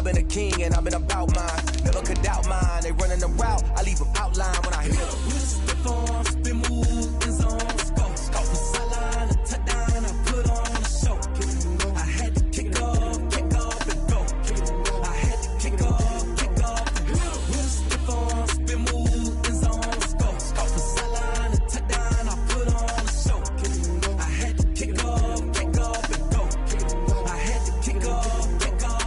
I've been a king and I've been about mine. Never could doubt mine. They running the route, I leave them outline when I hit them. Stiff on, spin move, in zone, scope. Scope the sideline, a touchdown, I put on a show. I had to kick off and go. I had to kick off and go. Stiff on, spin move, in zone, scope. Scope the sideline, a touchdown, I put on a show. I had to kick off and go. I had to kick off and go.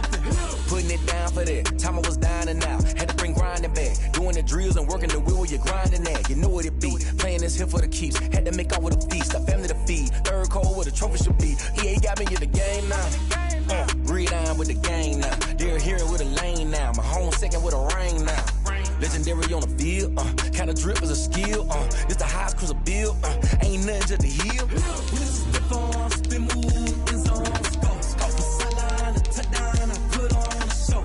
Putting it down for that. Time I was dying and out. Had to bring grinding back. Doing the drills and working the wheel where you're grinding at. You know what it be. Playing this here for the keeps. Had to make out with a feast. A family to feed. Third cold where the trophy should be. EA got me in the game now. Read on with the game now. They're here with a lane now. My home second with a ring now. Legendary on the field. Kind of drip is a skill. It's the highest cruiser bill. Ain't nothing just to heal. Step on, spin move, in zone, scope. Scope the sideline, a touchdown, I put on a show.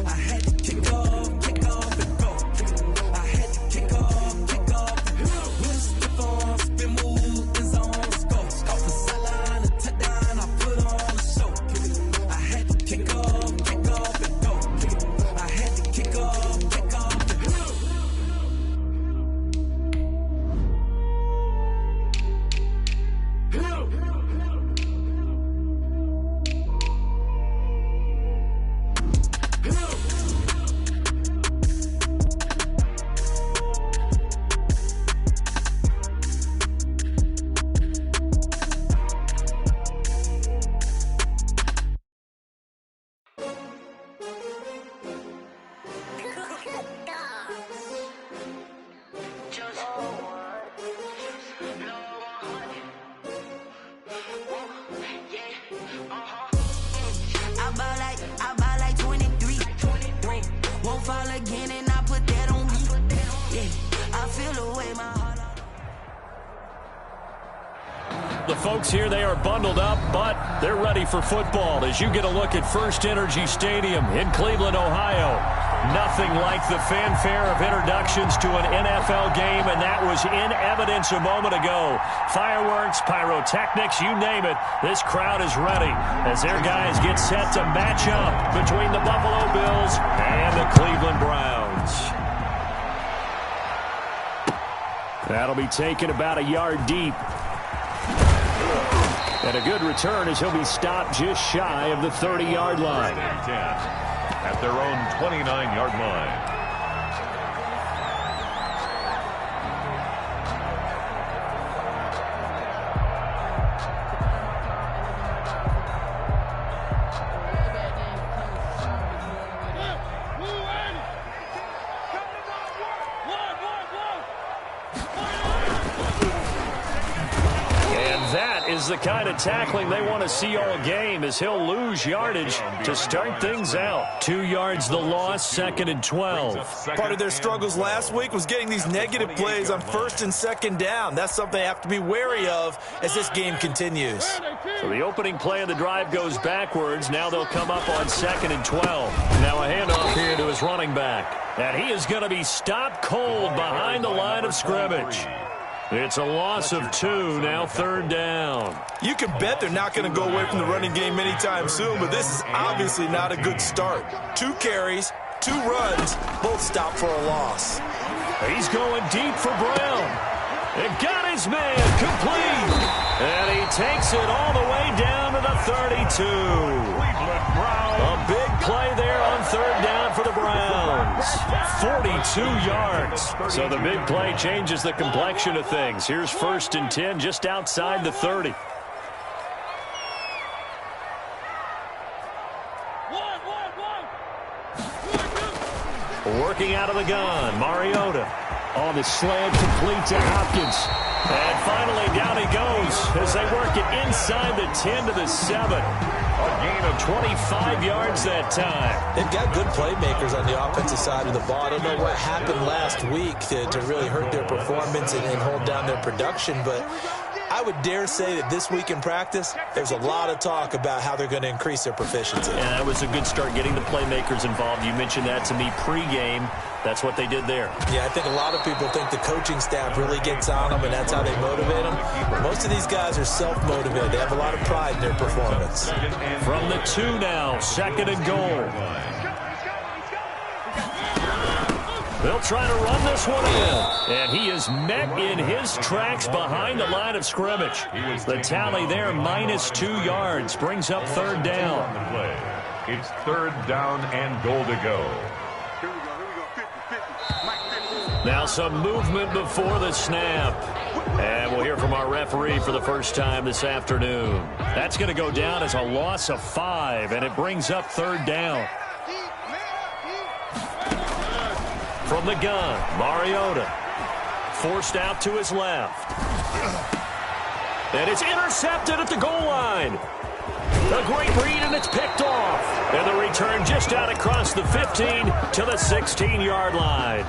I had to kick off and go. I had to kick off and go. Step on, spin move, in zone, scope. Scope the sideline, a touchdown, I put on a show. I had to kick off and go. I had to kick off and go. I buy like 23. Won't fall again and I put that on me. Yeah, I feel the way my heart. The folks here, they are bundled up, but they're ready for football as you get a look at First Energy Stadium in Cleveland, Ohio. Nothing like the fanfare of introductions to an NFL game, and that was in evidence a moment ago. Fireworks, pyrotechnics, you name it. This crowd is ready as their guys get set to match up between the Buffalo Bills and the Cleveland Browns. That'll be taken about a yard deep. And a good return as he'll be stopped just shy of the 30-yard line. At their own 29-yard line. The kind of tackling they want to see all game as he'll lose yardage to start things out. 2 yards the loss, 2nd and 12. Part of their struggles last week was getting these negative plays on 1st and 2nd down. That's something they have to be wary of as this game continues. So the opening play of the drive goes backwards. Now they'll come up on 2nd and 12. Now a handoff here to his running back. And he is going to be stopped cold behind the line of scrimmage. It's a loss of 2, now 3rd down. You can bet they're not going to go away from the running game anytime soon, but this is obviously not a good start. 2 carries, 2 runs, both stopped for a loss. He's going deep for Brown. And got his man complete. And he takes it all the way down to the 32. A big play there on 3rd down for the Browns. 42 yards. So the big play changes the complexion of things. Here's 1st and 10 just outside the 30. Working out of the gun, Mariota on the slant, complete to Hopkins. And finally down he goes as they work it inside the 10 to the 7. A gain of 25 yards that time. They've got good playmakers on the offensive side of the ball. I don't know what happened last week to really hurt their performance and hold down their production, but I would dare say that this week in practice, there's a lot of talk about how they're going to increase their proficiency. And that was a good start getting the playmakers involved. You mentioned that to me pregame. That's what they did there. Yeah, I think a lot of people think the coaching staff really gets on them, and that's how they motivate them. Most of these guys are self-motivated. They have a lot of pride in their performance. From the 2 now, 2nd and goal. They'll try to run this one in. And he is met in his tracks behind the line of scrimmage. The tally there, -2 yards, brings up third down. It's third down and goal to go. Now some movement before the snap. And we'll hear from our referee for the first time this afternoon. That's going to go down as a loss of 5, and it brings up third down. From the gun, Mariota. Forced out to his left. And it's intercepted at the goal line. A great read, and it's picked off. And the return just out across the 15 to the 16-yard line.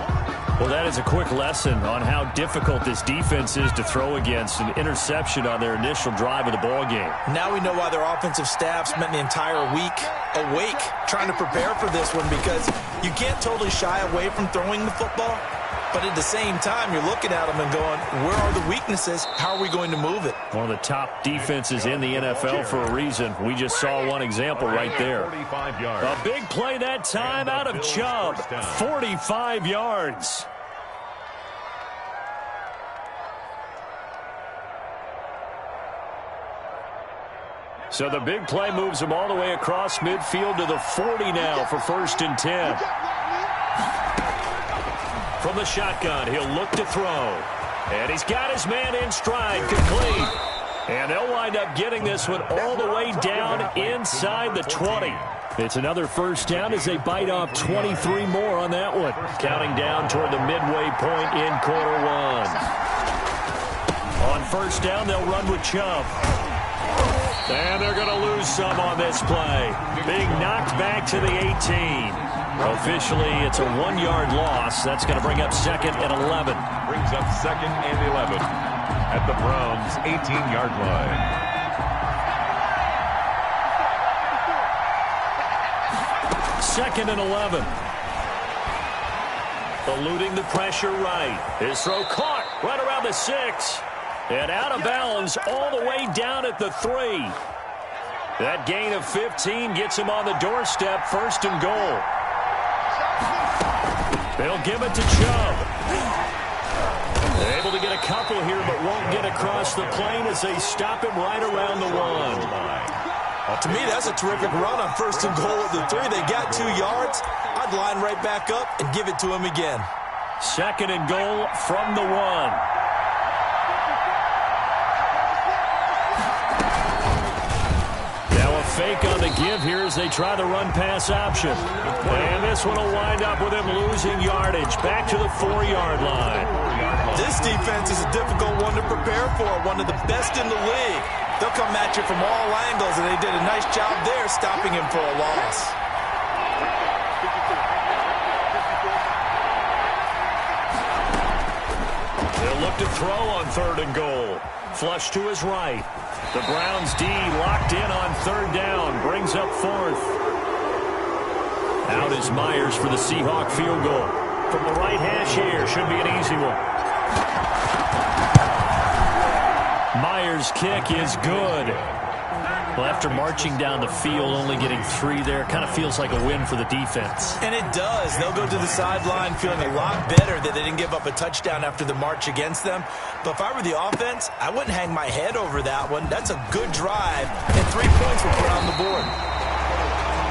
Well, that is a quick lesson on how difficult this defense is to throw against. An interception on their initial drive of the ballgame. Now we know why their offensive staff spent the entire week awake trying to prepare for this one, because you can't totally shy away from throwing the football. But at the same time, you're looking at them and going, where are the weaknesses? How are we going to move it? One of the top defenses in the NFL for a reason. We just saw one example right there. A big play that time out of Chubb. 45 yards. So the big play moves him all the way across midfield to the 40 now for 1st and 10. From the shotgun, he'll look to throw. And he's got his man in stride, complete. And they'll wind up getting this one all the way down inside the 20. It's another first down as they bite off 23 more on that one. Counting down toward the midway point in quarter 1. On first down, they'll run with Chubb. And they're going to lose some on this play. Being knocked back to the 18. Officially, it's a 1-yard loss. That's going to bring up 2nd and 11. Brings up 2nd and 11 at the Browns' 18-yard line. Second and 11. Eluding the pressure right. His throw caught right around the 6. And out of bounds all the way down at the 3. That gain of 15 gets him on the doorstep, 1st and goal. They'll give it to Chubb. They're able to get a couple here, but won't get across the plane as they stop him right around the 1. To me, that's a terrific run on 1st and goal at the 3. They got 2 yards. I'd line right back up and give it to him again. 2nd and goal from the 1. Fake on the give here as they try the run-pass option. And this one will wind up with him losing yardage back to the 4-yard line. This defense is a difficult one to prepare for, one of the best in the league. They'll come at you from all angles, and they did a nice job there stopping him for a loss. They'll look to throw on 3rd and goal. Flush to his right. The Browns D locked in on 3rd down. Brings up 4th. Out is Myers for the Seahawk field goal. From the right hash here. Should be an easy one. Myers' kick is good. Well, after marching down the field, only getting 3 there, kind of feels like a win for the defense. And it does. They'll go to the sideline feeling a lot better that they didn't give up a touchdown after the march against them. But if I were the offense, I wouldn't hang my head over that one. That's a good drive, and 3 points will put on the board.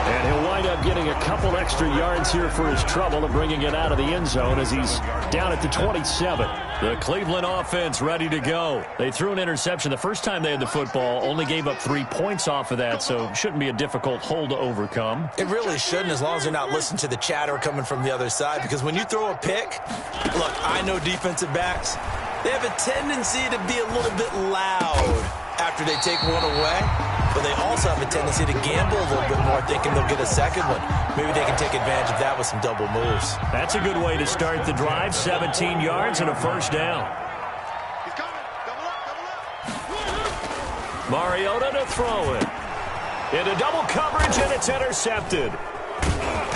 And he'll wind up getting a couple extra yards here for his trouble and bringing it out of the end zone as he's down at the 27. The Cleveland offense ready to go. They threw an interception the first time they had the football, only gave up 3 points off of that, so shouldn't be a difficult hole to overcome. It really shouldn't, as long as they're not listening to the chatter coming from the other side, because when you throw a pick, look, I know defensive backs, they have a tendency to be a little bit loud after they take one away, but they also have a tendency to gamble a little bit more, thinking they'll get a second one. Maybe they can take advantage of that with some double moves. That's a good way to start the drive. 17 yards and a first down. Mariota to throw it. Into double coverage, and it's intercepted.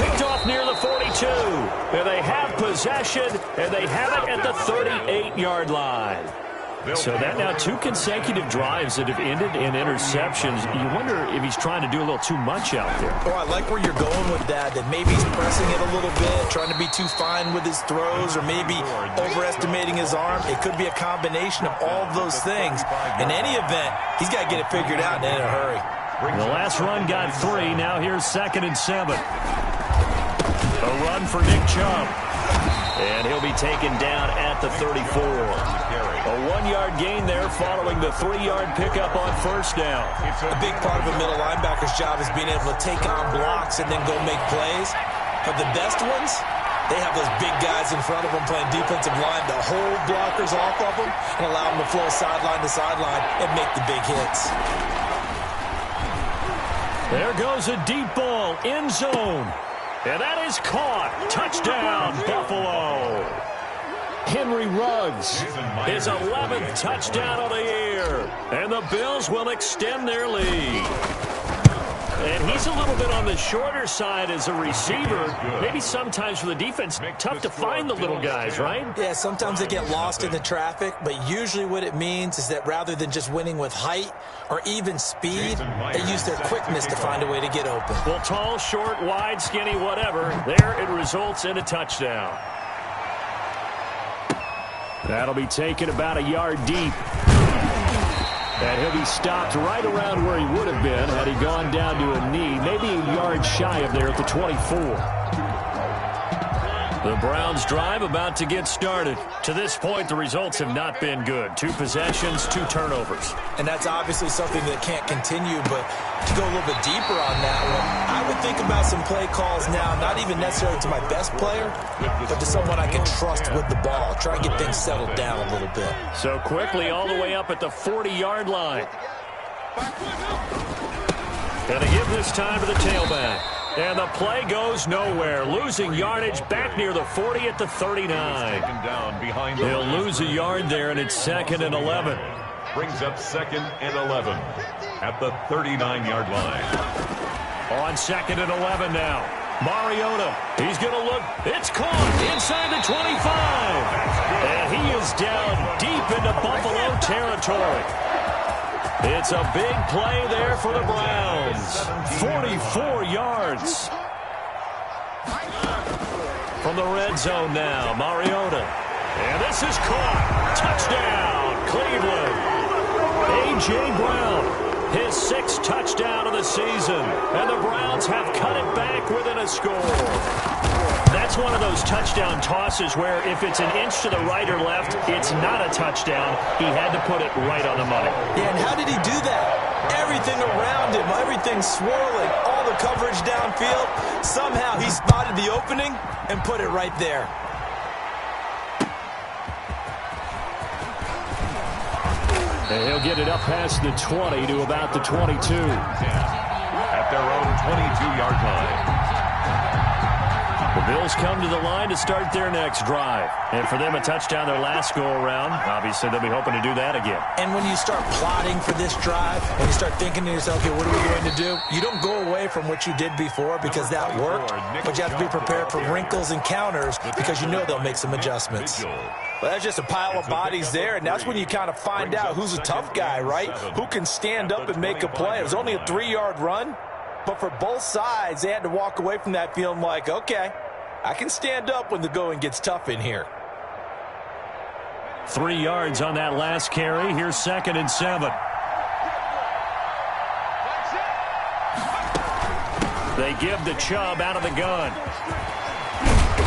Picked off near the 42. And they have possession, and they have it at the 38-yard line. So that now 2 consecutive drives that have ended in interceptions. You wonder if he's trying to do a little too much out there. Oh, I like where you're going with that maybe he's pressing it a little bit, trying to be too fine with his throws, or maybe overestimating his arm. It could be a combination of all of those things. In any event, he's got to get it figured out and in a hurry. The last run got 3. Now here's 2nd and 7. A run for Nick Chubb. And he'll be taken down at the 34. A 1-yard gain there following the 3-yard pickup on first down. A big part of a middle linebacker's job is being able to take on blocks and then go make plays. But the best ones, they have those big guys in front of them playing defensive line to hold blockers off of them and allow them to flow sideline to sideline and make the big hits. There goes a deep ball, end zone. And that is caught. Touchdown, Buffalo. Henry Ruggs, his 11th touchdown of the year. And the Bills will extend their lead. And he's a little bit on the shorter side as a receiver. Maybe sometimes for the defense, tough to find the little guys, right? Yeah, sometimes they get lost in the traffic, but usually what it means is that rather than just winning with height or even speed, they use their quickness to find a way to get open. Well, tall, short, wide, skinny, whatever, there it results in a touchdown. That'll be taken about a yard deep. And he'll be stopped right around where he would have been had he gone down to a knee, maybe a yard shy of there at the 24. The Browns drive about to get started. To this point, the results have not been good. 2 possessions, 2 turnovers. And that's obviously something that can't continue, but to go a little bit deeper on that one, I would think about some play calls now, not even necessarily to my best player, but to someone I can trust with the ball. Try and get things settled down a little bit. So quickly all the way up at the 40-yard line. Gonna give this time to the tailback. And the play goes nowhere. Losing yardage back near the 40 at the 39. He'll lose a yard there, and it's 2nd and 11. Brings up 2nd and 11 at the 39-yard line. On 2nd and 11 now. Mariota, he's going to look. It's caught inside the 25. And he is down deep into Buffalo territory. It's a big play there for the Browns. 44 yards. From the red zone now, Mariota. And this is caught. Touchdown, Cleveland. A.J. Brown, his 6th touchdown of the season. And the Browns have cut it back within a score. That's one of those touchdown tosses where if it's an inch to the right or left, it's not a touchdown. He had to put it right on the money. Yeah, and how did he do that? Everything around him, everything swirling, all the coverage downfield. Somehow he spotted the opening and put it right there. And he'll get it up past the 20 to about the 22. At their own 22-yard line. The Bills come to the line to start their next drive. And for them, a touchdown their last go-around. Obviously, they'll be hoping to do that again. And when you start plotting for this drive, when you start thinking to yourself, okay, what are we going to do? You don't go away from what you did before because that worked, but you have to be prepared for wrinkles and counters because you know they'll make some adjustments. Well, that's just a pile of bodies there, and that's when you kind of find out who's a tough guy, right? Who can stand up and make a play. It was only a 3-yard run, but for both sides, they had to walk away from that feeling like, okay, I can stand up when the going gets tough in here. 3 yards on that last carry. Here's 2nd and 7. They give the Chubb out of the gun.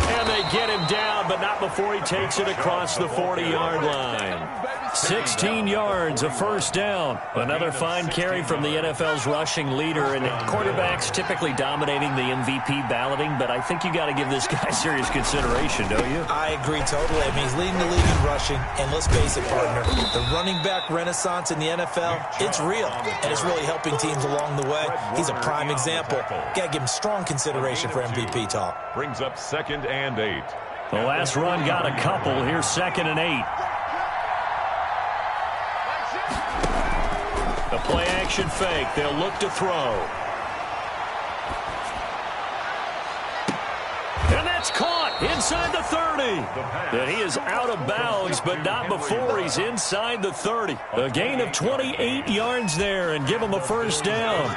And they get him down, but not before he takes it across the 40-yard line. 16 yards, a first down. Another fine carry from the NFL's rushing leader, and quarterbacks typically dominating the MVP balloting, but I think you got to give this guy serious consideration, don't you? I agree totally. I mean, he's leading the league in rushing, and let's face it, partner, the running back renaissance in the NFL, it's real, and it's really helping teams along the way. He's a prime example. Got to give him strong consideration for MVP talk. Brings up 2nd and 8. The last run got a couple. Here's 2nd and 8. The play-action fake. They'll look to throw. And that's caught. inside the 30. And he is out of bounds, but not before he's inside the 30. A gain of 28 yards there and give him a first down.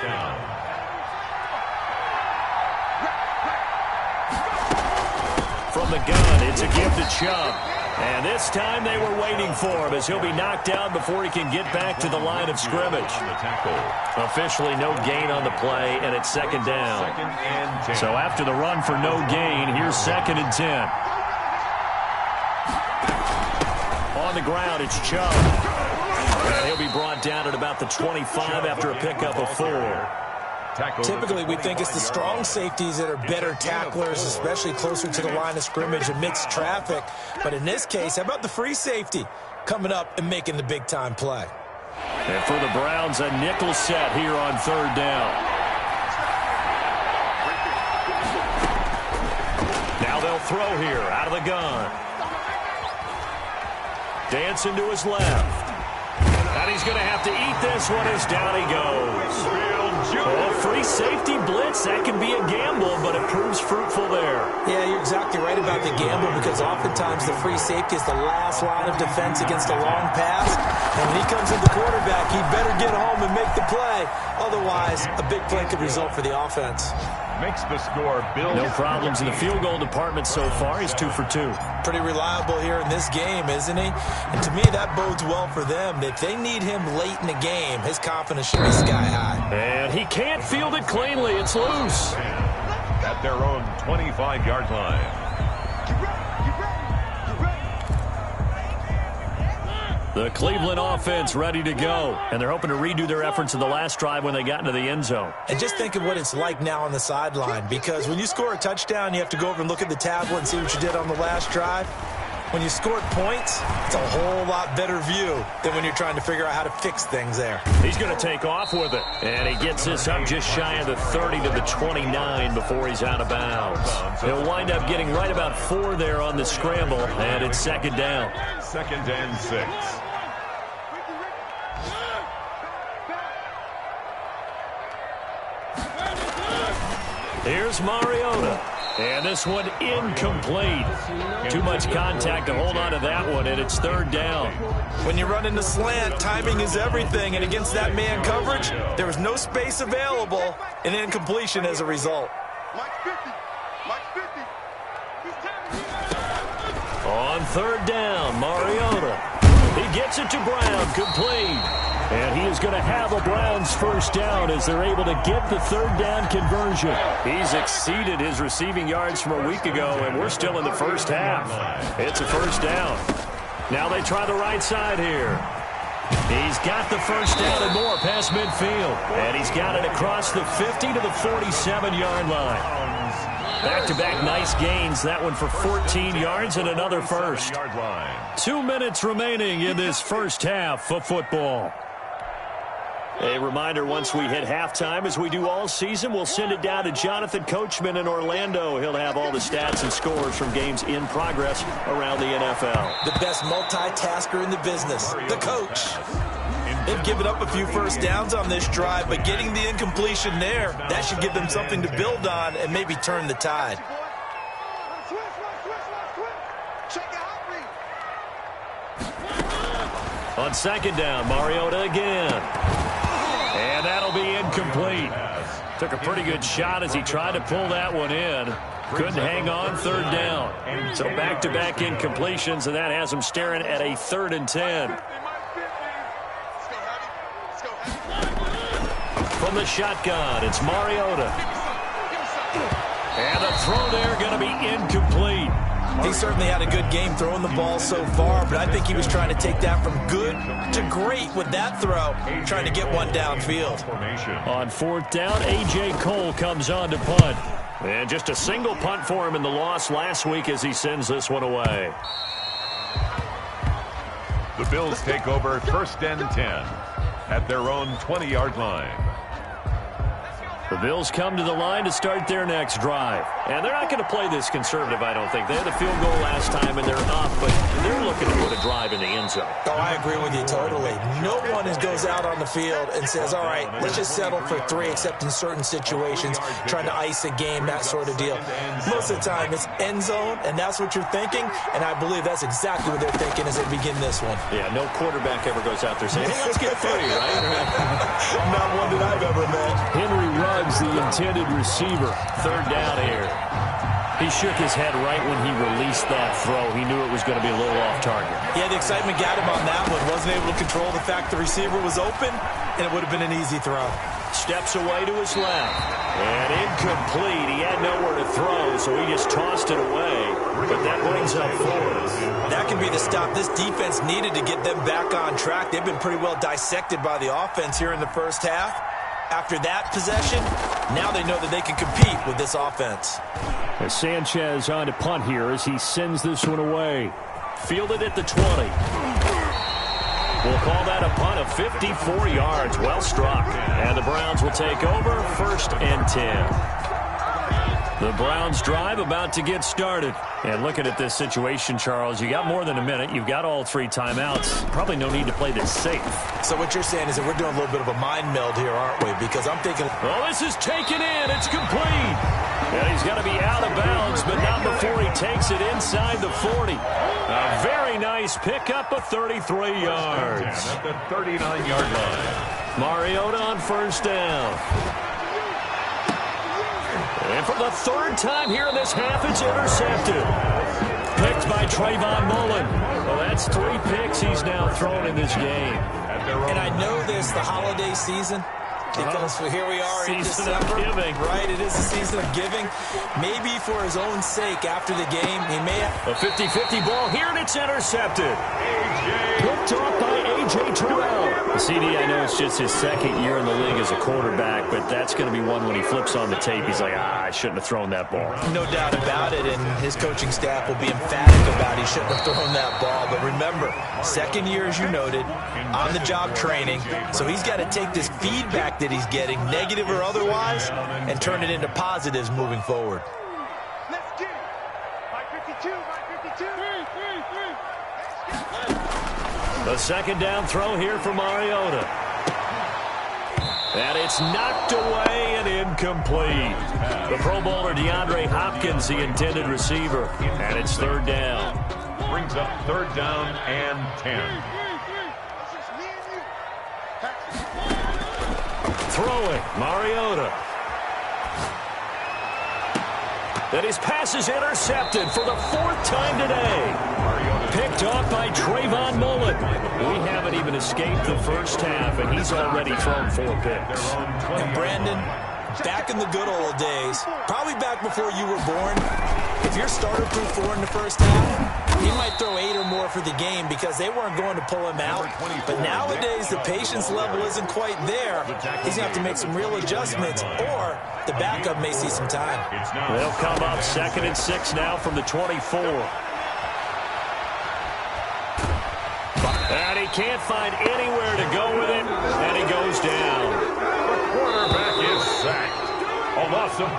From the gun, it's a give to Chubb. And this time they were waiting for him as he'll be knocked down before he can get back to the line of scrimmage. Officially no gain on the play, and it's second down. So after the run for no gain, here's 2nd and 10. On the ground, it's Chubb. And he'll be brought down at about the 25 after a pickup of 4. Typically, we think it's the strong safeties that are better tacklers, especially closer to the line of scrimmage amidst traffic. But in this case, how about the free safety coming up and making the big-time play? And for the Browns, a nickel set here on 3rd down. Now they'll throw here out of the gun. Dancing to his left. And he's going to have to eat this one as down he goes. Well, free safety blitz, that can be a gamble, but it proves fruitful there. Yeah, you're exactly right about the gamble because oftentimes the free safety is the last line of defense against a long pass. And when he comes in the quarterback, he better get home and make the play. Otherwise, a big play could result for the offense. Makes the score Bill. No problems in the field goal department so far. He's 2 for 2. Pretty reliable here in this game, isn't he? And to me, that bodes well for them. If they need him late in the game, his confidence should be sky high. And he can't field it cleanly. It's loose. At their own 25-yard line. The Cleveland offense ready to go. And they're hoping to redo their efforts in the last drive when they got into the end zone. And just think of what it's like now on the sideline, because when you score a touchdown, you have to go over and look at the tablet and see what you did on the last drive. When you scored points, it's a whole lot better view than when you're trying to figure out how to fix things there. He's going to take off with it. And he gets this up just shy of the 30 to the 29 before he's out of bounds. He'll wind up getting right about 4 there on the scramble, and it's 2nd down. 2nd and 6. Here's Mariota. And this one incomplete. Too much contact to hold on to that one, and it's 3rd down. When you run into slant, timing is everything, and against that man coverage, there was no space available, and incompletion as a result. On 3rd down, Mariota. He gets it to Brown, complete. And he is going to have a Browns first down as they're able to get the 3rd down conversion. He's exceeded his receiving yards from a week ago, and we're still in the first half. It's a first down. Now they try the right side here. He's got the first down and more past midfield. And he's got it across the 50 to the 47-yard line. Back-to-back nice gains. That one for 14 yards and another first. 2 minutes remaining in this first half of football. A reminder, once we hit halftime, as we do all season, we'll send it down to Jonathan Coachman in Orlando. He'll have all the stats and scores from games in progress around the NFL. The best multitasker in the business, the coach. They've given up a few first downs on this drive, but getting the incompletion there, that should give them something to build on and maybe turn the tide. On 2nd down, Mariota again. And that'll be incomplete. Took a pretty good shot as he tried to pull that one in. Couldn't hang on, 3rd down. So back-to-back incompletions, and that has him staring at a 3rd and 10. From the shotgun, it's Mariota. And the throw there going to be incomplete. He certainly had a good game throwing the ball so far, but I think he was trying to take that from good to great with that throw, trying to get one downfield. On 4th down, A.J. Cole comes on to punt. And just a single punt for him in the loss last week as he sends this one away. The Bills take over 1st and 10 at their own 20-yard line. The Bills come to the line to start their next drive. And they're not going to play this conservative, I don't think. They had a field goal last time, and they're up, but they're looking to put a drive in the end zone. Oh, I agree with you totally. No one goes out on the field and says, all right, let's just settle for 3, except in certain situations, trying to ice a game, that sort of deal. Most of the time, it's end zone, and that's what you're thinking, and I believe that's exactly what they're thinking as they begin this one. Yeah, no quarterback ever goes out there saying, hey, let's get 3, right? Not one that I've ever met. Henry Ruggs, the intended receiver. Third down here. He shook his head right when he released that throw. He knew it was going to be a little off target. Yeah, the excitement got him on that one. Wasn't able to control the fact the receiver was open, and it would have been an easy throw. Steps away to his left. And incomplete. He had nowhere to throw, so he just tossed it away. But that brings up 4th. That can be the stop this defense needed to get them back on track. They've been pretty well dissected by the offense here in the first half. After that possession, now they know that they can compete with this offense. As Sanchez on to punt here as he sends this one away. Fielded at the 20. We'll call that a punt of 54 yards. Well struck. And the Browns will take over 1st and 10. The Browns drive about to get started. And looking at this situation, Charles, you got more than a minute. You've got all 3 timeouts. Probably no need to play this safe. So what you're saying is that we're doing a little bit of a mind meld here, aren't we? Because I'm thinking... Well, this is taken in. It's complete. And he's going to be out of bounds, but not before he takes it inside the 40. A very nice pickup of 33 yards. At the 39-yard line. Mariota on 1st down. And for the 3rd time here in this half, it's intercepted. Picked by Trayvon Mullen. Well, that's 3 picks he's now thrown in this game. And I know this, the holiday season, because here we are in Season December. of giving. Right, it is the season of giving. Maybe for his own sake after the game, he may have... A 50-50 ball here, and it's intercepted. Picked off by A.J. Terrell. The CD, I know it's just his 2nd year in the league as a quarterback, but that's going to be one when he flips on the tape. He's like, I shouldn't have thrown that ball. No doubt about it, and his coaching staff will be emphatic about he shouldn't have thrown that ball. But remember, 2nd year, as you noted, on-the-job training, so he's got to take this feedback that he's getting, negative or otherwise, and turn it into positives moving forward. Let's get it. By 52, by 52. The 2nd down throw here for Mariota. And it's knocked away and incomplete. The Pro Bowler DeAndre Hopkins, the intended receiver. And it's 3rd down. Brings up 3rd down and 10. Throwing, Mariota. And his pass is intercepted for the 4th time today. Picked off by Trayvon Mullen. We haven't even escaped the first half, and he's already thrown 4 picks. And Brandon, back in the good old days, probably back before you were born, if your starter threw 4 in the first half, he might throw 8 or more for the game because they weren't going to pull him out. But nowadays, the patience level isn't quite there. He's going to have to make some real adjustments, or the backup may see some time. They'll come up 2nd and 6 now from the 24. And he can't find anywhere to go with it, and he goes down. The quarterback is sacked.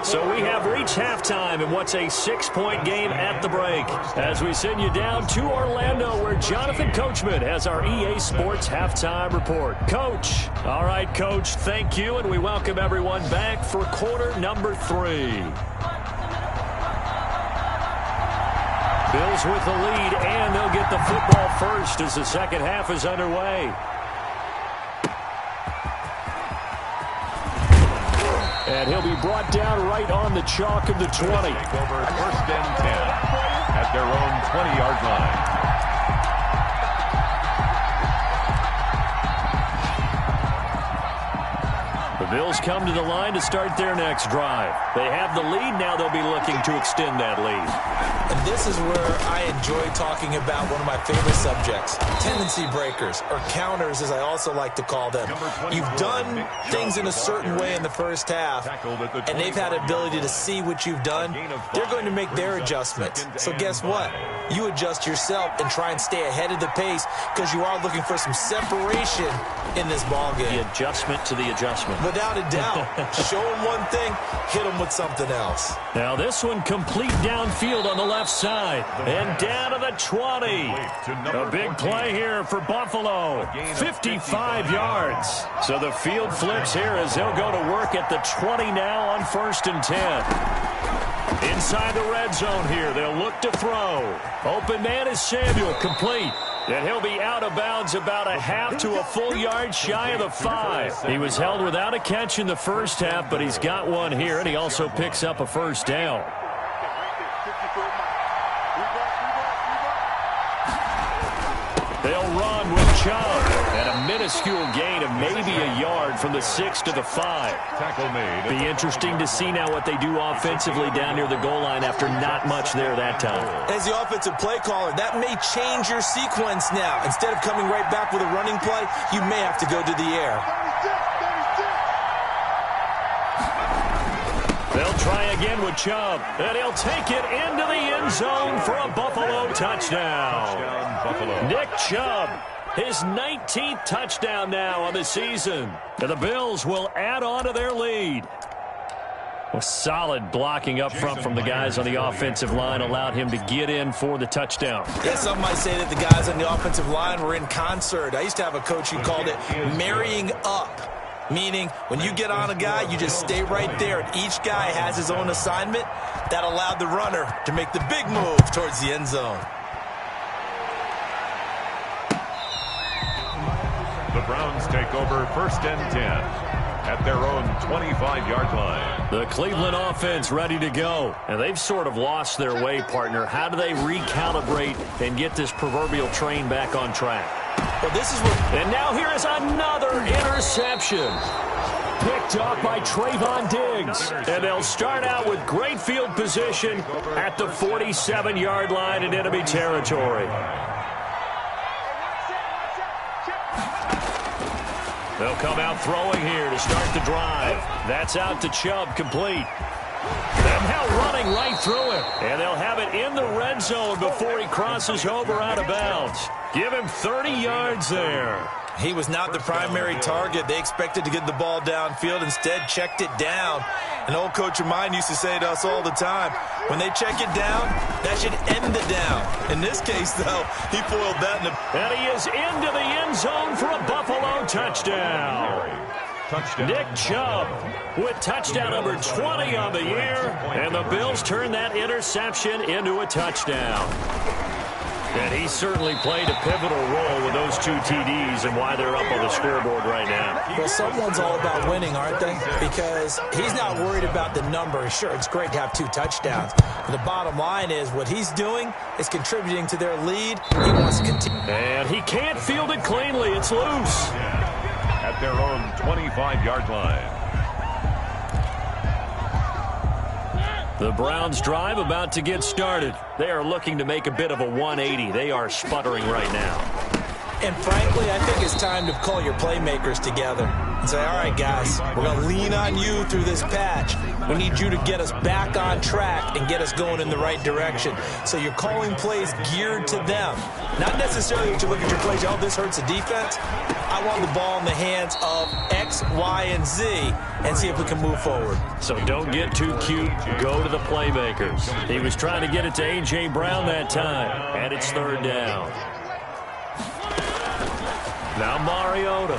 So we have reached halftime in what's a 6-point game at the break. As we send you down to Orlando, where Jonathan Coachman has our EA Sports halftime report. Coach. All right, Coach, thank you, and we welcome everyone back for quarter number 3. Bills with the lead, and they'll get the football first as the 2nd half is underway. And he'll be brought down right on the chalk of the 20. Take over 1st and 10 at their own 20-yard line. The Bills come to the line to start their next drive. They have the lead. Now they'll be looking to extend that lead. And this is where I enjoy talking about one of my favorite subjects, tendency breakers, or counters as I also like to call them. You've done things in a certain way in the first half, and they've had the ability to see what you've done. They're going to make their adjustments. So guess what? You adjust yourself and try and stay ahead of the pace because you are looking for some separation in this ball game. The adjustment to the adjustment. But without a doubt. Show them one thing, hit them with something else. Now this one complete downfield on the left side. And down to the 20. A big play here for Buffalo. 55 yards. So the field flips here as they'll go to work at the 20 now on 1st and 10. Inside the red zone here, they'll look to throw. Open man is Samuel, complete. And he'll be out of bounds about a half to a full yard shy of the 5. He was held without a catch in the first half, but he's got one here, and he also picks up a first down. They'll run with Chubb. And a minuscule gain of maybe a yard from the 6 to the 5. Tackle made. Be interesting to see now what they do offensively down near the goal line after not much there that time. As the offensive play caller, that may change your sequence now. Instead of coming right back with a running play, you may have to go to the air. They'll try again with Chubb, and he'll take it into the end zone for a Buffalo touchdown. Buffalo. Nick Chubb, his 19th touchdown now on the season. And the Bills will add on to their lead. A solid blocking up front from the guys on the offensive line allowed him to get in for the touchdown. Yeah, some might say that the guys on the offensive line were in concert. I used to have a coach who called it marrying up. Meaning, when you get on a guy, you just stay right there. And each guy has his own assignment. That allowed the runner to make the big move towards the end zone. The Browns take over 1st and 10 at their own 25-yard line. The Cleveland offense ready to go. And they've sort of lost their way, partner. How do they recalibrate and get this proverbial train back on track? Well, this is what... And now here is another interception. Picked up by Trayvon Diggs. And they'll start out with great field position at the 47-yard line in enemy territory. They'll come out throwing here to start the drive. That's out to Chubb, complete. And now running right through him. And they'll have it in the red zone before he crosses over out of bounds. Give him 30 yards there. He was not the primary target. They expected to get the ball downfield. Instead, checked it down. An old coach of mine used to say to us all the time, when they check it down, that should end the down. In this case, though, he foiled that. And he is into the end zone for a Buffalo touchdown. Nick Chubb with touchdown number 20 on the year. And the Bills turn that interception into a touchdown. And he certainly played a pivotal role with those 2 TDs and why they're up on the scoreboard right now. Well, someone's all about winning, aren't they? Because he's not worried about the number. Sure, it's great to have 2 touchdowns. But the bottom line is what he's doing is contributing to their lead. He wants to continue. And he can't field it cleanly. It's loose. At their own 25-yard line. The Browns drive about to get started. They are looking to make a bit of a 180. They are sputtering right now. And frankly, I think it's time to call your playmakers together and say, all right, guys, we're going to lean on you through this patch. We need you to get us back on track and get us going in the right direction. So you're calling plays geared to them. Not necessarily that you look at your plays, oh, this hurts the defense. I want the ball in the hands of X, Y, and Z and see if we can move forward. So don't get too cute. Go to the playmakers. He was trying to get it to A.J. Brown that time, and it's 3rd down. Now Mariota.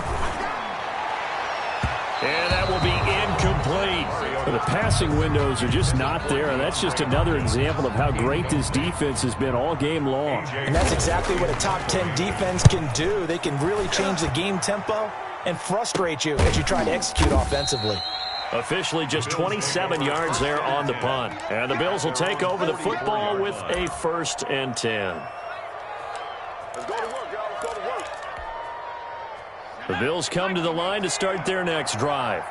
And that will be incomplete. The passing windows are just not there, and that's just another example of how great this defense has been all game long. And that's exactly what a top 10 defense can do. They can really change the game tempo and frustrate you as you try to execute offensively. Officially just 27 yards there on the punt. And the Bills will take over the football with a 1st and 10. Let's go to work, y'all. Let's go to work. The Bills come to the line to start their next drive.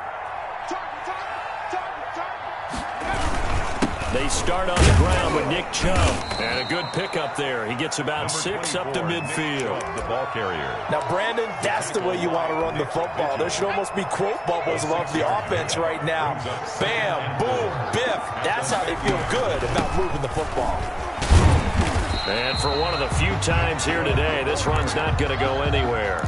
They start on the ground with Nick Chubb. And a good pickup there. He gets about 6 up to midfield. The ball carrier. Now, Brandon, that's the way you want to run the football. There should almost be quote bubbles above the offense right now. Bam, boom, biff. That's how they feel good about moving the football. And for one of the few times here today, this run's not going to go anywhere.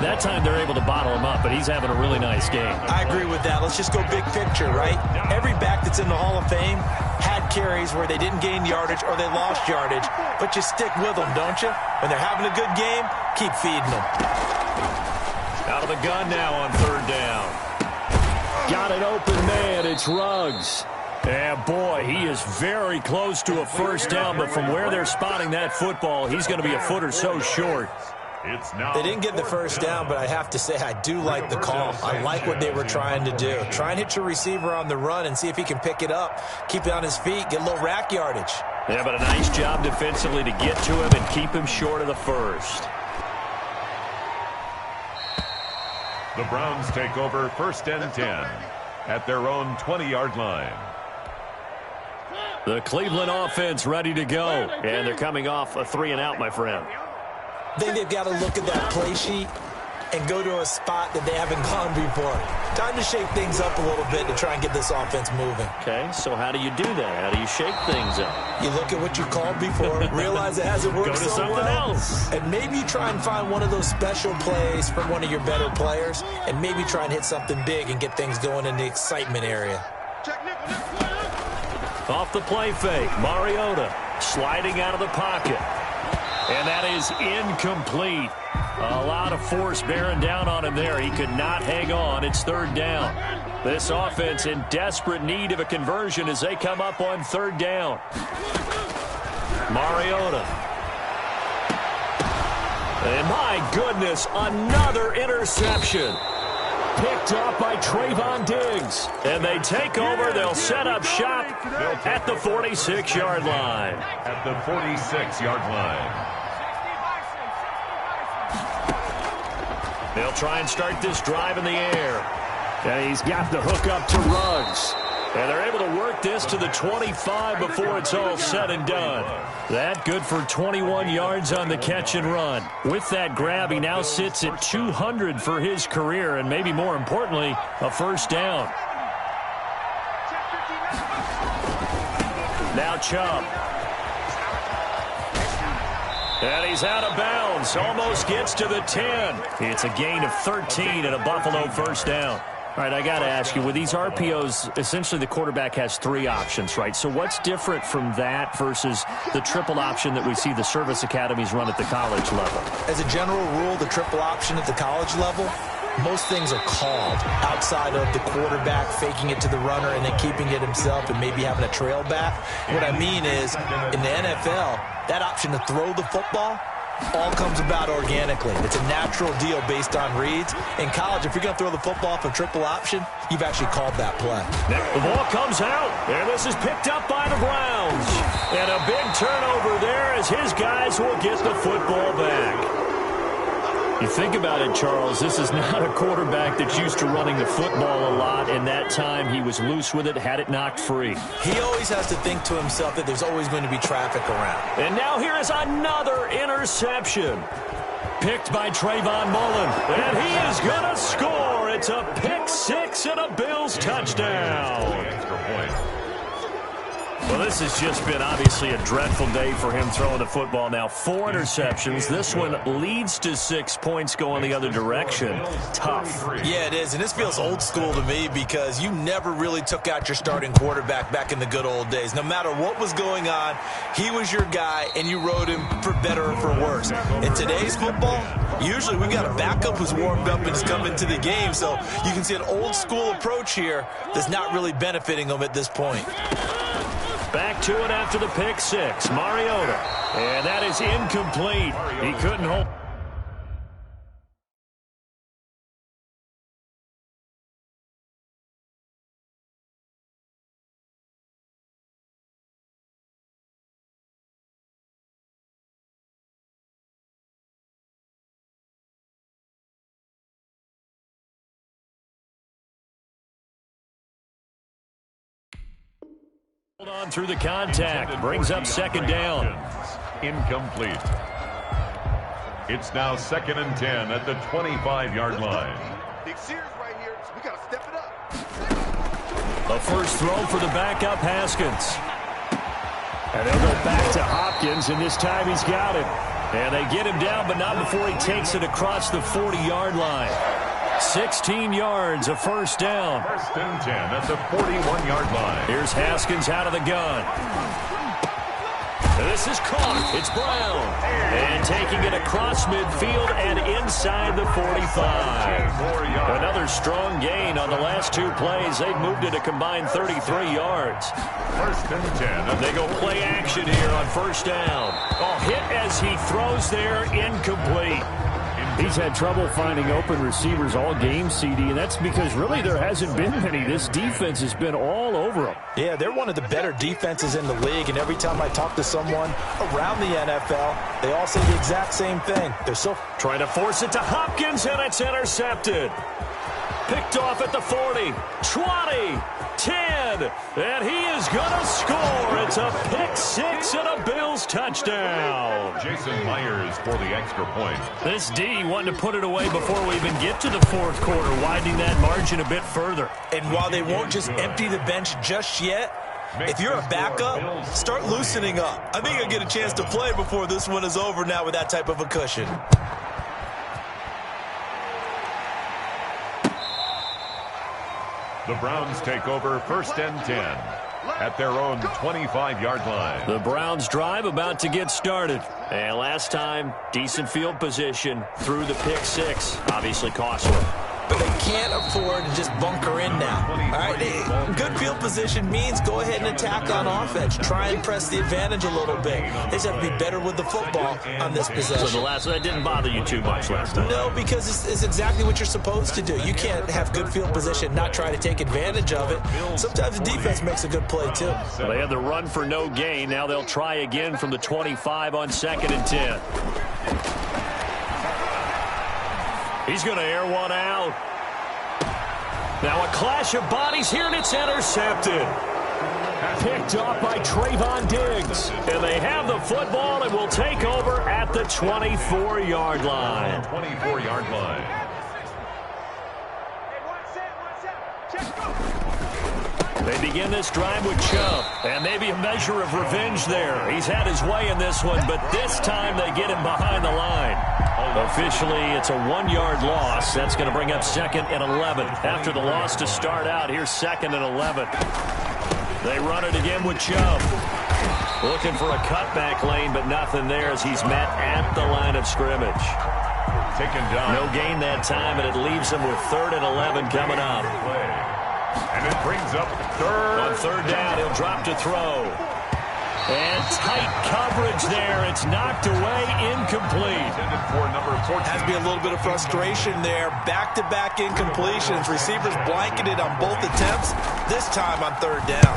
That time they're able to bottle him up, but he's having a really nice game. I agree with that. Let's just go big picture, right? Every back that's in the Hall of Fame had carries where they didn't gain yardage or they lost yardage, but you stick with them, don't you? When they're having a good game, keep feeding them. Out of the gun now on third down. Got an open man. It's Ruggs. And, boy, he is very close to a first down, but from where they're spotting that football, he's going to be a foot or so short. They didn't get the first down, but I have to say I do like the call. I like what they were trying to do. Try and hit your receiver on the run and see if he can pick it up, keep it on his feet, get a little rack yardage. Yeah, but a nice job defensively to get to him and keep him short of the first. The Browns take over first and 10 at their own 20-yard line. The Cleveland offense ready to go, and they're coming off a 3-and-out, my friend. I think they've got to look at that play sheet and go to a spot that they haven't gone before. Time to shake things up a little bit to try and get this offense moving. Okay, so how do you do that? How do you shake things up? You look at what you called before, realize it hasn't worked Go to so something well, else. and maybe try and find one of those special plays from one of your better players, and maybe try and hit something big and get things going in the excitement area. Off the play fake, Mariota sliding out of the pocket. And that is incomplete. A lot of force bearing down on him there. He could not hang on. It's third down. This offense in desperate need of a conversion as they come up on third down. Mariota. And my goodness, another interception. Picked up by Trayvon Diggs. And they take over. They'll set up shop at the 46-yard line. At the 46-yard line. They'll try and start this drive in the air. And he's got the hook up to Ruggs. And they're able to work this to the 25 before it's all said and done. That good for 21 yards on the catch and run. With that grab, he now sits at 200 for his career, and maybe more importantly, a first down. Now Chubb. And he's out of bounds. Almost gets to the 10. It's a gain of 13 and a Buffalo first down. All right, I got to ask you, with these RPOs, essentially the quarterback has three options, right? So what's different from that versus the triple option that we see the service academies run at the college level? As a general rule, the triple option at the college level, most things are called outside of the quarterback faking it to the runner and then keeping it himself and maybe having a trail back. What I mean is, in the NFL, that option to throw the football all comes about organically. It's a natural deal based on reads. In college, if you're going to throw the football off a triple option, you've actually called that play. The ball comes out, and this is picked up by the Browns. And a big turnover there as his guys will get the football back. You think about it, Charles, this is not a quarterback that's used to running the football a lot, and that time he was loose with it, had it knocked free. He always has to think to himself that there's always going to be traffic around. And now here is another interception. Picked by Trayvon Mullen, and he is going to score. It's a pick six and a Bills touchdown. Extra point. Well, this has just been obviously a dreadful day for him throwing the football. Now 4 interceptions. This one leads to 6 points going the other direction. Tough. Yeah, it is, and this feels old school to me because you never really took out your starting quarterback back in the good old days. No matter what was going on, he was your guy, and you rode him for better or for worse. In today's football, usually we've got a backup who's warmed up and has come into the game, so you can see an old school approach here that's not really benefiting them at this point. Back to it after the pick six. Mariota. And that is incomplete. He couldn't hold. Hold on through the contact. Brings up second down. Incomplete. It's now 2nd and 10 at the 25-yard line. Big series right here. We got to step it up. A first throw for the backup Haskins. And they'll go back to Hopkins, and this time he's got it. And they get him down, but not before he takes it across the 40-yard line. 16 yards, a first down. First and 10 at the 41-yard line. Here's Haskins out of the gun. This is caught. It's Brown. And taking it across midfield and inside the 45. Another strong gain on the last two plays. They've moved it a combined 33 yards. First and 10. They go play action here on first down. Oh, hit as he throws there, incomplete. He's had trouble finding open receivers all game, CD, and that's because really there hasn't been many. This defense has been all over them. Yeah, they're one of the better defenses in the league, and every time I talk to someone around the NFL, they all say the exact same thing. They're so trying to force it to Hopkins, and it's intercepted. Picked off at the 40, 20, 10, and he is going to score. It's a pick six and a Bills touchdown. Jason Myers for the extra point. This D wanting to put it away before we even get to the fourth quarter, widening that margin a bit further. And while they won't just empty the bench just yet, if you're a backup, start loosening up. I think I'll get a chance to play before this one is over now with that type of a cushion. The Browns take over first and 10 at their own 25-yard line. The Browns drive about to get started. And last time, decent field position through the pick six. Obviously costly. But they can't afford to just bunker in now. All right, good field position means go ahead and attack on offense. Try and press the advantage a little bit. They just have to be better with the football on this possession. So that didn't bother you too much last time? No, because it's exactly what you're supposed to do. You can't have good field position, not try to take advantage of it. Sometimes the defense makes a good play, too. Well, they had the run for no gain. Now they'll try again from the 25 on 2nd and 10. He's going to air one out. Now a clash of bodies here, and it's intercepted. Picked off by Trayvon Diggs. And they have the football and will take over at the 24-yard line. 24-yard line. They begin this drive with Chubb, and maybe a measure of revenge there. He's had his way in this one, but this time they get him behind the line. Officially, it's a 1-yard loss. That's going to bring up 2nd and 11. After the loss to start out, here's 2nd and 11. They run it again with Chubb. Looking for a cutback lane, but nothing there as he's met at the line of scrimmage. Taken down. No gain that time, and it leaves him with 3rd and 11 coming up. And it brings up third. On 3rd down, he'll drop to throw. And tight coverage there. It's knocked away, incomplete. Has to be a little bit of frustration there. Back-to-back incompletions. Receivers blanketed on both attempts, this time on 3rd down.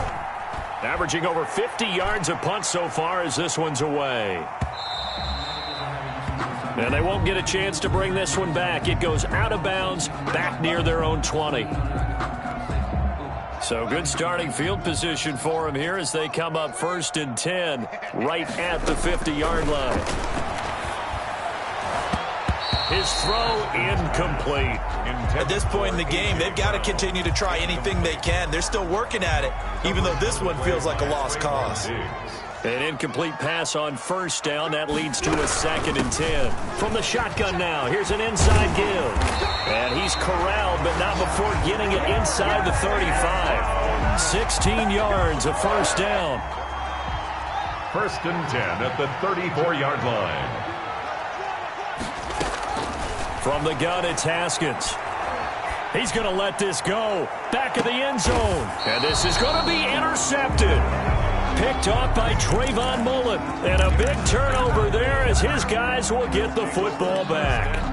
Averaging over 50 yards a punt so far as this one's away. And they won't get a chance to bring this one back. It goes out of bounds, back near their own 20. So good starting field position for him here as they come up 1st and 10 right at the 50-yard line. His throw incomplete. At this point in the game, they've got to continue to try anything they can. They're still working at it, even though this one feels like a lost cause. An incomplete pass on 1st down. That leads to a 2nd and 10. From the shotgun now, here's an inside give. And he's corralled, but not before getting it inside the 35. 16 yards, a 1st down. 1st and 10 at the 34-yard line. From the gun, it's Haskins. He's going to let this go. Back of the end zone. And this is going to be intercepted. Picked off by Trayvon Mullen. And a big turnover there as his guys will get the football back.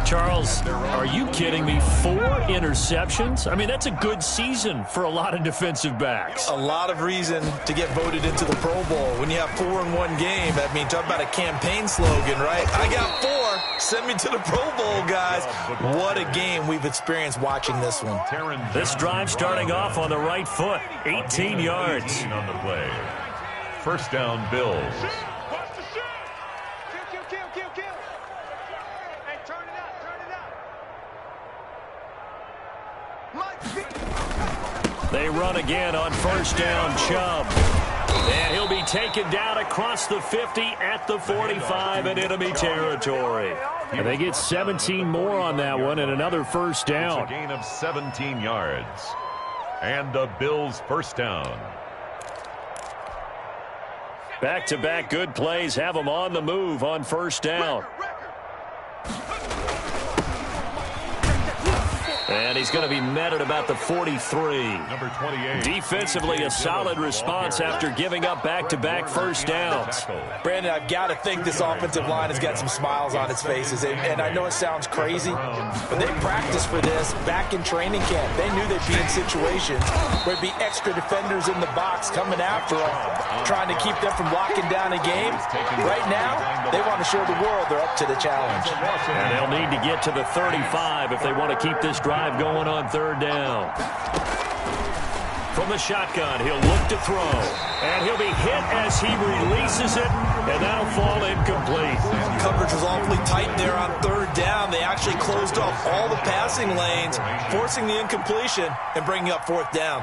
Charles, are you kidding me? 4 interceptions? I mean, that's a good season for a lot of defensive backs. A lot of reason to get voted into the Pro Bowl. When you have 4 in one game, I mean, talk about a campaign slogan, right? I got 4. Send me to the Pro Bowl, guys. What a game we've experienced watching this one. This drive starting off on the right foot. 18 yards. On the play. 1st down, Bills. Kill. Hey, turn it up. They run again on 1st down, Chubb. And he'll be taken down across the 50 at the 45 in enemy territory. And they get 17 more on that one and another first down. It's a gain of 17 yards. And the Bills first down. Back-to-back good plays have them on the move on first down. And he's going to be met at about the 43. Number 28. Defensively, a solid response after giving up back-to-back first downs. Brandon, I've got to think this offensive line has got some smiles on its faces. And I know it sounds crazy, but they practiced for this back in training camp. They knew they'd be in situations where there'd be extra defenders in the box coming after them, trying to keep them from locking down a game. Right now, they want to show the world they're up to the challenge. And they'll need to get to the 35 if they want to keep this drive going on third down. From the shotgun, he'll look to throw. And he'll be hit as he releases it, and that'll fall incomplete. Coverage was awfully tight there on third down. They actually closed off all the passing lanes, forcing the incompletion and bringing up fourth down.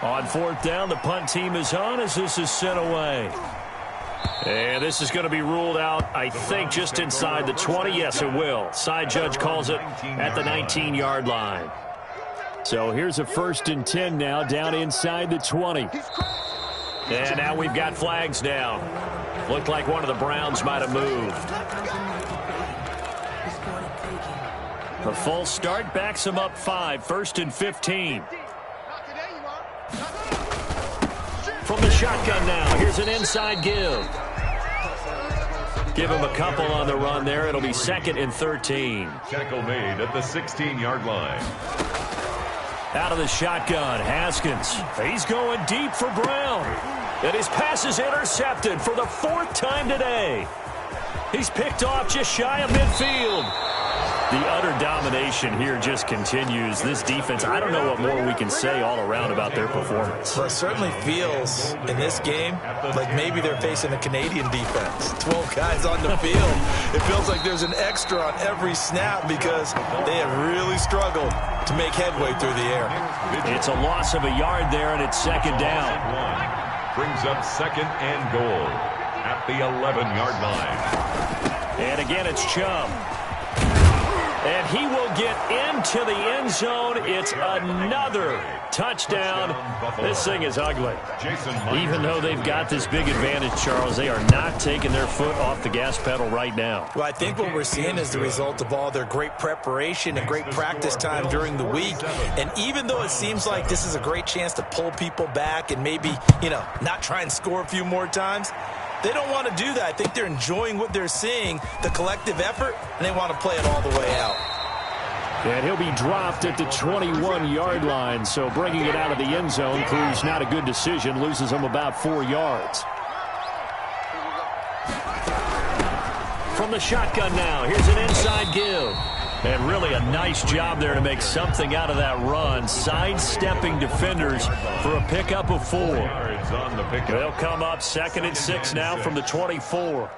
On fourth down, the punt team is on as this is sent away. And this is going to be ruled out, I think, just inside the 20. Yes, it will. Side judge calls it at the 19-yard line. So here's a 1st and 10 now, down inside the 20. And now we've got flags down. Looked like one of the Browns might have moved. A false start backs them up 5, 1st and 15. From the shotgun now, here's an inside give. Give him a couple on the run there. It'll be 2nd and 13. Tackle made at the 16-yard line. Out of the shotgun, Haskins. He's going deep for Brown. And his pass is intercepted for the 4th time today. He's picked off just shy of midfield. The utter domination here just continues. This defense, I don't know what more we can say all around about their performance. Well, it certainly feels in this game like maybe they're facing a Canadian defense. 12 guys on the field. It feels like there's an extra on every snap because they have really struggled to make headway through the air. It's a loss of a yard there, and it's 2nd down. Brings up 2nd and goal at the 11-yard line. And again, it's Chubb. And he will get into the end zone. It's another touchdown. This thing is ugly. Even though they've got this big advantage, Charles, they are not taking their foot off the gas pedal right now. Well, I think what we're seeing is the result of all their great preparation and great practice time during the week. And even though it seems like this is a great chance to pull people back and maybe, not try and score a few more times, they don't want to do that. I think they're enjoying what they're seeing, the collective effort, and they want to play it all the way out. And he'll be dropped at the 21-yard line, so bringing it out of the end zone proves not a good decision, loses them about 4 yards. From the shotgun now, here's an inside give. And really a nice job there to make something out of that run, sidestepping defenders for a pickup of 4. They'll come up 2nd and 6 now from the 24.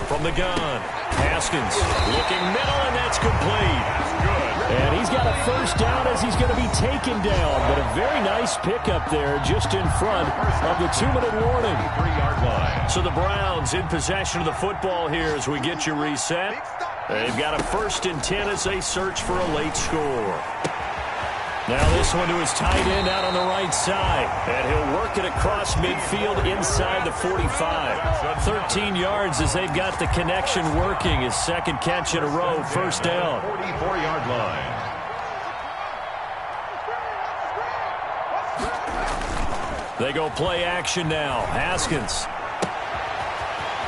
From the gun, Haskins looking middle, and that's complete. And he's got a first down as he's going to be taken down, but a very nice pickup there just in front of the 2-minute warning. 3-yard line. So the Browns in possession of the football here as we get you reset. They've got a 1st and 10 as they search for a late score. Now this one to his tight end out on the right side. And he'll work it across midfield inside the 45. 13 yards as they've got the connection working. His 2nd catch in a row, 1st down. 44-yard line. They go play action now. Haskins.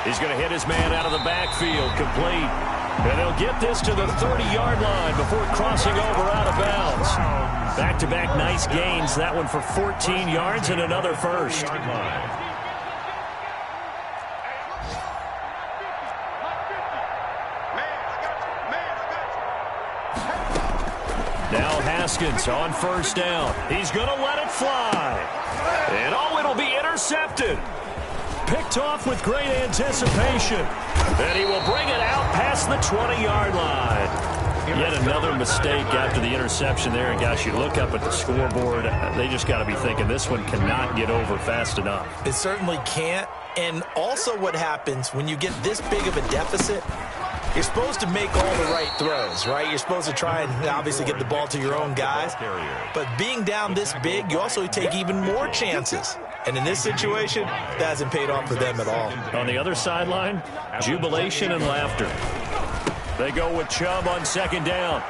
He's going to hit his man out of the backfield, complete. And they'll get this to the 30-yard line before crossing over out of bounds. Back-to-back nice gains. That one for 14 yards and another first. Now Haskins on 1st down. He's going to let it fly. And it'll be intercepted. Picked off with great anticipation. And he will bring it out past the 20-yard line. Yet another mistake after the interception there. And, gosh, you look up at the scoreboard, they just got to be thinking this one cannot get over fast enough. It certainly can't. And also what happens when you get this big of a deficit, you're supposed to make all the right throws, right? You're supposed to try and obviously get the ball to your own guys. But being down this big, you also take even more chances. And in this situation, that hasn't paid off for them at all. On the other sideline, jubilation and laughter. They go with Chubb on second down.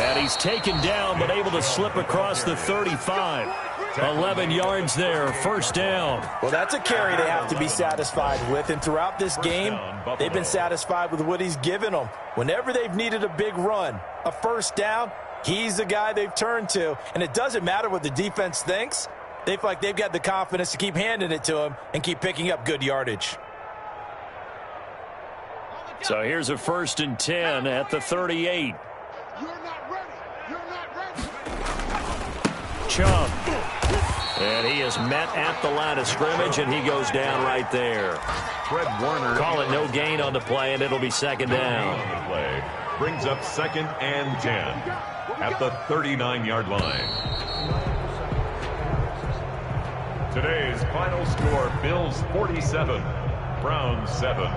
And he's taken down, but able to slip across the 35. 11 yards there, first down. Well, that's a carry they have to be satisfied with. And throughout this game, they've been satisfied with what he's given them. Whenever they've needed a big run, a first down, he's the guy they've turned to. And it doesn't matter what the defense thinks. They feel like they've got the confidence to keep handing it to him and keep picking up good yardage. So here's a 1st and 10 at the 38. You're not ready. You're not ready. Chubb. And he is met at the line of scrimmage, and he goes down right there. Fred Warner. Call it no gain on the play, and it'll be second down. The play brings up 2nd and 10 at the 39-yard line. Today's final score, Bills 47, Browns 7.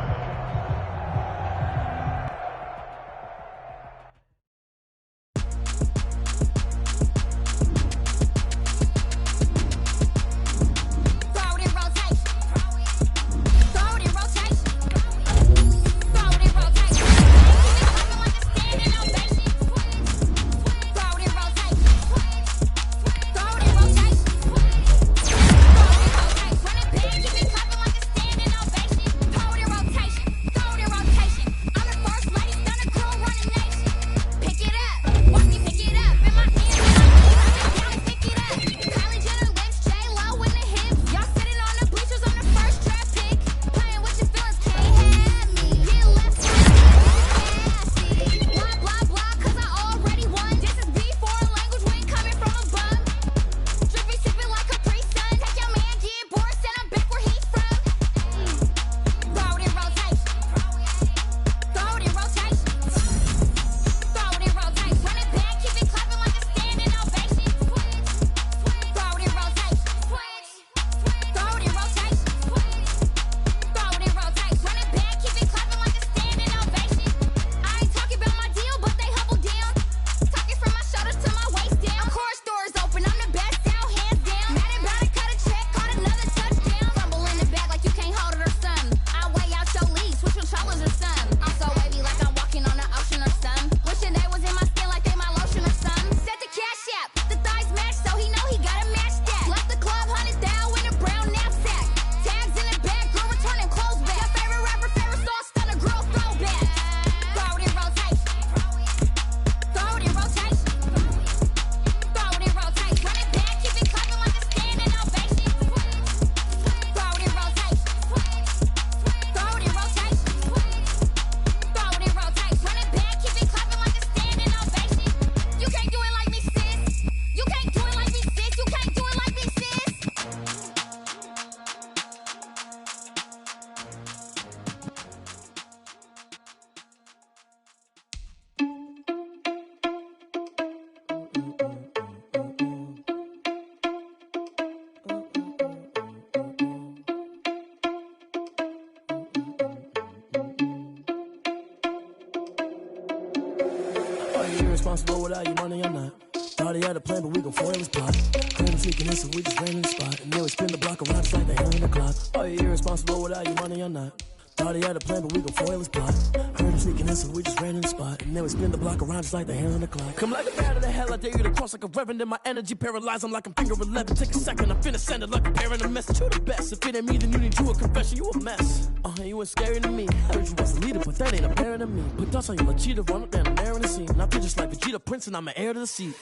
Irresponsible without your money, I'm not. Thought he had a plan, but we gon' foil his plot. Heard him sneaking in, so we just ran in the spot. And then we spin the block around just like the hand on the clock. Oh, you irresponsible without your money, I'm not. Thought he had a plan, but we gon' foil his plot. Heard him sneaking in, so we just ran in the spot. And then we spin the block around just like the hand on the clock. Come like a bat of the hell, I dare you to cross like a reverend. In my energy paralyzed, I'm like I'm finger 11. Take a second, I'm finna send it like a parent a message. You the best, if it ain't me, then you need to a confession. You a mess. You ain't scary to me. I heard you was a leader, but that ain't apparent to me. Put dust on you like cheetah, run up down the air in the scene. And I feel just like Vegeta Prince, and I'm an heir to the seat.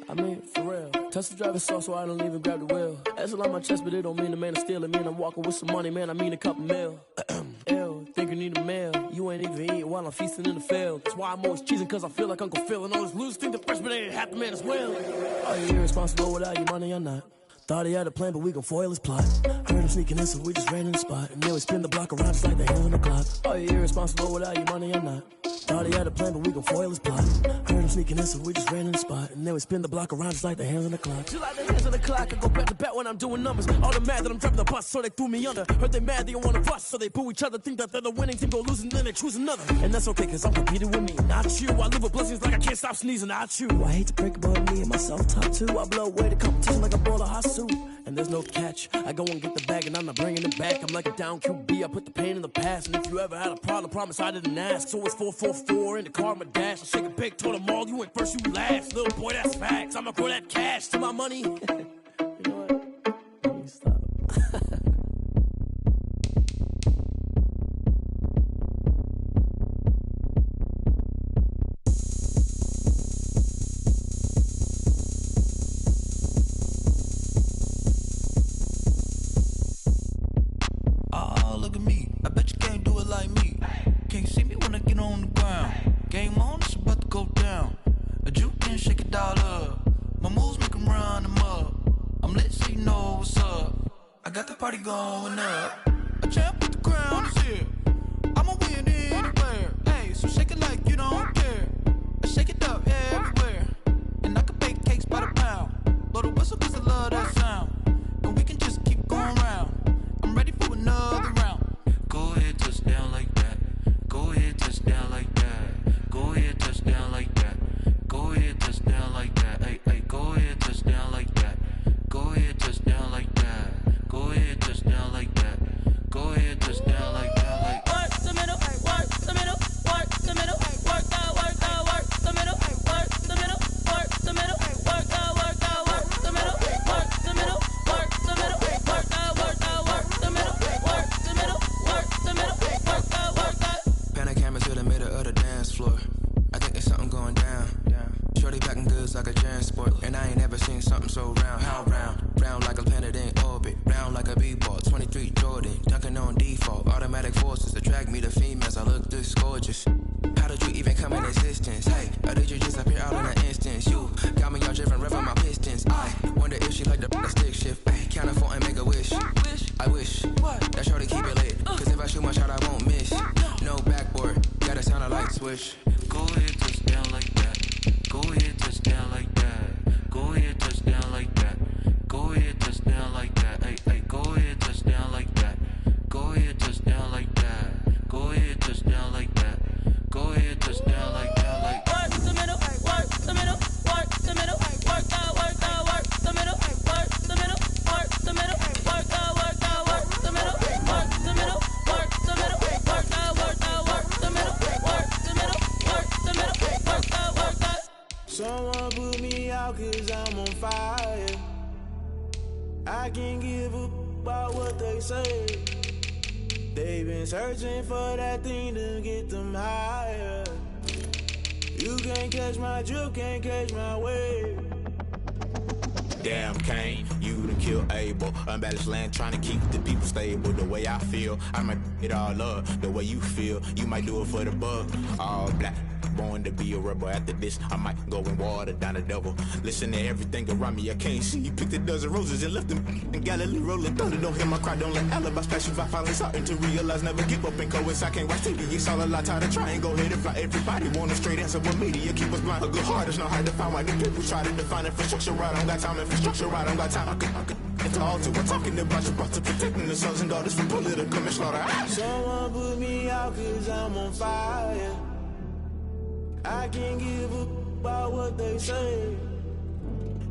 I mean, for real. Touch the driver's soft, so I don't even grab the wheel. That's on my chest, but it don't mean the man is stealing. Mean I'm walking with some money, man. I mean a couple mil. Ew, think you need a meal. You ain't even eating while I'm feasting in the field. That's why I'm always cheesing, cause I feel like Uncle Phil. And all this lose think the freshman ain't half the man as well. Are you irresponsible without your money or not? Thought he had a plan, but we gon' foil his plot. Heard him sneaking in, so we just ran in the spot. And then we spin the block around just like the hand on the clock. Are you irresponsible without your money or not? Thought he had a plan, but we gon' foil his plot. Heard him sneaking in, so we just ran in the spot. And then we spin the block around just like the hands on the clock. Just like the hands on the clock, I go back to back when I'm doing numbers. All the mad that I'm dropping the bus, so they threw me under. Heard they mad, they don't wanna bust, so they boo each other. Think that they're the winning team, go losing, then they choose another. And that's okay, cause I'm competing with me, not you. I live with blessings like I can't stop sneezing, not you. I hate to break it, but me and myself top two. I blow away the competition like a bowl of hot soup. And there's no catch, I go and get the bag and I'm not bringing it back. I'm like a down QB, I put the pain in the past. And if you ever had a problem, promise I didn't ask. So it's 4-4-4 in the car, my dash. I shake a big, told them all, you went first, you last. Little boy, that's facts, I'ma grow that cash to my money. You know what? Let me stop. Oh, look at me. I bet you can't do it like me. Can't see me when I get on the ground. Game on, it's about to go down. A juke can shake it all up. My moves make them run them up. I'm lit so you know what's up. I got the party going up. A champ with the crown is here. I'ma win anywhere. Hey, so shake it like you don't care. I shake it up everywhere. And I can bake cakes by the pound. Blow the whistle cause I love that sound. And we can just keep going round. I'm ready for another round. Go ahead, touch down like that. Go ahead, touch down like that. Go ahead, touch down like that. Go ahead, touch down like that. Hey, hey, go ahead, touch down like that. Go ahead, touch down like that. Go ahead, touch down like that. Go ahead, touch down like that. Like work the middle, work the middle, work the middle, work the middle, work the middle, work the middle, work the middle, work the middle, work the middle, work the middle, work the middle, work the middle, work the. pan a camera to the middle of the dance floor. I think there's something going down. Shorty packing goods like a transport, and I ain't ever seen something so round. How round? Round like a planet in orbit, round like a b-ball. 23 Jordan, dunking on default. Automatic forces attract me to females. I look this gorgeous. How did you even come in existence? Hey, or did you just appear out in an instance? You got me all driven, revving my pistons. I wonder if she like the stick shift. Hey, count it 4 and make a wish. I wish that shorty keep it lit, cause if I shoot my shot, I won't miss. No backboard, gotta sound a light switch. Go ahead, touch down like that. Go ahead, touch down like that. Go ahead, touch down like that. Go ahead, touch down like that. Hey, hey, go ahead, touch down like that. Go ahead, touch down like that. Go ahead, touch down like that. Go ahead, touch down like that. Like Work the middle, work the middle, work the middle, work the middle, work the middle, work the middle, work the middle, work the middle, work the middle, work the middle, work the middle, work the middle, work the. Someone put me out cause I'm on fire. I can't give up about what they say. They've been searching for that thing to get them higher. You can't catch my drift, can't catch my wave. Damn, Kane, you done killed Abel. Unbalanced land, trying to keep the people stable. The way I feel, I might it all up. The way you feel, you might do it for the buck. All black, born to be a rebel. After this, I might go and water down the devil. Listen to everything around me, I can't see. Picked a dozen roses and left them in Galilee rolling thunder. Don't hear my cry, don't let alibis pass you by. Finally starting to realize, never give up and coincide. Can't watch TV, it's all a lot. Tired of trying, go ahead and fly. Everybody want a straight answer with media. Keep us blind, a good heart, it's not hard to find. Why the people try to define infrastructure right? I don't got time, infrastructure right, I don't got time. I could into altar. We're talking about you, brought to protecting the sons and daughters from political and slaughter. Someone put me out cause I'm on fire. I can't give up about what they say.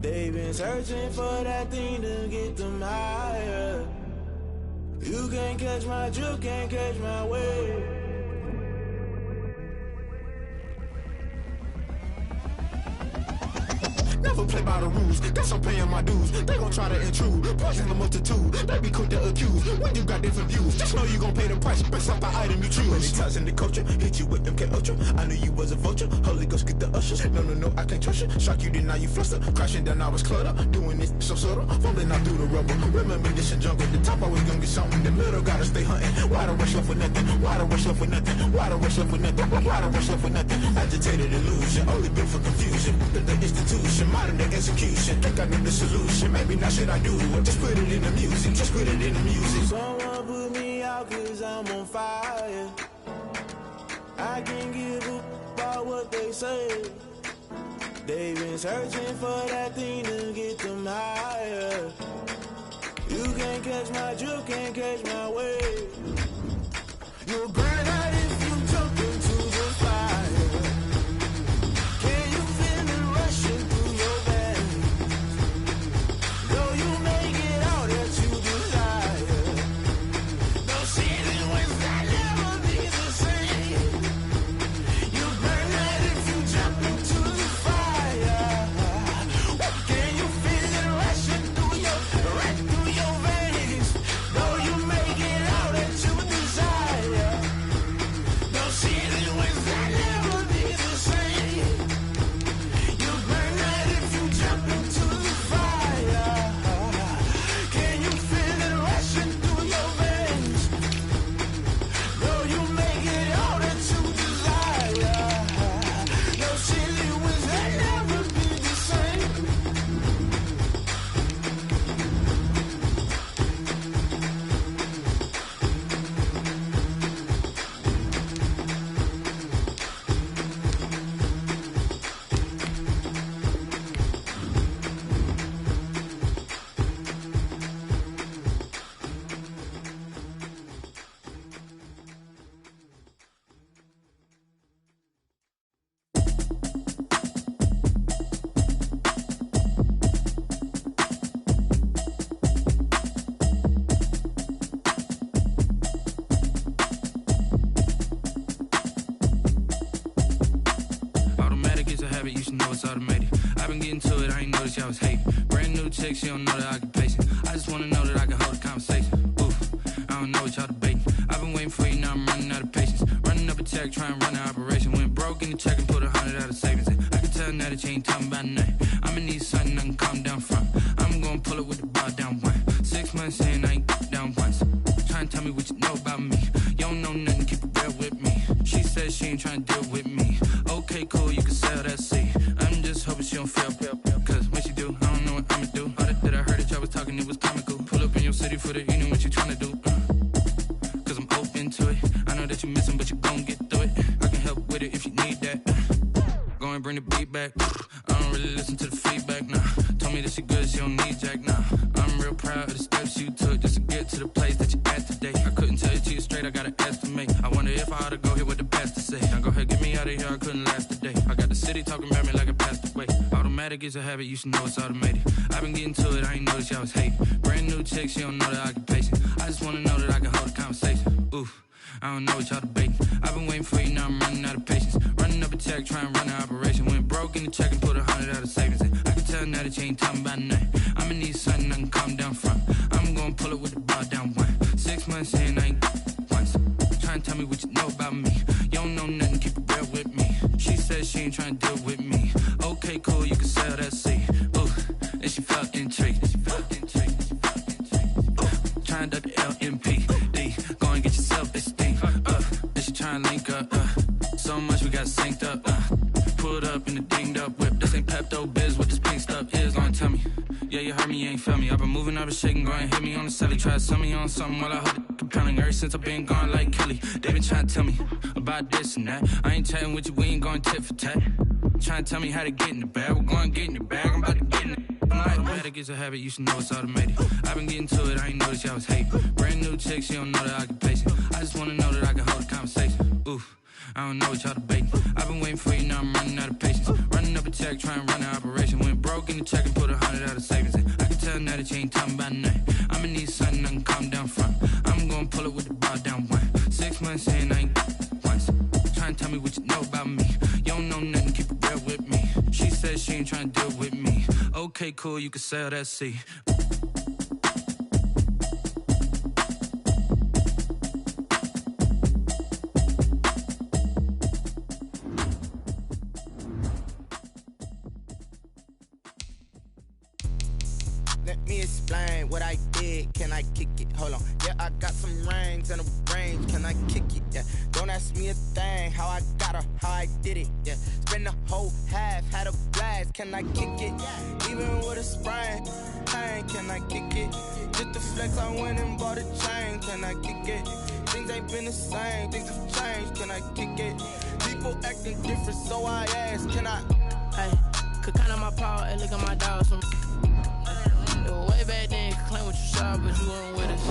They've been searching for that thing to get them higher. You can't catch my drift, can't catch my wave. Never play by the rules, guess I'm paying my dues. They gon' try to intrude, poison the multitude. They be quick to accuse, when you got different views. Just know you gon' pay the price, based off the item you choose. Many times in the culture, hit you with MK Ultra. I knew you was a vulture, Holy Ghost get the ushers. No, I can't trust you. Shock you, then now you fluster. Crashing down, I was cluttered. Doing this so subtle, falling out through the rubble. Remember this in jungle, the top always gonna get something. The middle gotta stay hunting. Why the rush left for nothing? Why the rush left for nothing? Why the rush left for nothing? Why the rush left for nothing? Agitated illusion, only built for confusion. The institution, modern day execution. Think I know the solution, maybe not should I do it. Just put it in the music, just put it in the music. Someone put me out cause I'm on fire. I I can't give up about what they say. They've been searching for that thing to get them higher. You can't catch my drift, can't catch my wave. You'll burn out if you jump into the fire. Can you feel it rushing through your veins? Though you make it all that you desire. No ceiling was that never be the same. You burn out if you jump into the fire. Can you feel it rushing through your veins? Though you make it all that you desire. No ceiling was that never be the same. You burn out if you jump into the fire. Can you feel it rushing through your veins? Though you make it all that you desire. No ceiling was that never be the same. Automatic is a habit, you should know it's automated. I've been getting to it, I ain't noticed y'all was hating. Brand new chick, she don't know that I can pace it. I just wanna know that I can hold a conversation. Oof, I don't know what y'all debating. I've been waiting for you, now I'm running out of patience. Running up a check, trying to run an operation. Went broke in the check and put 100 out of savings in. I can tell now that you ain't talking about nothing. I'ma need something I can calm down from. I'm gonna pull it with the bar down one. 6 months in, I ain't down once. Trying to tell me what you know about me. You don't know nothing, keep it real with me. She says she ain't trying to deal with me. Okay, cool, you can sell that seed. I'm just hoping she don't fail. Cause when she do, I don't know what I'ma do. All that I heard that y'all was talking, it was comical. Pull up in your city for the evening, what you trying to do? Cause I'm open to it. I know that you missing, but you gon' get through it. I can help with it if you need that. Go and bring the beat back. I don't really listen to the feedback, nah. Told me that she good, she don't need jack, nah. I'm real proud of the steps you took just to get to the place that you at today. I couldn't tell you to you straight, I gotta estimate. I wonder if I ought to go here with the pastor say. Now go ahead, get me out of here, I couldn't last a day. I got the city talking about me like I passed away. Automatic is a habit, you should know it's automated. I've been getting to it, I ain't noticed y'all was hating. Brand new chick, she don't know that I can pace it. I just wanna know that I can hold a conversation. Oof, I don't know what y'all debating. I've been waiting for you, now I'm running out of patience. Running up a check, trying to run an operation. Went broke in the check and put 100 out of savings in. I can tell now that you ain't talking about nothing. I'ma need something I can calm down from. I'm gonna pull it with the bar down one. 6 months in, I ain't once. Trying to tell me what you know about me. You don't know nothing, keep it real with me. She says she ain't trying to deal with me. Okay, cool, you can sell that seed. Ooh, and she felt intrigued. Trying to duck the LMPD. Go and get yourself this thing. And she trying to link up. So much we got synced up. Pulled up in the dinged up whip. This ain't Pepto Biz, what this pink stuff is. Don't tell me. Yeah, you heard me, you ain't felt me. I've been moving, I've been shaking, go and hit me on the celly. Try to sell me on something while I hold it compelling. Ever since I've been gone like Kelly, they been trying to tell me about this and that. I ain't chatting with you, we ain't going tit for tat. Trying to tell me how to get in the bag. We're going to get in the bag, I'm about to get in it. Automatic is a habit, you should know it's automated. I've been getting to it, I ain't noticed y'all was hating. Brand new chick, she don't know that I can pace it. I just wanna know that I can hold a conversation. Oof, I don't know what y'all debating. I've been waiting for you, now I'm running out of patience. Running up a check, trying to run an operation. Went broke in the check and put 100 out of savings in. I can tell now that you ain't talking about nothing. I'ma need something I can calm down from. I'm gonna pull it with the bar down one. 6 months in, I ain't once. Trying to tell me what you know about me. You don't know nothing, keep it real with me. She says she ain't trying to deal with me. Okay, cool, you can sell that seed. Let me explain what I did. Can I kick it? Hold on. Yeah, I got some rings and a range. Can I kick it? Yeah. Don't ask me a thing. How I got her, how I did it. Yeah. Spend the whole half, had a blast. Can I kick it? Even with a sprain. Pain, can I kick it? Just the flex, I went and bought a chain. Can I kick it? Things ain't been the same, things have changed, can I kick it? People acting different, so I ask, can I? Hey, could count on my power, hey, look at my dogs. Way back then, could claim what you saw, but you weren't with us.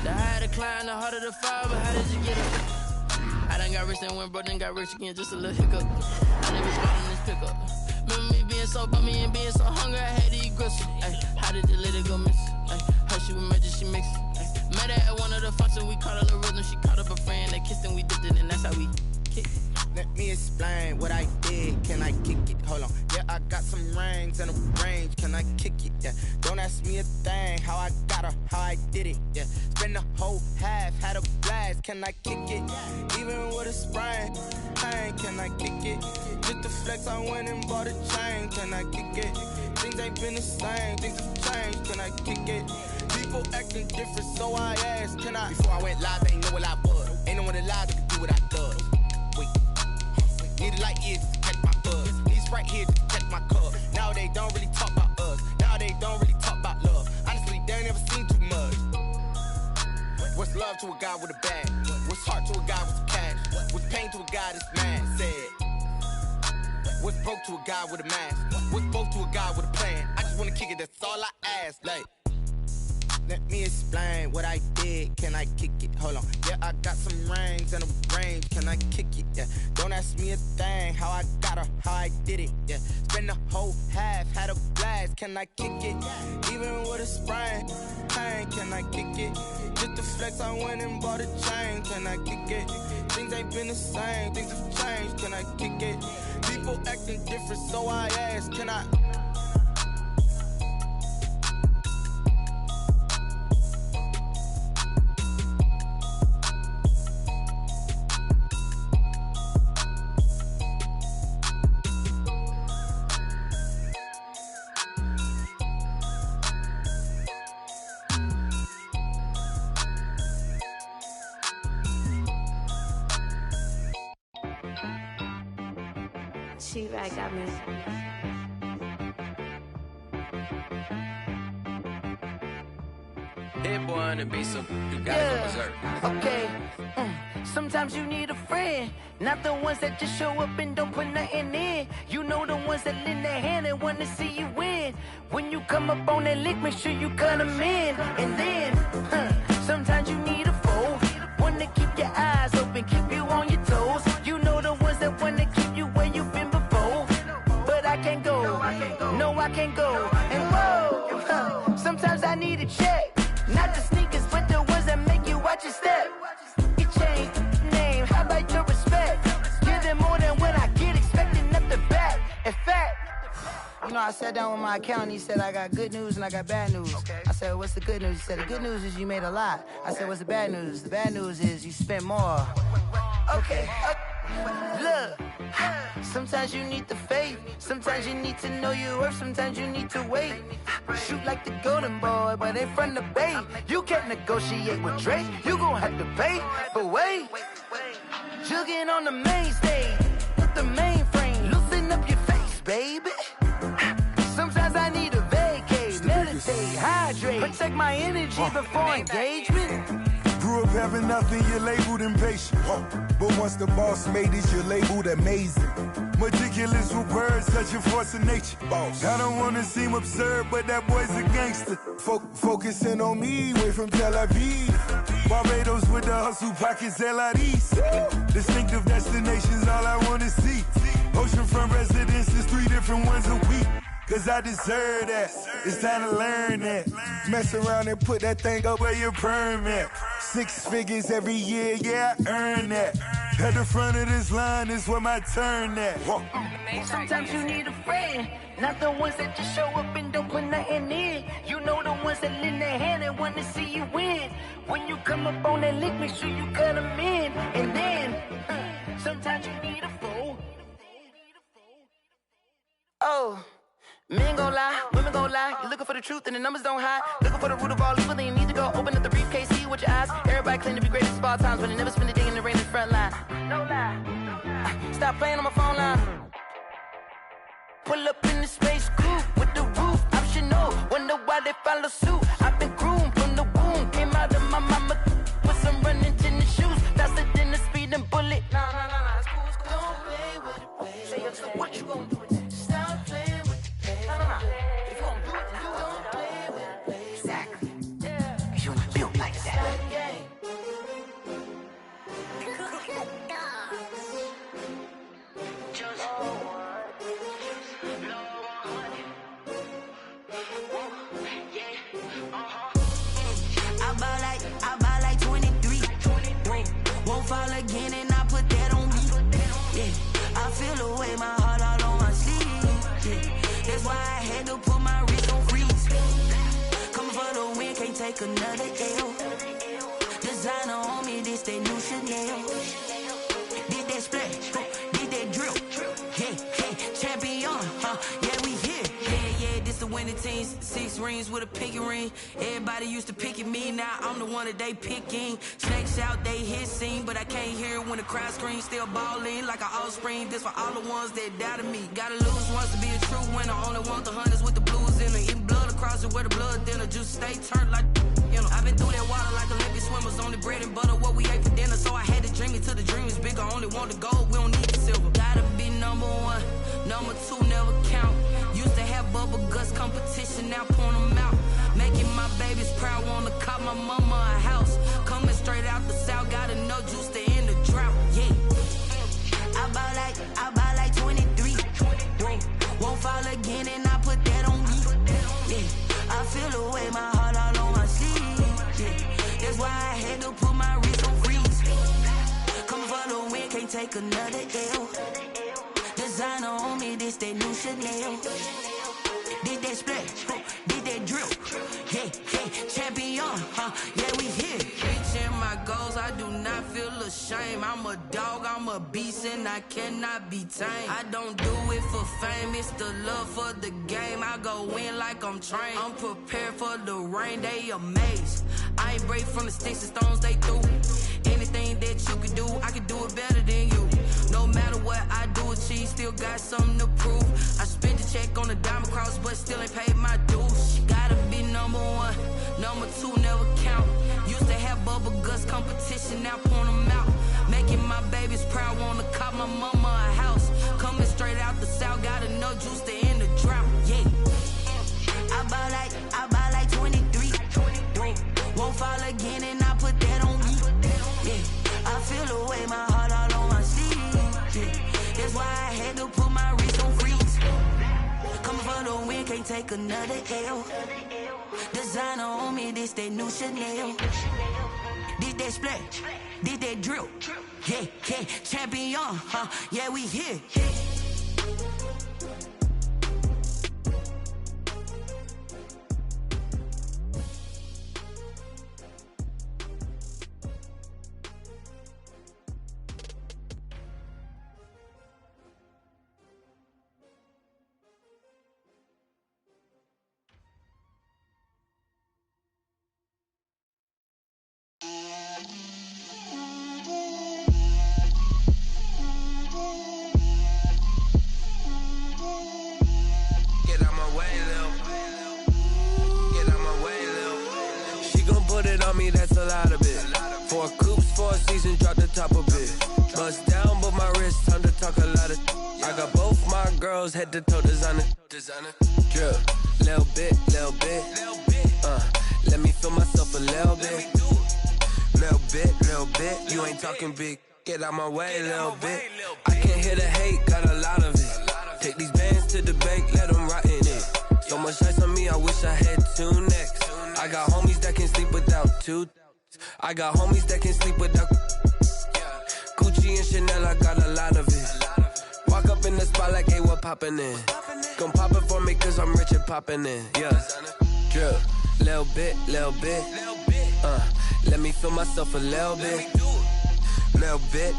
The higher the climb, the harder the fall, but how did you get up? I done got rich and went broke, then got rich again, just a little hiccup. I never spot in this pickup. Remember me being so bummy and being so hungry, I had to eat gristle. Ay, how did you let it go miss? Ay, how she was magic, she mixed. Met her at one of the functions, we caught a little rhythm, she caught up a friend, they kissed and we dipped it, and that's how we kicked it. Let me explain what I did, can I kick it? Hold on, yeah, I got some rings and a range, can I kick it? Yeah, don't ask me a thing, how I got her, how I did it, yeah. Spend the whole half, had a blast, can I kick it? Even with a sprain, pain, can I kick it? Just the flex, I went and bought a chain, can I kick it? Things ain't been the same, things have changed, can I kick it? People acting different, so I asked, can I? Before I went live, ain't know what I was. Ain't no one alive that could do what I does. Wait, need a light ears to catch my buzz. Need Sprite here to catch my cup. Now they don't really talk about us. Now they don't really talk about love. Honestly, they ain't never seen too much. What's love to a guy with a bag? What's heart to a guy with some cash? What's pain to a guy that's mad? Said. What's broke to a guy with a mask? What's both to a guy with a plan? I just wanna kick it, that's all I ask. Like, let me explain what I did, can I kick it? Hold on, yeah, I got some rings and a range, can I kick it? Yeah, don't ask me a thing, how I got her, how I did it? Yeah, spend the whole half, had a blast, can I kick it? Even with a sprain, pain, can I kick it? Just the flex, I went and bought a chain, can I kick it? Things ain't been the same, things have changed, can I kick it? People acting different, so I ask, can I? She right got me. Hit boy on the beat, so you gotta go berserk. Okay. Sometimes you need a friend, not the ones that just show up and don't put nothing in. You know the ones that lend their hand and wanna see you win. When you come up on that lick, make sure you cut them in. And then, sometimes you need a foe, one to keep your eyes open, keep you on your toes. You know the ones that wanna keep you where you've been before. But I can't go, no I can't go. And whoa, sometimes I need a check. Not the sneakers, but the ones that make you watch your step. You change name, how about your respect? Give them more than what I get, expecting nothing back. In fact, you know, I sat down with my accountant, he said, I got good news and I got bad news. I said, what's the good news? He said, the good news is you made a lot. I said, what's the bad news? The bad news is you spent more. Okay, look, sometimes you need the faith, sometimes you need to know your worth, sometimes you need to wait. Shoot like the golden boy, but in front of the bay. You can't negotiate with Drake, you gon' have to pay. But wait, jugging on the main stage, with the mainframe, loosen up your face, baby. Sometimes I need a vacate, meditate, hydrate, protect my energy before engagement. Grew up having nothing, you're labeled impatient. But once the boss made it, you're labeled amazing. Meticulous with words, such a force of nature. I don't wanna seem absurd, but that boy's a gangster. Focusing on me, way from Tel Aviv. Barbados with the hustle pockets, LIDs. Distinctive destinations, all I wanna see. Oceanfront residences, 3 different ones a week. Cause I deserve that, it's time to learn that. Mess around and put that thing up where your permit. 6 figures every year, yeah, I earn that. At the front of this line is where my turn at. Sometimes you need a friend, not the ones that just show up and don't put nothing in. You know the ones that lend their hand and wanna see you win. When you come up on that lick, make sure you cut them in. And then, sometimes you need a foe. Oh. Men gon' lie, women gon' lie. You're looking for the truth and the numbers don't hide. Looking for the root of all evil, then you need to go open up the briefcase, see with your eyes. Everybody claim to be greatest of all times, but they never spend a day in the rain in the front line. No lie. Stop playing on my phone line. Pull up in the space coupe with the roof optional. Wonder why they follow suit. I've been groomed from the womb. Came out of my mama with some running to the take another L. Designer on me, this that new Chanel. Did that splash, did that drill. Yeah, champion, yeah, we here. Yeah, this the winning team. 6 rings with a pinky ring. Everybody used to pick at me, now I'm the one that they picking. Snakes out, they hit scene, but I can't hear it when the crowd screams. Still ballin' like an offspring. This for all the ones that doubted me. Gotta lose once to be a true winner. Only want the hunters with the blues in it. Eating blood across it where the blood thinner. Just stay turned like, you know. I've been through that water like Olympic swimmers. Only bread and butter, what we ate for dinner. So I had to dream it till the dream is bigger. Only want the gold, we don't need the silver. Gotta be number 1, number 2 never count. Used to have bubble guts competition, now point them out. Making my babies proud, wanna cop my mama a house. Coming straight out the south, gotta know juice to end the drought. Yeah, I buy like 23. Won't fall again, and I put that on me. Yeah, I feel the way, my heart all on my sleeve. Yeah, that's why I had to put my wrist on freeze. Come for the win, can't take another L. Designer on me, this that new Chanel. Did that splash, did that drill. Yeah, champion, yeah, we here. Reaching my goals, I do not feel ashamed. I'm a dog, I'm a beast, and I cannot be tamed. I don't do it for fame, it's the love for the game. I go in like I'm trained. I'm prepared for the rain, they amazed. I ain't break from the sticks and stones they threw. Anything that you can do, I can do it better than you. No matter what I do, achieve, still got something to prove. I spent the check on the diamond cross, but still ain't paid my dues. Gotta be number 1, number 2 never count. Used to have bubble guts competition, now point them out. Making my babies proud, wanna cop my mama a house. Coming straight out the south, gotta know juice to end the drought. Yeah, I buy like 23. Won't fall again, and I put that on me. Yeah, I feel the way, my heart all on my sleeve. Yeah, that's why I had to put my wrist on freeze. Coming for the win, can't take another L. Designer on me, this that new Chanel. Did that splash, did that drill. Yeah, champion, yeah, we here. That's a lot of it. 4 coops, 4 seasons, drop the top of it. Bust down, but my wrist, time to talk a lot of. I got both my girls head to toe designer. Drill, little bit. Let me feel myself a little bit. Little bit. You ain't talking big. Get out my way, little bit. I can't hear the hate, got a lot of it. Take these bands to the bank, let them rot in it. So much ice on me, I wish I had 2 necks. I got homies that can sleep without 2. I got homies that can sleep without Gucci and Chanel, I got a lot of it. Walk up in the spot like, hey, what poppin' in? Gon' pop it for me cause I'm rich and poppin' in, yeah. Drill, little bit. Let me feel myself a little bit. Little bit.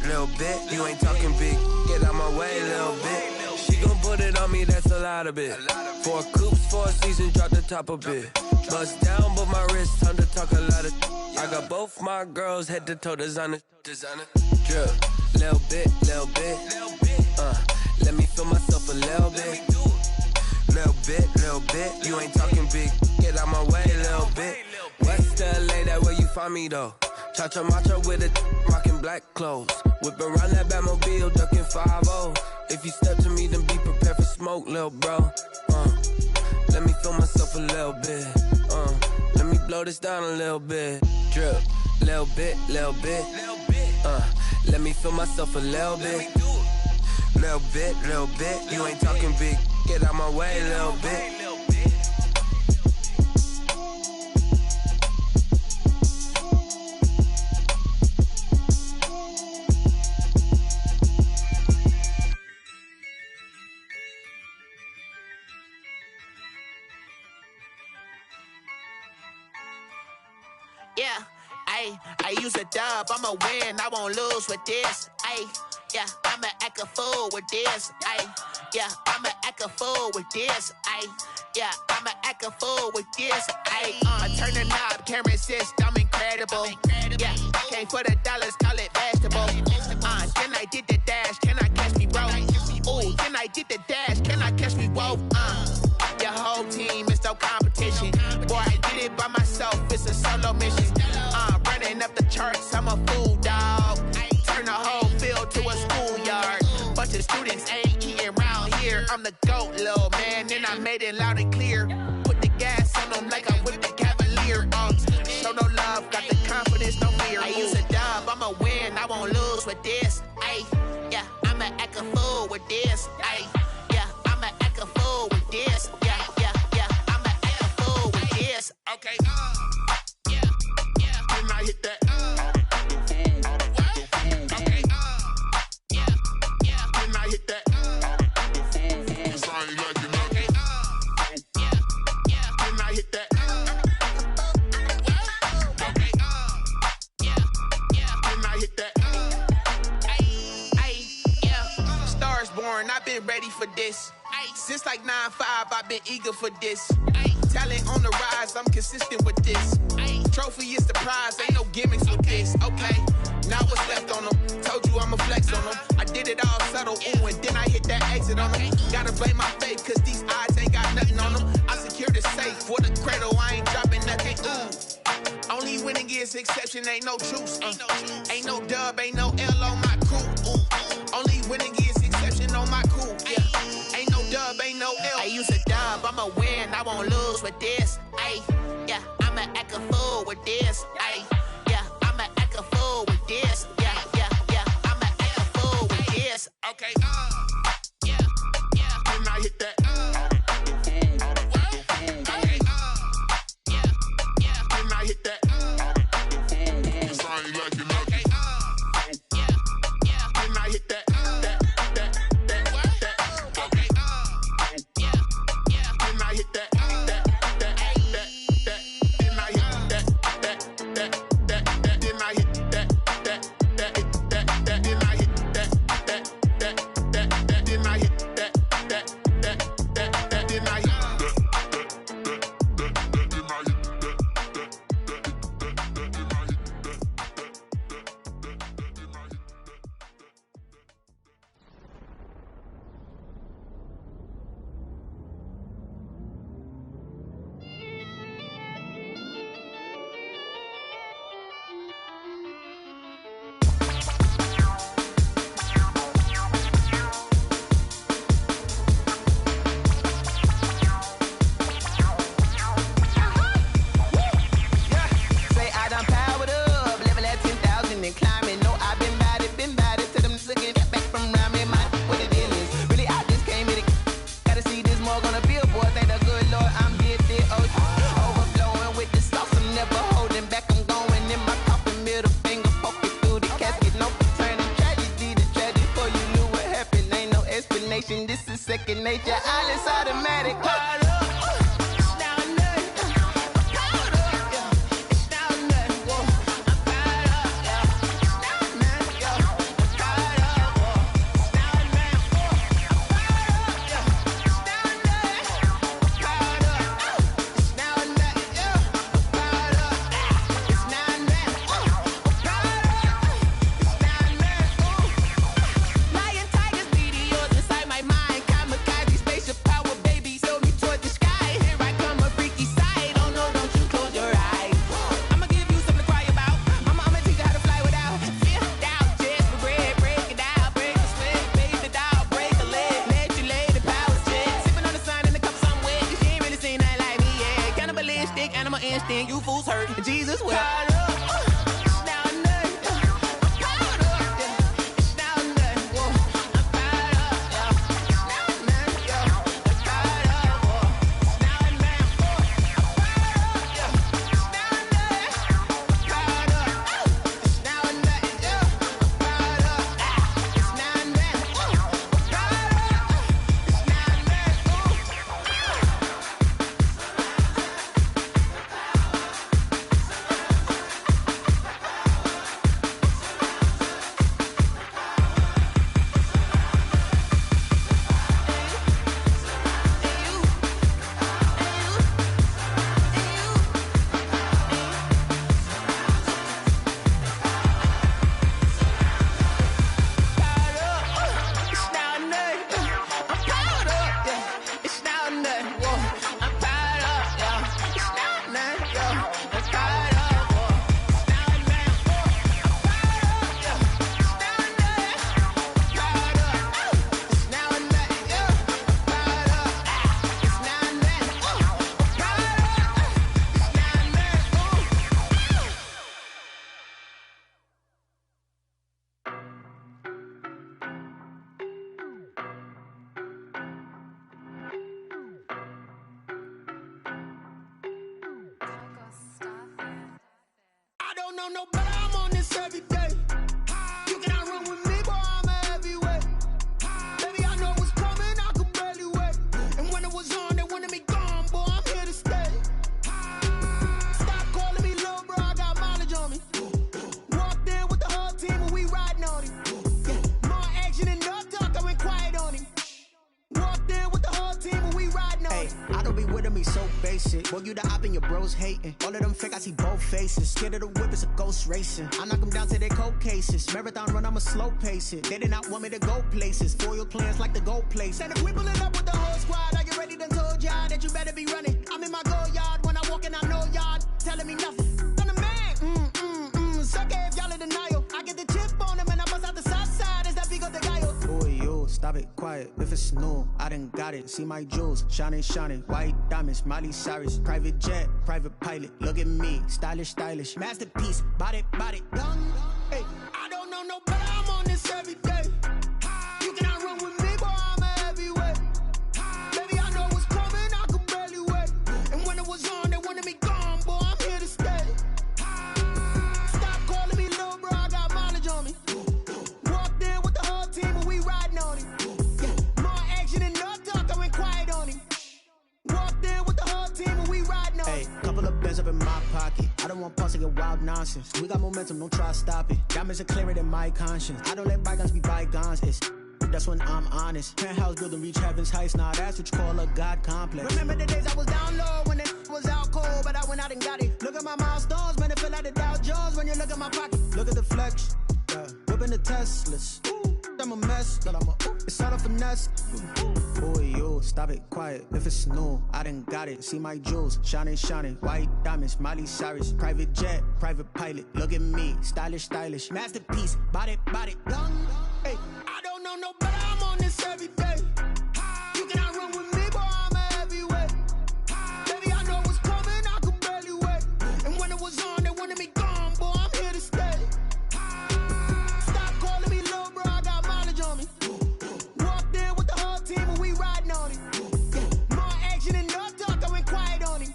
You ain't talking big, get out my way, little bit. She gon' put it on me, that's a lot of it. 4 coops, 4 seasons, drop the top a bit. Bust down, but my wrist, time to talk a lot of. I got both my girls head to toe designer. Drill, little bit. Let me feel myself a little bit. Little bit. You ain't talking big, get out my way, little bit. West LA, that where you find me though. Cha-cha macha with a rockin' black clothes. Whip around that Batmobile, ducking 5-0. If you step to me, then be prepared for smoke, lil' bro. Let me feel myself a little bit. Let me blow this down a little bit. Drip, little bit. Let me feel myself a little bit. Little bit. You ain't talking big. Get out my way, little bit. Yeah, I use a dub, I'ma win, I won't lose with this. Yeah, I'ma act a fool with this. Yeah, I'ma act a fool with this. Yeah, I'ma act a fool with this. Turn the knob, camera assist, I'm incredible. Yeah, came for the dollars, call it vegetable. Then I did the dash, can I catch me, bro? Ooh, then I did the dash, can I catch me, whoa? Your whole team is no competition. Boy, I did it by myself, it's a solo mission. Running up the charts, I'm a fool, dog. Turn the whole field to a schoolyard. Bunch of students ain't eating round here. I'm the GOAT, little man, and I made it loud and clear. Put the gas on them like I'm with the Cavalier. Show no love, got the confidence, no fear. I use a dub, I'ma win, I won't lose with this. Yeah, I'ma act a fool with this. Yeah, I'ma act a fool with this. Yeah, I'ma act a fool with this. Okay, yeah, can I hit that? Okay, yeah, can I hit that? Cause I ain't like it. Okay, yeah, can I hit that? Okay, yeah, can I hit that? Yeah, Stars born, I've been ready for this. Since like 9-5, I've been eager for this. Talent on the rise, I'm consistent with this. Trophy is the prize, ain't no gimmicks with this. Okay, now what's left on them? Told you I'ma flex on them. I did it all subtle, ooh, and then I hit that exit on them. Gotta blame my faith, cause these odds ain't got nothing on them. I secure the safe for the cradle, I ain't dropping nothing, ooh. Only winning is exception, ain't no truce. Ain't no dub, ain't no L on my crew. Ooh. Only winning is exception on my crew. Yeah, ain't no dub, ain't no L. I use a dub, I'ma win, I won't lose with this. Yeah, I'ma act a fool with this. Yeah, I'ma act a fool with this. Yeah, I'ma act a fool with this. Okay, yeah, can I hit that? Okay, yeah, can I hit that? Cause I ain't like it. Okay, yeah, can I hit that? Okay, yeah, can I hit that? This is second nature, all is automatic. You fools hurt. Jesus will. no better, I'm on this every day. You cannot run with me, boy, I'm a heavyweight. Baby, I know what's coming, I could barely wait. And when it was on, they wanted me gone, boy, I'm here to stay. Stop calling me little bro, I got mileage on me. Walked in with the whole team and we riding on him. More action and no talk, I went quiet on him. Walked in with the whole team and we riding on him. I don't be with me so basic. Boy, you the op and your bros hating. All of them fake, I see both faces. Scared of the whip, it's a ghost racing. I knock them down to their cold cases. Marathon run, I'ma slow pace it. They did not want me to go places. Foil plans like the gold place. And if we pulling up with the whole squad, I get ready done told y'all that you better be running. I'm in my go yard when I walk in, I know y'all telling me nothing. I'm the man, suck it if y'all in denial. I get the chip on them and I bust out the south side. Is that big of the guy? Boy, yo, stop it, quiet. If it's new, I done got it. See my jewels, shining, shining. White diamonds, Miley Cyrus. Private jet, private pilot. Look at me, stylish, stylish. Masterpiece, body, done. Hey, I don't know no better, I'm on this every day. You cannot run with me, boy, I'm a heavyweight. Baby, I know what's coming, I could barely wait. And when it was on, they wanted me gone, boy, I'm here to stay. Stop calling me little bro, I got mileage on me. Walked in with the whole team and we riding on him. More action and no talk, I went quiet on him. Walked in with the whole team and we riding on him. Couple of bands up in my pocket. I don't want pause to get wild nonsense. We got momentum, don't try to stop it. Diamonds are clearer than my conscience. I don't let bygones be bygones. That's when I'm honest. Penthouse building reach heaven's heights. Now that's what you call a God complex. Remember the days I was down low when it was out cold, but I went out and got it. Look at my milestones, man, it feel like the Dow Jones when you look at my pocket. Look at the flex, whipping the Teslas. I'm a mess, but it's all a finesse. Boy, yo, stop it, quiet. If it's new, I done got it. See my jewels, shining, shining. White diamonds, Miley Cyrus. Private jet, private pilot. Look at me, stylish, stylish. Masterpiece, body, done. Hey, I don't know no better, I'm on this every day. You cannot run with me, boy, I'm a heavyweight. Baby, I know what's coming, I could barely wait. And when it was on, they wanted me gone, boy, I'm here to stay. Stop calling me little bro, I got mileage on me. Walked in with the whole team and we riding on him. More action and no talk, I went quiet on him.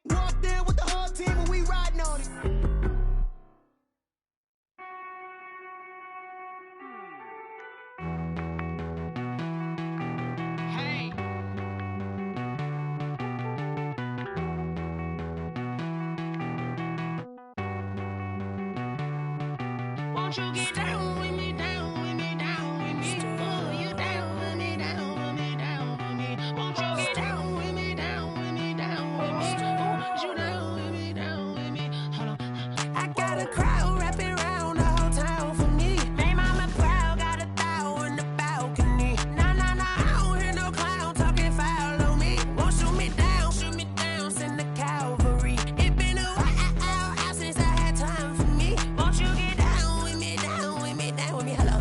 Walked in with the whole team and we riding on him. Won't you get down with me, down with me, down with me? Oh, you down with me, down with me, down with me. Won't you get down with me, down with me, down with me? Oh, you down with me, down with me? Hold on. I got a crowd wrapping around the whole town for me. Name mama proud, got a thou in the balcony. Nah, I don't hear no clown talking foul on me. Won't shoot me down, send the cavalry. It been a while since I had time for me. Won't you get down with me, down with me, down with me? Hello.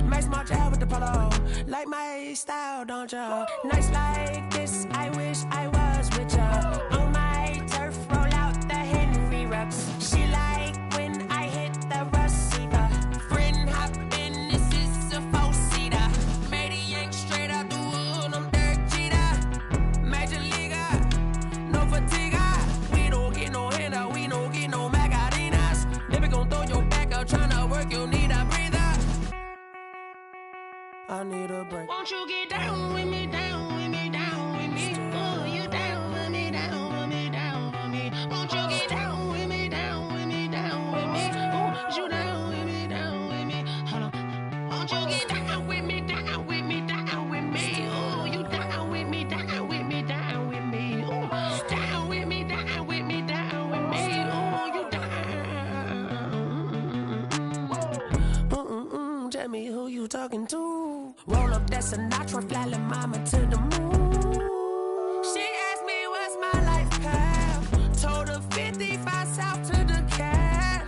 Max March out with the polo. Like my style, don't ya? Nights like this, I wish I was with ya. On my turf, roll out the Henry Rux. She like when I hit the receiver. Friend hop in, this is a four-seater. Made a yank straight out the wood, I'm Derek Jeter. Major leaguer, no fatigue. We don't get no handout, we don't get no Macarinas. Never gon' throw your back out, tryna work, you need a breather. I need a break. Won't you get down with me, down with me, down with me? Oh, you down with me, down with me, down with me? Won't you get down with me, down with me, down with me? Oh, you down with me, down with me? Hold on. Won't you get down with me, down with me, down with me? Oh, you down with me, down with me, down with me? Oh, down with me, down with me, down with me? Oh, you down. Tell me who you talking to. Roll up that Sinatra, fly la mama to the moon. She asked me what's my life path. Told her 55 south to the cash.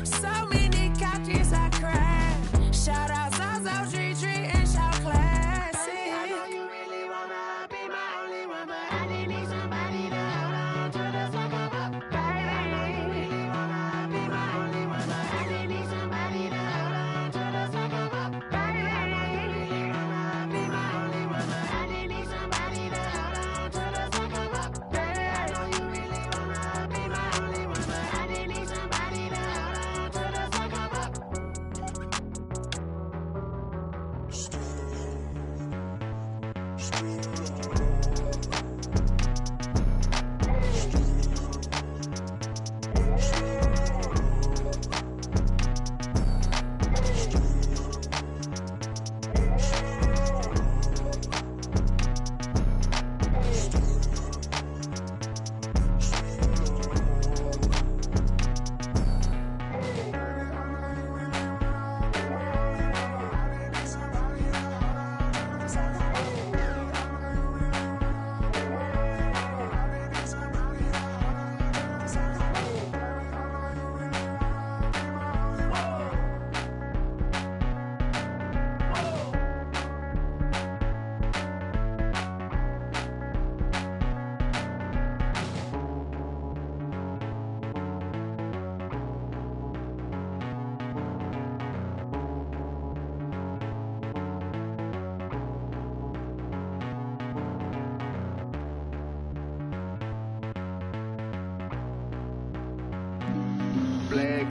So many couches I cried. Shout out South Street and shout classic. I know you really wanna be my only one, but I didn't need somebody to hold on to the sucker up. Baby, I know you really wanna be my only one, but I didn't need somebody to hold on to the sucker up. Baby, I know you really wanna be my only one, but I didn't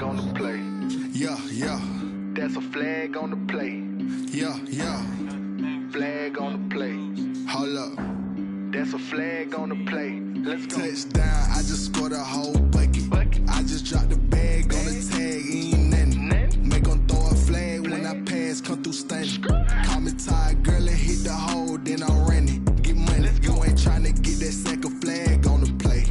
on the play. Yeah, yeah. That's a flag on the play. Yeah, yeah. Flag on the play. Hold up. That's a flag on the play. Let's go. Touchdown, I just scored a whole bucket. I just dropped the bag on the tag, ain't nothing. Make them throw a flag when I pass, come through stunning. Call me tired, girl, and hit the hole, then I'm running. Get money, you ain't tryna get that second flag on the play.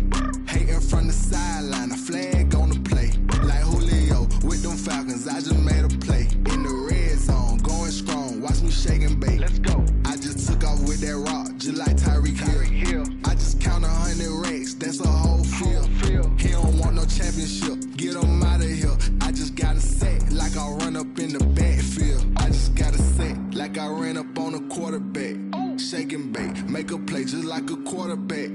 Hating from the sideline, a flag on the play. Like Julio with them Falcons, I just made a play. In the red zone, going strong, watch me shake and bake. Let's go. I just took off with that rock, just like Tyreek Hill. I just count 100 racks, that's a whole field. He don't want no championship, get him out of here. I just got a set, like I run up in the backfield. I just got a set, like I ran up on a quarterback. Shake and bake, make a play just like a quarterback.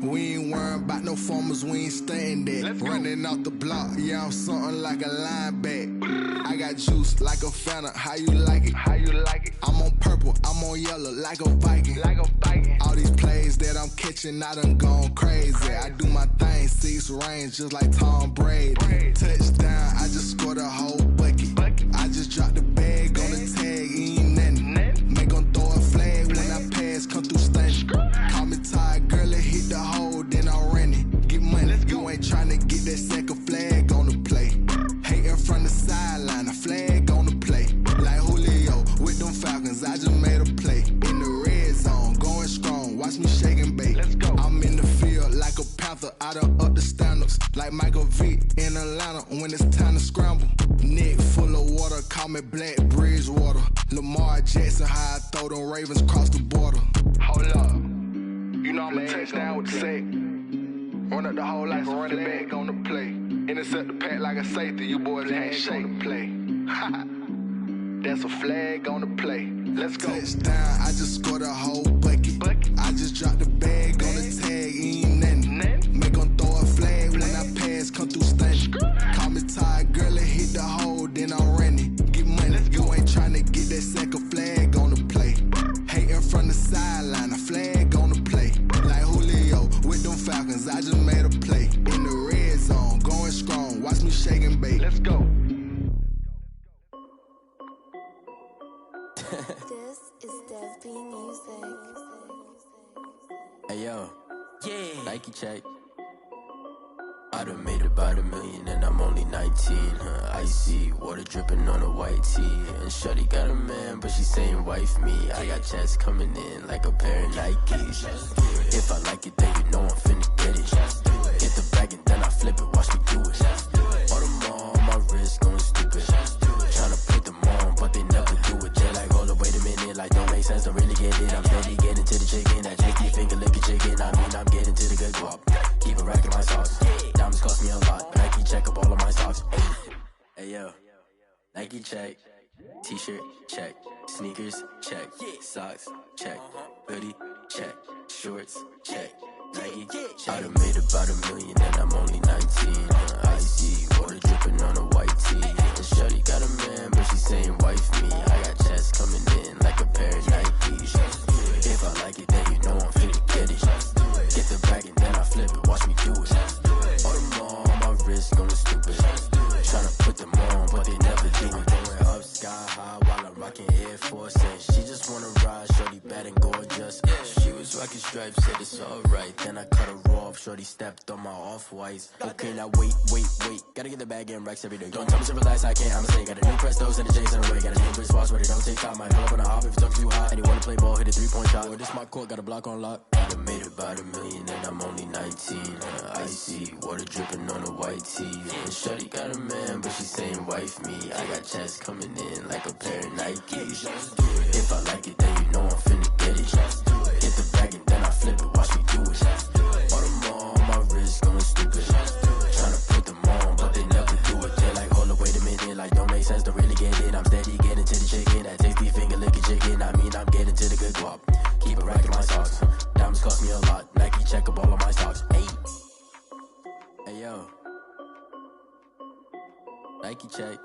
We ain't worrying about no formers, we ain't staying there. Running off the block, yeah, I'm something like a linebacker. I got juice like a Fanta, how you like it? How you like it? I'm on purple, I'm on yellow, like a Viking. Like a Viking. All these plays that I'm catching, I done gone crazy. I do my thing, 6 range, just like Tom Brady. Touchdown, I just scored a whole bucket. I just dropped the bag on the tag, ain't nothing. Make them throw a flag when I pass, come through stunning. Call me tired, girl, and hit the hole, then I'm running. Get money, you ain't tryna get that second flag on the play. Hating from the sideline, a flag on the play. Like Julio with them Falcons, I just made a play. In the red zone, going strong, watch me shake and bake. Let's go. I'm in the field like a Panther, I done up the standards. Like Michael Vick in Atlanta when it's time to scramble. Neck full of water, call me Black Bridgewater. Lamar Jackson, how I throw them Ravens cross the border. Hold up. You know I'm a touchdown with the sack. Run up the hole like a running back on the play. Intercept the pack like a safety. You boys ain't on the play. That's a flag on the play. Let's go. Touchdown, I just scored a whole bucket. I just dropped the bag on the tag, ain't nothing. Make them throw a flag when I pass, come through stunning. Call me tired, girl, and hit the hole, then I'm running. Get money, you ain't tryna get that second flag on the play. Hating from the sideline, a flag on the play. Like Julio with them Falcons, I just made a play. In the red zone, going strong, watch me shake and bake. Let's go. This is Dev B Music. Hey yo, yeah. Nike check. I done made about $1 million and I'm only 19. Icy water dripping on a white tee. And shorty got a man, but she saying wife me. I got checks coming in like a pair of Nikes. If I like it, then you know I'm finna get it. Get the bag and then I flip it, watch me do it. All them on my wrist going stupid. Tryna put them on, but they never do it. They're like, hold up, wait a minute, like don't make sense, don't really get it. I'm steady getting to the chicken, that jakey finger licking chicken. I mean, I'm getting to the good guap. Keep a rack in my sauce. Diamonds cost me a lot. Nike check up all of my socks. Hey yo, Nike check. T-shirt check. Sneakers check. Socks check. Hoodie check. Shorts check. Nike check. I done made about $1 million and I'm only 19. Icy water dripping on a white tee. And shorty got a man, but she saying wife me. I got checks coming in like a pair of Nikes. If I like it, then you know I'm finna get it. Get the bag and then I flip it, watch me do it. All them on my wrist going stupid. Tryna put them on, but they never do it. Going up sky high while I'm rocking Air Force. And she just wanna ride, shorty bad and gorgeous. She was rocking stripes, said it's alright. Then I cut her off, shorty stepped on my off-whites. Okay, now wait. Gotta get the bag and racks every day. Don't tell me to relax, I can't, I'm a snake. Got a new Prestos and a Jason away. Got a new wrist watch where they don't take time. Might pull up on a hop if it's too hot. And you wanna play ball, hit a 3-point shot. Or this my court, got a block on lock. I done made about $1 million and I'm only 19. Icy water dripping on a white tee. And shorty got a man, but she saying wife me. I got checks coming in like a pair of Nikes. If I like it, then you know I'm finna get it. Get the bag and then I flip it, watch me do it. All them on my wrist going stupid. Tryna put them on, but they never do it. They're like, hold up, wait a minute, like don't make sense, don't really get it. I'm steady getting to the chicken, that tasty finger licking chicken. I mean, I'm getting to the good guap. Keep a rack in my socks. Diamonds cost me a lot. Nike check up all of my stocks. Hey yo, Nike check.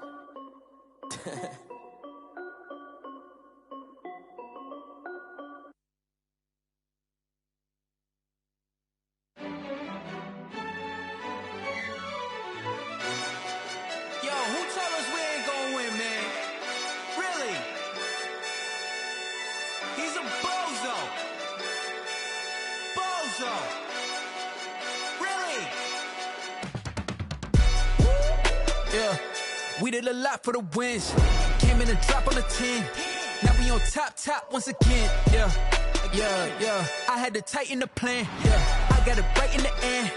Alonzo. Really? Yeah, we did a lot for the wins. Came in a drop on the 10. Now we on top once again. Yeah. I had to tighten the plan. Yeah, I got it right in the end.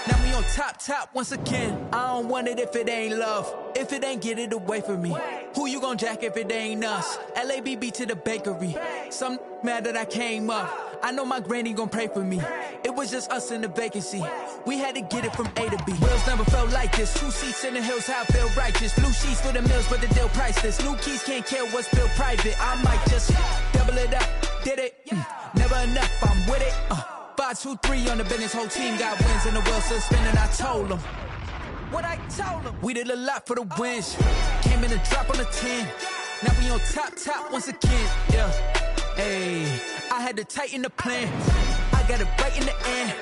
Now we on top once again. I don't want it if it ain't love. If it ain't, get it away from me. Who you gon' jack if it ain't us? LABB to the bakery. Some mad that I came up. I know my granny gon' pray for me. It was just us in the vacancy. We had to get it from A to B. Wheels never felt like this. 2 seats in the hills, how I feel righteous. Blue sheets for the mills, but the deal priceless. New keys can't kill what's built private. I might just double it up. Did it? Never enough, I'm with it. 5, 2, 3 on the business. Whole team got wins and the wheels still spinning. I told them what I told them. We did a lot for the wins. Came in a drop on the 10. Now we on top once again. Yeah. Hey, I had to tighten the plan. I got it right in the end.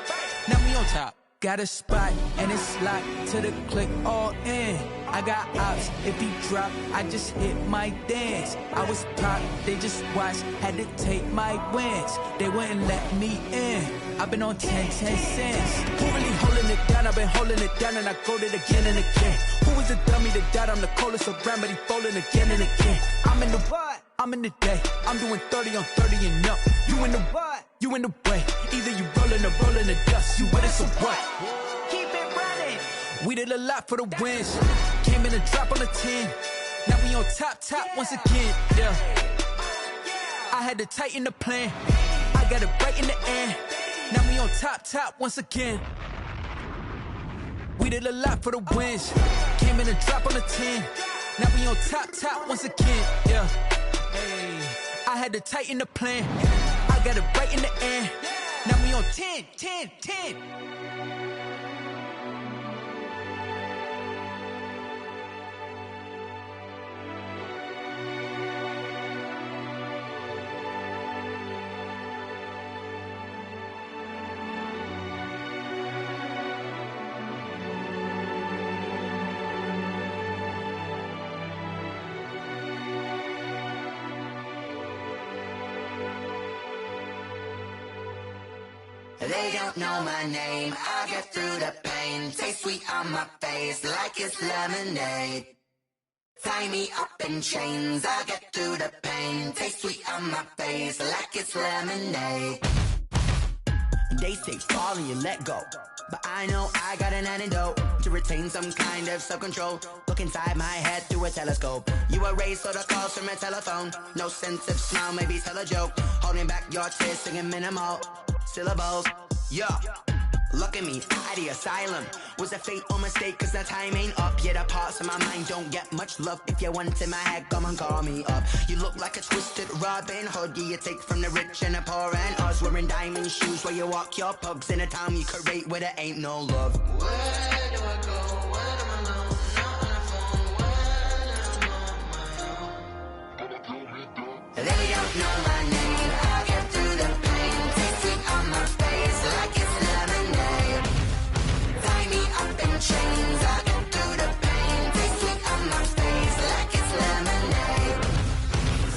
Now we on top. Got a spot and it's locked to the click all in. I got ops, if he drop, I just hit my dance. I was pop, they just watched, had to take my wins. They wouldn't let me in. I've been on 10 cents. Who really holding it down? I've been holding it down and I go it again and again. Who was the dummy that died? I'm the coldest around, but he folding again and again. I'm in the what? I'm in the day. I'm doing 30 on 30 and up. You in the what? You in the way. Either you rolling or rolling the dust. You with it, so what? Keep it running. We did a lot for the wins. Came in a drop on the 10. Now we on top once again. Yeah. I had to tighten the plan. I got it right in the end. Now we on top once again. We did a lot for the wins. Came in a drop on the 10. Now we on top once again. Yeah. Hey, I had to tighten the plan. I got it right in the end. Now we on 10. They don't know my name, I get through the pain. Taste sweet on my face like it's lemonade. Tie me up in chains, I get through the pain. Taste sweet on my face like it's lemonade. They say fall and you let go, but I know I got an antidote to retain some kind of self-control. Look inside my head through a telescope. You erase all the calls from a telephone. No sense of smile, maybe tell a joke. Holding back your tears, singing minimal syllables. Yeah, look at me, out the asylum. Was a fate or mistake, cause the time ain't up. Yet the parts of my mind don't get much love. If you want in my head, come and call me up. You look like a twisted Robin Hood. Yeah, you take from the rich and the poor and us. Wearing diamond shoes while you walk your pugs in a town you create where there ain't no love. Where do I go? Where do I know? Not on the phone, when I'm on my own. They don't know my name, I get through the pain. Taste sweet on my face like it's lemonade. Tie me up in chains, I get through the pain. Taste sweet on my face like it's lemonade.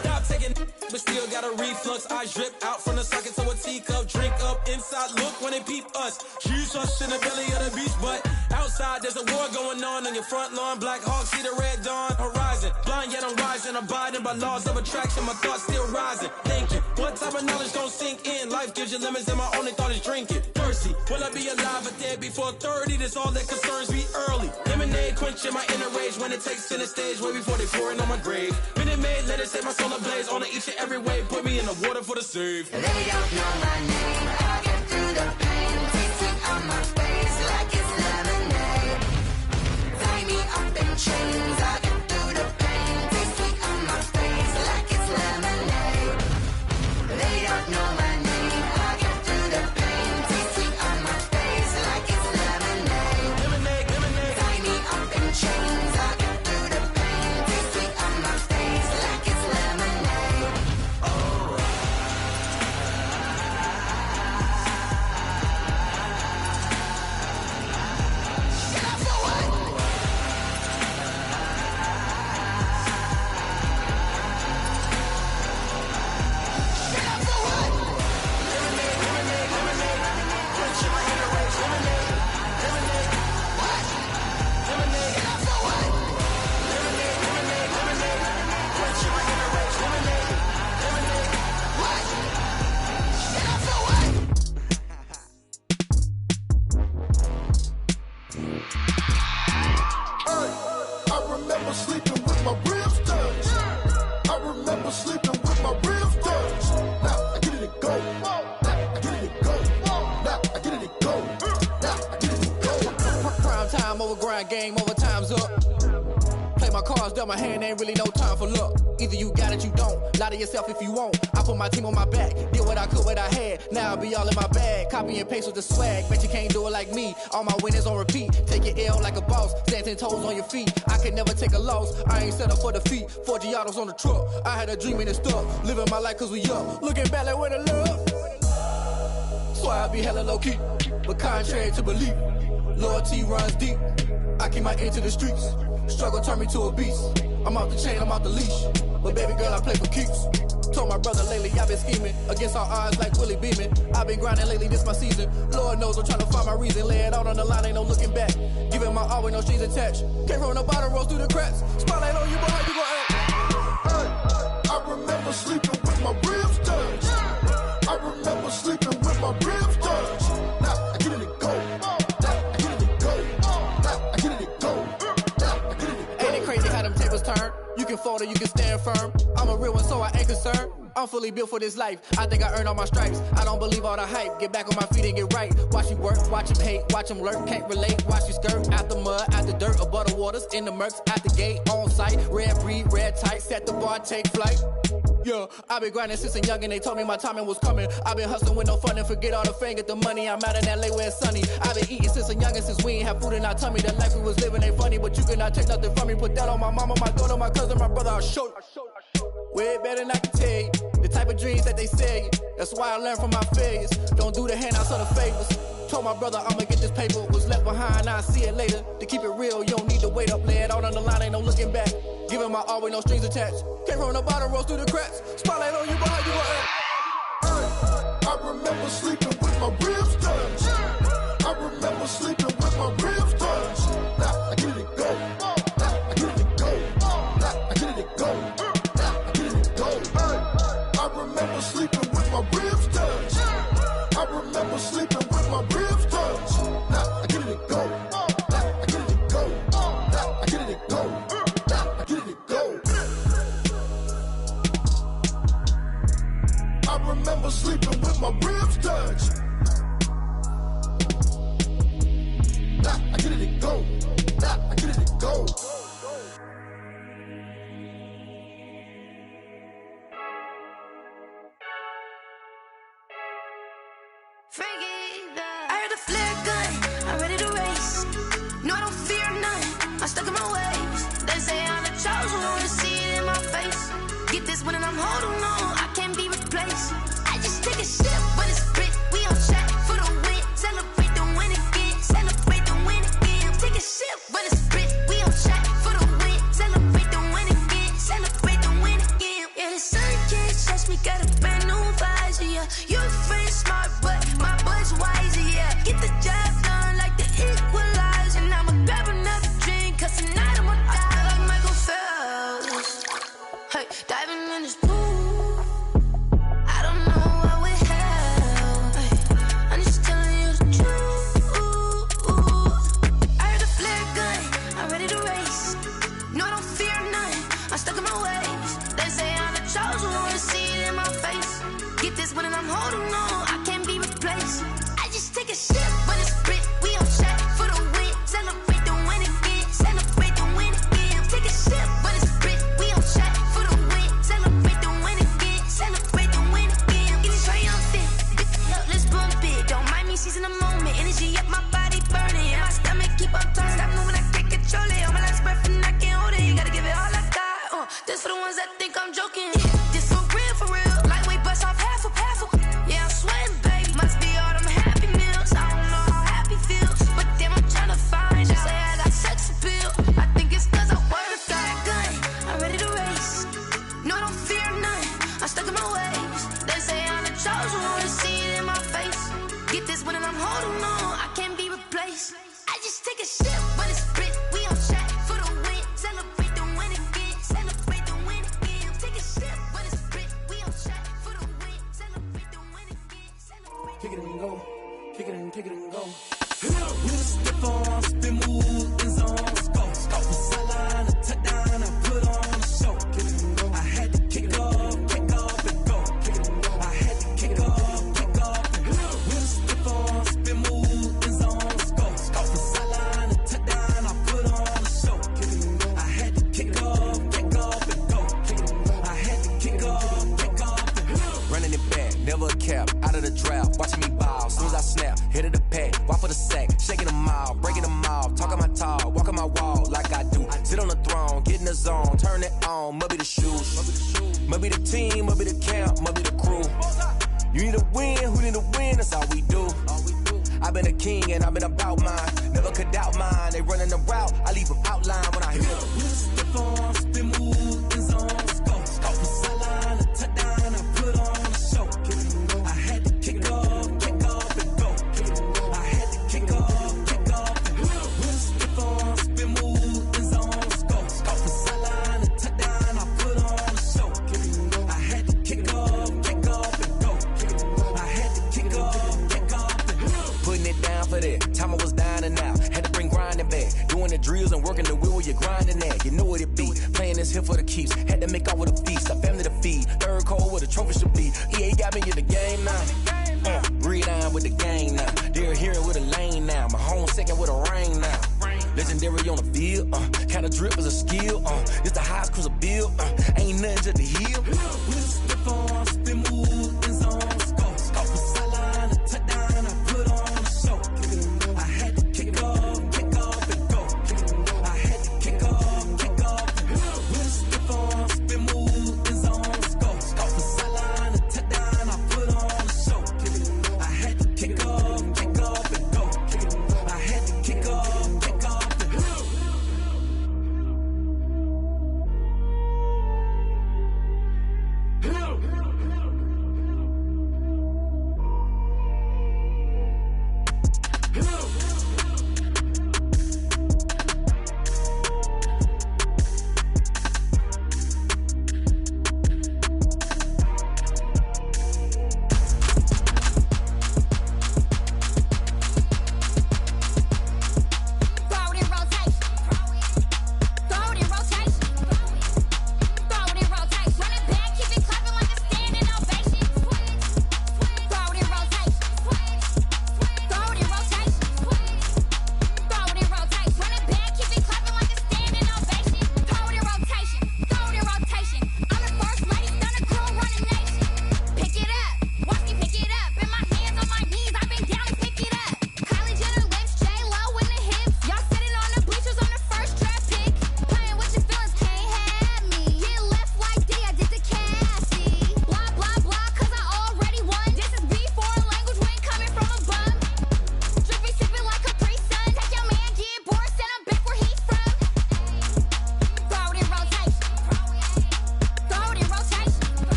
Stop taking, but still got a reflux. Eyes drip out from the socket to a teacup. Drink up inside, look when they peep us. Choose us in the belly of the beast, but outside there's a war going on your front lawn. Black Hawk, see the red dawn horizon. Blind yet I'm rising, abiding by laws of attraction. My thoughts still rising, thinking what type of knowledge don't sink in. Life gives you limits and my only thought is drinking. Thirsty, will I be alive or dead before 30? That's all that concerns me early. Lemonade quenching my inner rage when it takes center stage way before they pouring on my grave. Minute Maid, let it set my soul ablaze on each and every way. Put me in the water for the save. They don't know my name, I get through the pain. Taste sweet on my face like it's lemonade. Tie me up in chains, I get through the pain. Taste sweet on my face like it's lemonade. They don't know my name, I get through the pain. Taste sweet on my face like it's lemonade. Lemonade. Tie me up in chains, I get through the pain. Taste sweet on my face like it's lemonade. Oh. sleeping with my ribs touched. I remember sleeping with my ribs touched. Now I get it and go. Now I get it and go. Now I get it and go. Now I get it and go. Prime time over grind, game over, time's up. Play my cards, dealt my hand, ain't really no time for luck. Either you got it, you don't. Lie to yourself if you won't. I put my team on my back, did what I could, what I had. Now I be all in my bag, copy and paste with the swag. Bet you can't do it like me. All my winners on repeat. Take your L like a boss, stand 10 toes on your feet. I can never take a loss. I ain't set up for defeat. 4 Giottos on the truck. I had a dream and it stuck. Living my life cause we up. Looking back like where the love. So I be hella low key, but contrary to belief, loyalty runs deep. I keep my ear to the streets. Struggle turned me to a beast. I'm off the chain, I'm off the leash. But baby girl, I play for keeps. Told my brother lately, I've been scheming against all odds like Willie Beeman. I've been grinding lately, this my season. Lord knows I'm trying to find my reason. Lay it out on the line, ain't no looking back. Giving my all with no strings attached. Came from the bottom, rose through the cracks. Spotlight on you, boy, how you gon' act? I remember sleeping with my ribs touched. I remember sleeping with my ribs touched. Now I get it and go. Now I get it and go. Now I get it and go. Now I get it and go. Ain't it crazy how them tables turn? You can fold or you can stand firm. I'm a real one, so I ain't concerned. I'm fully built for this life. I think I earned all my stripes. I don't believe all the hype. Get back on my feet and get right. Watch you work, watch him hate, watch him lurk. Can't relate, watch you skirt. Out the mud, out the dirt, above the waters, in the murks, out the gate, on site. Red breed, red tight, set the bar, take flight. Yeah, I been grinding since a young and they told me my timing was coming. I been hustling with no fun and forget all the fame, get the money. I'm out in LA where it's sunny. I been eating since a young and since we ain't have food in our tummy. The life we was living ain't funny, but you cannot take nothing from me. Put that on my mama, my daughter, my cousin, my brother, I'll show you. Way better than I can tell you. The type of dreams that they sell you. That's why I learned from my failures. Don't do the handouts or the favors. Told my brother I'ma get this paper. Was left behind, I'll see it later. To keep it real, you don't need to wait up. Lay it out on the line, ain't no looking back. Giving my all with no strings attached. Came from the bottom, rose through the cracks. Spotlight on you, boy, how you gon' act? I remember sleeping with my ribs touched. I remember sleeping with my ribs touched. Now I get it and go. Now I get it and go. Now I get it and go. Now I get it and go. I remember sleeping with my ribs touched. I remember sleeping with my ribs touched. Now I get it and go. Now I get it and go. Now I get it and go. Now I get it and go. I remember sleeping with my ribs touched. Now I get it and go. Now I get it and go. I heard the flare gun, I'm ready to race. No, I don't fear none, I'm stuck in my ways. They say I'm the chosen one, see it in my face. Get this one and I'm holding on, I can't be replaced. I just take a sip, but it's spit, we on track for the win. Celebrate the win again, celebrate the win again. Take a sip, but it's spit, we on track for the win. Celebrate the win again, celebrate the win again. Yeah, the sun can't touch me, got a brand new visor, yeah. You friend smart, but my boy's wiser, yeah. Get the job done like the equalizer. And I'ma grab another drink, cause tonight I'ma die like Michael Phelps. Hey, diving in this pool, I don't know what we have. Hey, I'm just telling you the truth. I heard the flare gun, I'm ready to race. No, I don't fear none, I'm stuck in my ways. They say I'm the chosen one, see it in my face. Get this one and I'm holding on, I can't be replaced. I just take a sip, but it's spit, we on track for the win. Celebrate the win again, celebrate the win again. Take a sip, but it's spit, we on track for the win. Celebrate the win again, celebrate the win again. Get it triumphant, look, let's bump it. Don't mind me, she's in the moment. Energy up, my body burning. My stomach keep up turning, stop moving, I can't control it. On my last breath and I can't hold it. You gotta give it all I got. This for the ones that think I'm joking. This for real, for real. Lightweight bust off half a. Yeah, I'm sweating, babe. Must be all them happy meals. I don't know how happy feels, but damn, I'm tryna find you. Say I got sex appeal. I think it's cause I work. Got a gun, I'm ready to race. No, I don't fear none, I'm stuck in my ways. They say I'm the chosen one, see it in my face. Get this one and I'm holding on, I can't be replaced. I just take a sip, but it's spit, we on track for the win. Celebrate the win again, celebrate the win again. Take a sip, but it's spit, we on track for the win. Celebrate the win again, celebrate. Kick it and go, kick it and go. We the step on, spin move, in zone, go. From sideline to touchdown, for the sack, shaking them all, breaking them off, talking my talk, walking my wall like I do. Sit on the throne, get in the zone, turn it on, must be the shoes, must be the team, must be the camp, must be the crew. You need a win, who need a win, that's all we do. I've been a king and I've been about mine, never could doubt mine. They running the route, I leave them outline when I hear them. Stiff on, spin move, in zone, scope, from sideline to touchdown, I put on a show. I had to kick off and go. I had to kick off and go. Stiff on, spin move, in zone, scope, from sideline to touchdown, I put on a show. I had to kick off and go. I had to kick off and putting it down for that. Time I was down and out. Had to bring grinding back. Doing the drills and working the wheel where you're grinding at. You know what it be. Playing this here for the keeps. Had to make out with a feast. A family to feed. Third cold where the trophy should be. EA got me in the game now. Read on with the game now. They're hearing with a lane now. My home second with a rain now. Legendary on the field. Kind of drip is a skill. It's the highest cruiser bill. Ain't nothing just to heal. Stiff on, spin move, in zone, scope from sideline to touchdown, I put on a show. I had to kick off and go. I had to kick off and go. Stiff on, spin move, in zone, scope from sideline to touchdown, I put on a show. I had to kick off and go. I had to kick off and go.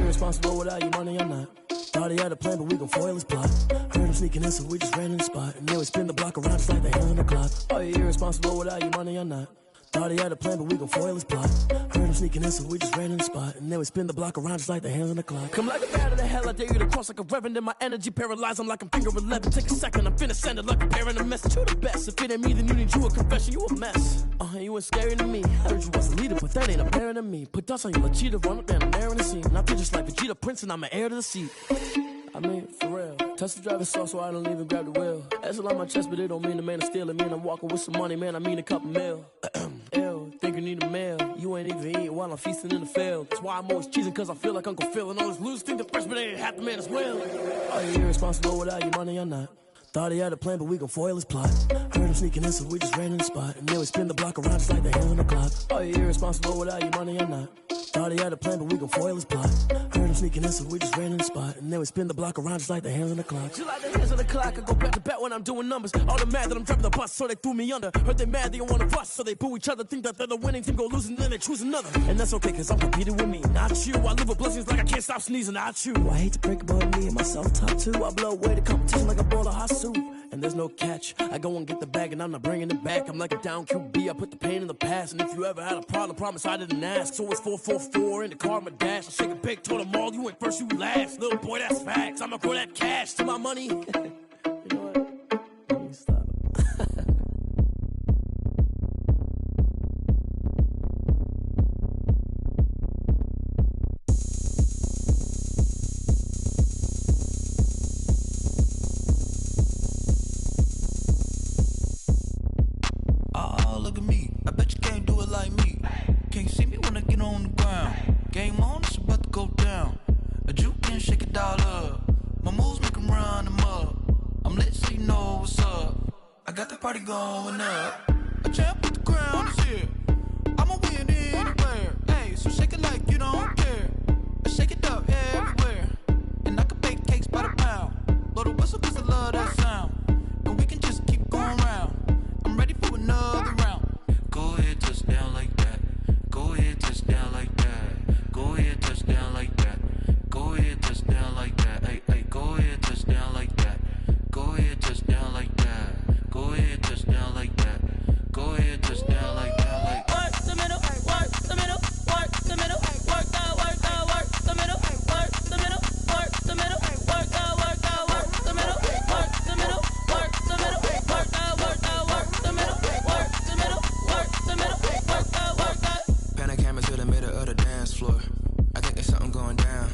Irresponsible without your money, I'm not. Thought he had a plan, but we gon' foil his plot. Heard him sneaking in, so we just ran in the spot. And then we spin the block around just like the hand on the clock. Are you irresponsible without your money, I'm not. Thought he had a plan, but we gon' foil his plot. Heard him sneaking in, so we just ran in the spot. And then we spin the block around just like the hands on the clock. Come like a bat of the hell, I dare you to cross like a reverend. In my energy paralyzed, I'm like I'm finger 11. Take a second, I'm finna send it like a parent a message. You the best, if it ain't me, then you need you a confession. You a mess. You ain't scary to me. Heard you was a leader, but that ain't apparent to me. Put dust on you, Cheetah, run up down the air in the scene. And I feel just like Vegeta Prince, and I'm an heir to the seat. I mean, for real. Touch the driver's sauce so I don't even grab the wheel. That's a lot on my chest, but it don't mean the man is stealing. Man, I'm walking with some money, man, I mean a couple mil. Ew, think you need a meal. You ain't even eating while I'm feasting in the field. That's why I'm always cheesing, cause I feel like Uncle Phil. And all those losers think the freshman ain't half the man as well. Are you irresponsible without your money or not? Thought he had a plan, but we gon' foil his plot. Heard him sneaking in, so we just ran in the spot. And then we spin the block around just like the hands on the clock. Are you irresponsible without your money or not? Thought he had a plan, but we gon' foil his plot. Heard him sneaking in, so we just ran in the spot. And then we spin the block around just like the hands on the clock. Just like the hands on the clock, I go back to back when I'm doing numbers. All the mad that I'm driving the bus, so they threw me under. Heard they mad, they don't wanna bust, so they boo each other. Think that they're the winning team, go losing, then they choose another. And that's okay, cause I'm competing with me, not you. I live with blessings like I can't stop sneezing, not you. I hate to break it, but me and myself top two. I blow away the competition like a bowl of hot soup. And there's no catch. I go and get the bag and I'm not bringing it back. I'm like a down QB, I put the pain in the past. And if you ever had a problem, promise I didn't ask. So it's 444 in the car, my dash. I shake a big, told them all, you ain't first, you last. Little boy, that's facts. I'ma grow that cash to my money. You know what? Let me stop. Look at me, I bet you can't do it like me. Can't see me when I get on the ground. Game on, it's about to go down. A juke can shake it all up. My moves make them run them up. I'm lit so you know what's up. I got the party going up. A champ with the crown is here. I'ma win anywhere. Hey, so shake it like you don't care. I shake it up everywhere. And I can bake cakes by the pound. Blow the whistle cause I love that sound. And we can just keep going round. I'm ready for another round. Go ahead, touch down like that. Go ahead, touch down like that. Go ahead, touch down like that. Go ahead, touch down like that. Hey, hey, go ahead, touch down like that. Go ahead, touch down like that. Go ahead, touch down like that. Go ahead, touch down like that. Like work the middle, work the middle, work the middle, work the middle, work the middle, work the middle, work the middle, work the middle, work the middle, work the middle, work the middle, work the middle, work the middle, work the. Pan a camera to the middle of the dance floor. I think there's something going down.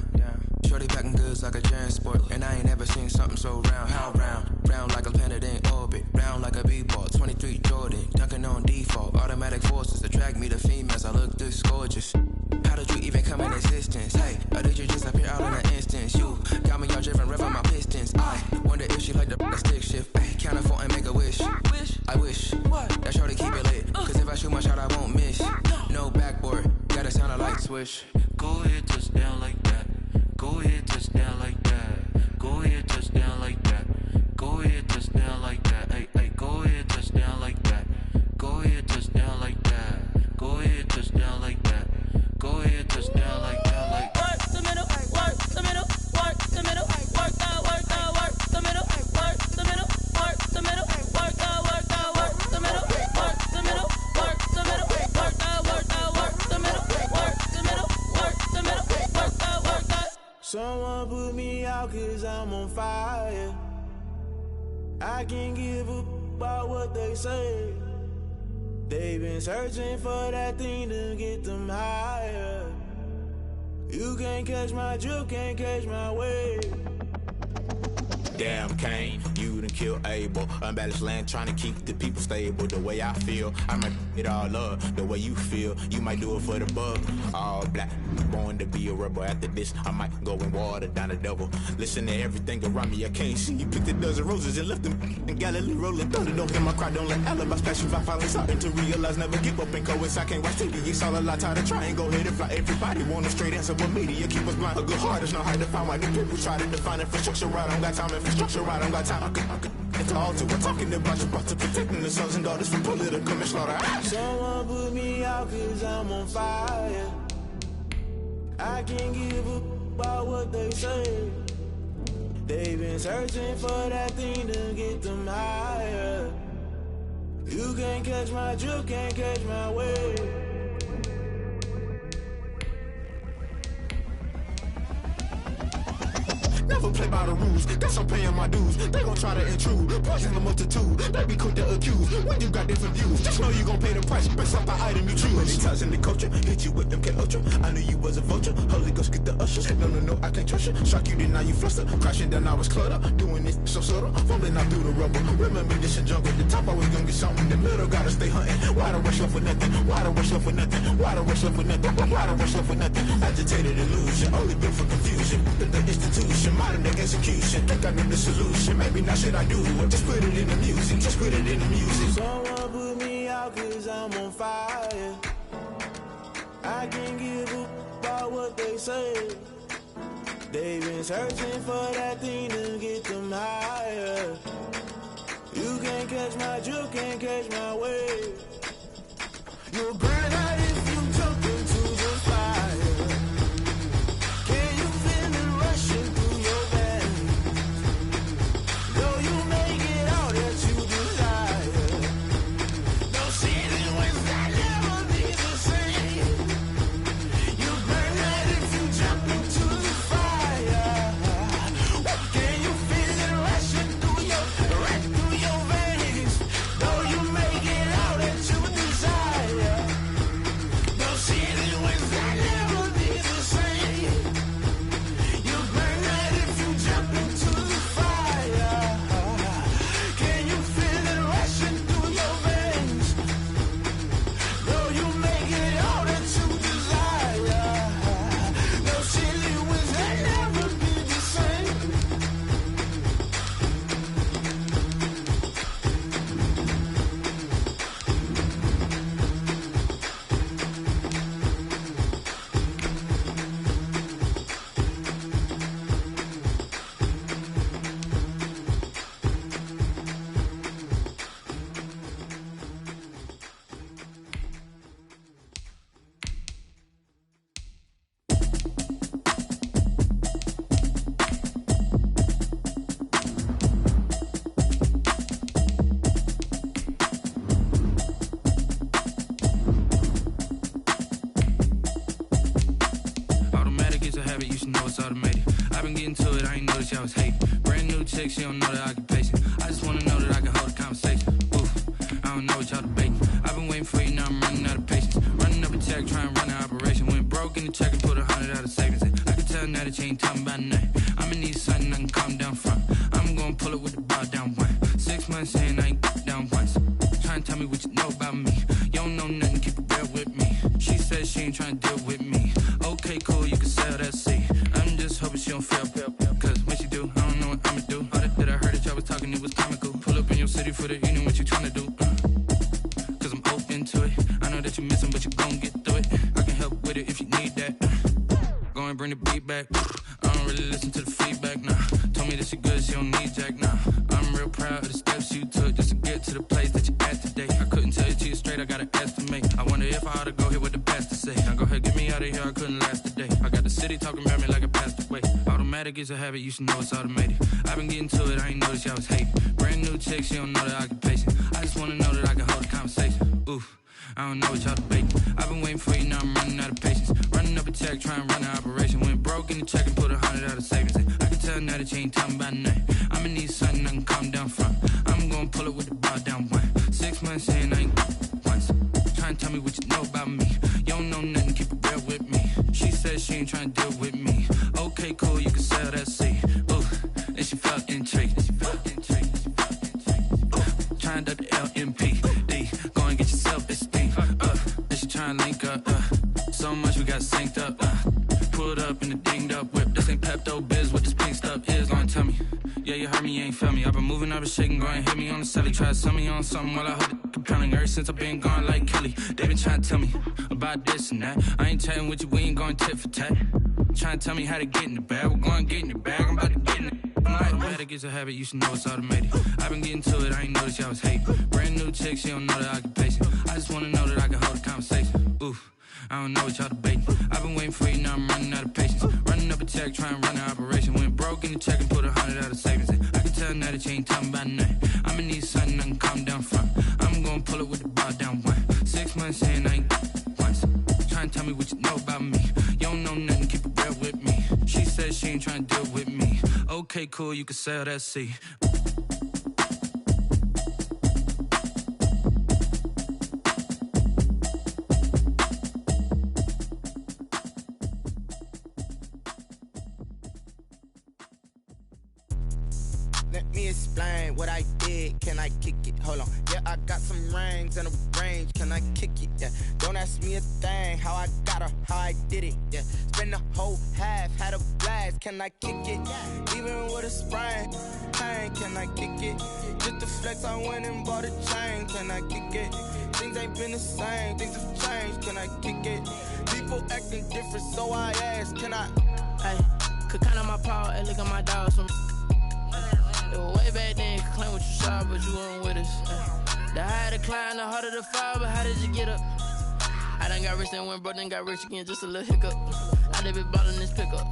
Shorty packing goods like a transport. And I ain't never seen something so round. How round? Round like a planet in orbit. Round like a b-ball. 23 Jordan. Dunking on default. Automatic forces attract me to females. I look this gorgeous. How did you even come in existence? Hey, or did you just appear out in an instance? You got me all driven, revving my pistons. I wonder if she like the stick shift. Hey, count it 4 and make a wish. I wish that shorty keep it lit. Cause if I shoot my shot, I won't miss. No backboard. Gotta sound a light swish. go ahead, touch down like that. Go ahead, touch down like that. Go ahead, touch down like that. Go ahead, touch down like that. Hey, hey, go ahead, touch down like that. Go ahead, touch down like that. Go ahead, touch down like that. Go ahead, touch down like that. Like work the middle, work the middle, work the middle, work the middle, work the middle, work the middle, work the middle, work the middle, work the middle, work the middle, work the middle, work the middle, work the middle, work the. Someone put me out 'cause I'm on fire. I can't give a about what they say. They've been searching for that thing to get them higher. You can't catch my drift, can't catch my wave. Damn Kane, you done killed Abel. Unbalanced land, trying to keep the people stable. The way I feel, I might it all up. The way you feel, you might do it for the bug. All black, born to be a rebel. After this, I might go and water down the devil. Listen to everything around me, I can't see. You picked a dozen roses and left them in Galilee rolling thunder. Don't get my cry, don't let alibis splash you. I finally starting to realize, never give up and coincide. Can't watch TV, it's all a lot. Tired of trying, go ahead and fly. Everybody want a straight answer, but media keep us blind. A good heart is not hard to find. Why the people try to define infrastructure right? I don't got time, infrastructure right? I don't got time. It's all to we're talking about you, about to protecting the sons and daughters from political and slaughter. Someone put me out 'cause I'm on fire. I can't give a about what they say. They've been searching for that thing to get them higher. You can't catch my drift, can't catch my wave. never play by the rules. Guess I'm paying my dues. They gon' try to intrude, poison the multitude. They be quick to accuse when you got different views. Just know you gon' pay the price based off the item you choose. Many times in the culture, hit you with MK Ultra. I knew you was a vulture. Holy Ghost get the usher. No, I can't trust you. Shock you, then now you fluster. Crashing down, I was cluttered. Doing this so subtle, fumbling out through the rubble. Remember this a jungle. The top always gonna get something. The middle gotta stay hunting. Why the rush left for nothing? Why the rush left for nothing? Why the rush left for nothing? Why the rush left for nothing? Agitated illusion, only built for confusion. The institution, modern day execution. Think I know the solution. Maybe now should I do it? Just put it in the music. Just put it in the music. Someone put me out 'cause I'm on fire. I can't give up about what they say. They've been searching for that thing to get them higher. You can't catch my drift, can't catch my wave. You'll burn out if you jump into the fire. Can you feel it rushing through your veins? Though you make it all that you desire. No ceiling wins that never be the same. You burn out if you jump into the fire. Can you feel it rushing through your veins? Though you make it all that you desire. No ceiling wins that never be the same. You burn out if you jump into the fire. Can you feel it rushing through your veins? Though you make it all that you desire. No ceiling wins that never be the same. Automatic is a habit, you should know it's automated. I've been getting to it, I ain't noticed y'all was hating. Brand new chick, she don't know the occupation. I just wanna know that I can hold a conversation. Oof, I don't know what y'all debating. I've been waiting for you, now I'm running out of patience. Running up a check, trying to run an operation. Went broke in the check and put 100 out of savings in. I can tell now that you ain't talking about nothing. I'ma need something I can calm down from. I'm gonna pull it with the bow down one. 6 months in, I ain't down once. Trying to tell me what you know about me. You don't know nothing, keep it real with me. She said she ain't trying to deal with me. Okay, cool, you can sell that seat. I'm just hoping she don't fail. Cause when she do, I don't know what I'ma do. All that I heard that y'all was talking, it was comical. Pull up in your city for the evening, what you tryna do? Cause I'm open to it. I know that you missing, but you gon' get through it. I can help with it if you need that. Go and bring the beat back. I don't really listen to the feedback, nah. Told me that she good, she don't need jack, nah. I'm real proud of the steps you took just to get to the place that you're at today. I couldn't tell you to you straight, I gotta estimate. I wonder if I ought to go here with the pastor say. Now go ahead, get me out of here, I couldn't last today. I got the city talking about me like I passed away. Automatic is a habit, you should know it's automated. I've been getting to it, I ain't noticed y'all was hating. Brand new chick, she don't know the occupation. I just wanna know that I can hold a conversation. Oof, I don't know what y'all debating. I've been waiting for you, now I'm running out of patience. Running up a check, trying to run an operation. Went broke in the check and put 100 out of savings in. I can tell now that you ain't talking about nothing. I'ma need something I can calm down from. I'm gonna pull it with the bow down one. 6 months in, I ain't once. Trying to tell me what you know about me. You don't know nothing, keep it real with me. She said she ain't trying to deal with me. Okay, cool, you can sell that seat. Ooh, and she felt intrigued. Trying to the LMPD. Go and get your self-esteem. And she trying to link up. So much we got synced up. Pulled up in the dinged up whip. This ain't Pepto Biz, what this pink stuff is. Gonna tell me. Yeah, you heard me, you ain't felt me. I've been moving, I've been shaking, go and hit me on the celly. Try to sell me on something while I hold it compelling. Ever since I've been gone like Kelly, they been trying to tell me about this and that. I ain't chatting with you, we ain't going tit for tat. Trying to tell me how to get in the bag. We're going to get in the bag, I'm about to get in it. Automatic is a habit, you should know it's automated. I've been getting to it, I ain't noticed y'all was hating. Brand new chick, she don't know the occupation. I just wanna know that I can hold a conversation. Oof, I don't know what y'all debating. I've been waiting for you, now I'm running out of patience. Running up a check, trying to run an operation. Went broke in the check and put 100 out of savings in. I can tell now that you ain't talking about nothing. I'ma need something I can calm down from. I'm gonna pull it with the bow down one. 6 months in, I ain't once. Trying to tell me what you know about me. You don't know nothing, keep it real with me. She said she ain't trying to deal with me. Okay, cool, you can sail that sea. Let me explain what I did. Can I kick it? Hold on. Yeah, I got some rings and a range. Can I kick it? Yeah. Don't ask me a thing. How I got her, how I did it. Yeah. Spend the whole half, had a blast. Can I kick it? Even with a sprain, pain. Can I kick it? Just to flex, I went and bought a chain. Can I kick it? Things ain't been the same. Things have changed. Can I kick it? People acting different, so I ask. Can I? Hey, could count on my power and look at my dogs from. It was way back then, could claim what you saw, but you weren't with us. The higher the climb, the harder the fall, but how did you get up? I done got rich and went broke, then got rich again, just a little hiccup. I done been ballin' this pickup.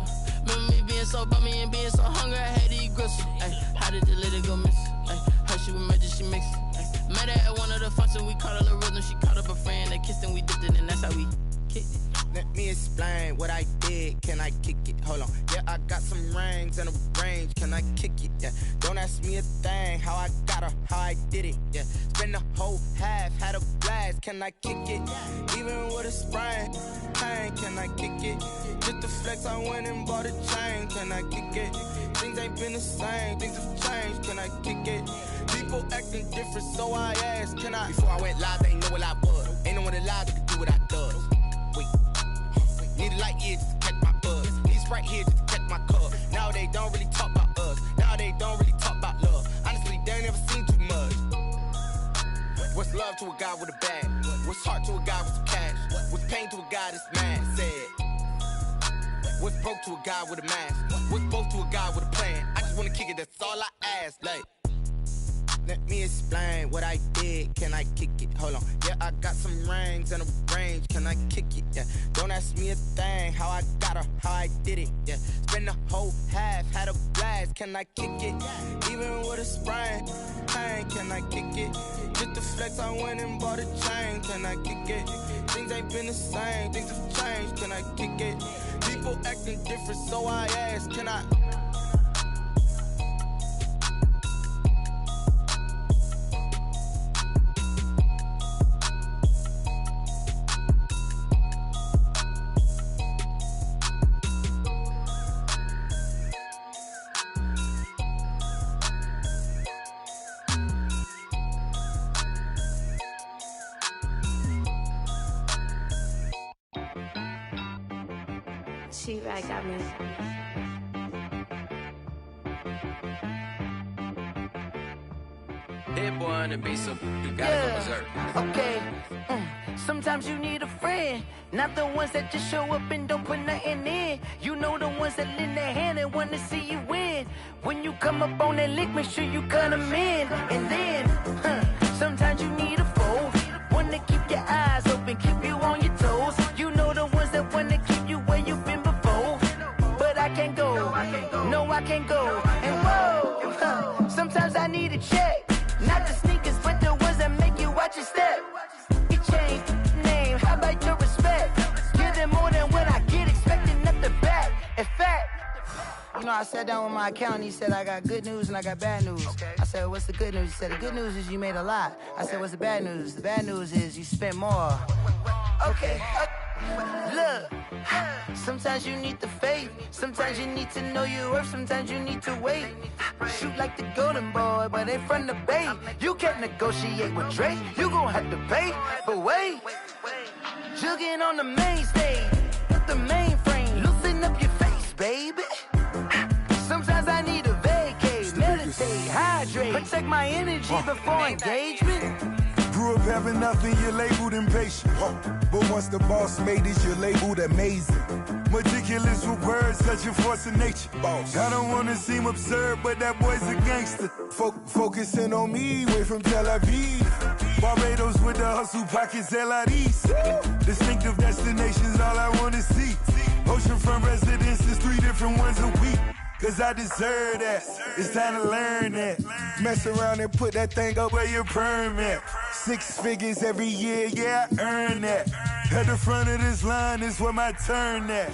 Remember me being so bummy and being so hungry, I had to eat gristle. How did you let it go miss? Her she was magic, she mixed. Met her at one of the functions, we caught a little rhythm, she caught up a friend, they kissed and we dipped it, and that's how we kicked it. Let me explain what I did. Can I kick it? Hold on. Yeah, I got some rings and a range. Can I kick it? Yeah. Don't ask me a thing. How I got her, how I did it. Yeah. Spend the whole half, had a blast. Can I kick it? Even with a sprain, pain. Can I kick it? Just to flex, I went and bought a chain. Can I kick it? Things ain't been the same. Things have changed. Can I kick it? People acting different, so I asked. Can I? Before I went live, they ain't know what I was. Ain't no one alive that could do what I does. Wait. Need a light here just to catch my buzz. Need Sprite here just to catch my cup. Now they don't really talk about us. Now they don't really talk about love. Honestly, they ain't never seen too much. What's love to a guy with a bag? What's heart to a guy with some cash? What's pain to a guy that's mad? Said. What's broke to a guy with a mask? What's both to a guy with a plan? I just wanna kick it, that's all I ask. Like, let me explain what I did. Can I kick it? Hold on. Yeah, I got some rings and a range. Can I kick it? Yeah. Don't ask me a thing. How I got her, how I did it. Yeah. Spend the whole half, had a blast. Can I kick it? Even with a sprain, pain. Can I kick it? Just to flex, I went and bought a chain. Can I kick it? Things ain't been the same. Things have changed. Can I kick it? People acting different, so I ask. Can I? She-Rag got me. Hit boy on the beat, so you gotta go berserk. Okay. Sometimes you need a friend, not the ones that just show up and don't put nothing in. You know the ones that lend their hand and want to see you win. When you come up on that lick, make sure you cut them in. And then, sometimes you need a foe, one to keep your eyes open, keep you on your toes. You know the ones that want to keep you where you've been before. But I can't go, no I can't go. And whoa, sometimes I need a check. Not the sneakers, but the ones that make you watch your step. You change name, how about your respect? Give them more than what I get, expecting nothing back. In fact, you know, I sat down with my accountant, he said, I got good news and I got bad news. I said, what's the good news? He said, the good news is you made a lot. I said, what's the bad news? The bad news is you spent more. Okay, look, sometimes you need the faith, sometimes you need to know your worth, sometimes you need to wait. Shoot like the golden boy, but ain't from the bay. You can't negotiate with Drake, you gon' have to pay. But wait, jugging on the main stage, with the mainframe, loosen up your face, baby. Sometimes I need a vacate, meditate, hydrate, protect my energy before engagement. Grew up having nothing, you're labeled impatient. But once the boss made it, you're labeled amazing. Meticulous with words, such a force of nature. I don't wanna seem absurd, but that boy's a gangster. Focusing on me, way from Tel Aviv. Barbados with the hustle pockets, LIDs. Distinctive destinations, all I wanna see. Oceanfront residences, 3 different ones a week. Cause I deserve that, it's time to learn that. Mess around and put that thing up where your permit. 6 figures every year, yeah, I earn that. At the front of this line is where my turn at.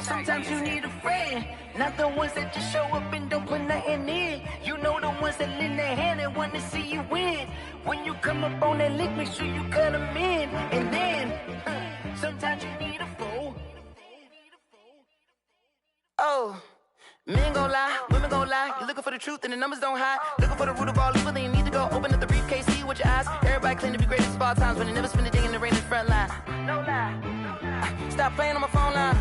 Sometimes you need a friend, Not the ones that just show up and don't put nothing in. You know the ones that lend their hand and want to see you win. When you come up on that lick, make sure you cut them in. And then, sometimes you need a fool. Oh, men gon' lie, women gon' lie. You're looking for the truth and the numbers don't hide. Looking for the root of all evil, then you need to go open up the briefcase, see with your eyes. Everybody claim to be greatest of all times, but they never spend a day in the rain in the front line. No lie. Stop playing on my phone line.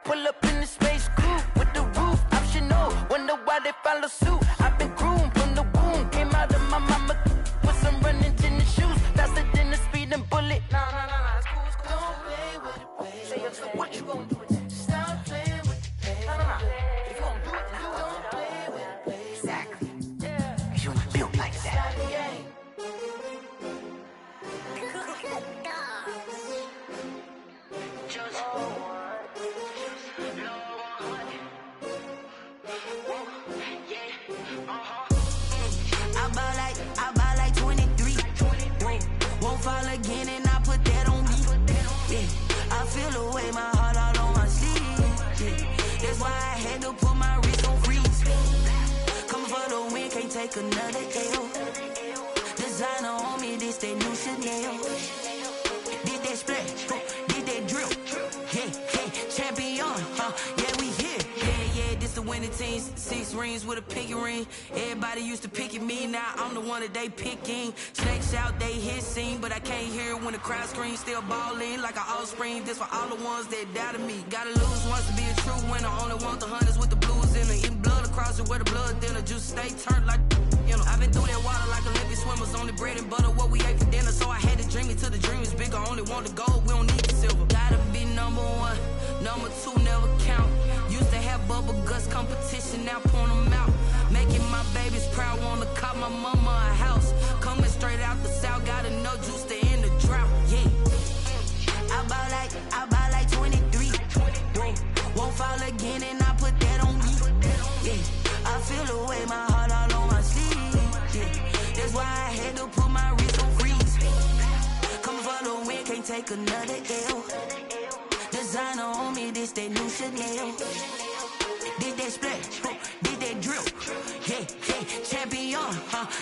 Pull up in the space coupe with the roof optional. Wonder why they follow suit. I've been groomed from the womb. Came out of my mama with some running tennis shoes. Faster than the speeding bullet. Nah, it's cool, it's cool. Don't play with it, baby. Say so what you gon' do with it? Stop playing with it, baby. Nah. If you gon' do it, then don't play with it, baby. Exactly. Yeah. Cause you're not built like that. I buy like 23. Won't fall again and I put that on me. Yeah, I feel the way, my heart all on my sleeve. Yeah, that's why I had to put my wrist on freeze. Come for the win, can't take another L. Designer on me, this that new Chanel. Did that splash, did that drill. Yeah, champion, yeah, we here. Yeah, this the winning team. 6 rings with a pinky ring. Everybody used to pick at me, now I'm the one that they picking. Snakes out, they hissing, but I can't hear when the crowd screams. Still balling like an offspring. This for all the ones that doubted me. Gotta lose once to be a true winner. Only want the hunters with the blues in it. Eating blood across it where the blood dinner. Juice stay turned like, you know. I've been through that water like Olympic swimmers. Only bread and butter, what we ate for dinner. So I had to dream it till the dream is bigger. Only want the gold, we don't need the silver. Gotta be number 1, number 2 never count. Used to have bubble guts competition, now point them out. Making my babies proud, wanna cop my mama a house. Coming straight out the south, got enough juice to end the drought. Yeah, I buy like 23. Won't fall again and I put that on me. Yeah, I feel the way, my heart all on my sleeve. Yeah, that's why I had to put my wrist on freeze. Coming for the win, can't take another L. Designer on me, this that new Chanel. Did that splash, did that drill. Yeah, champion,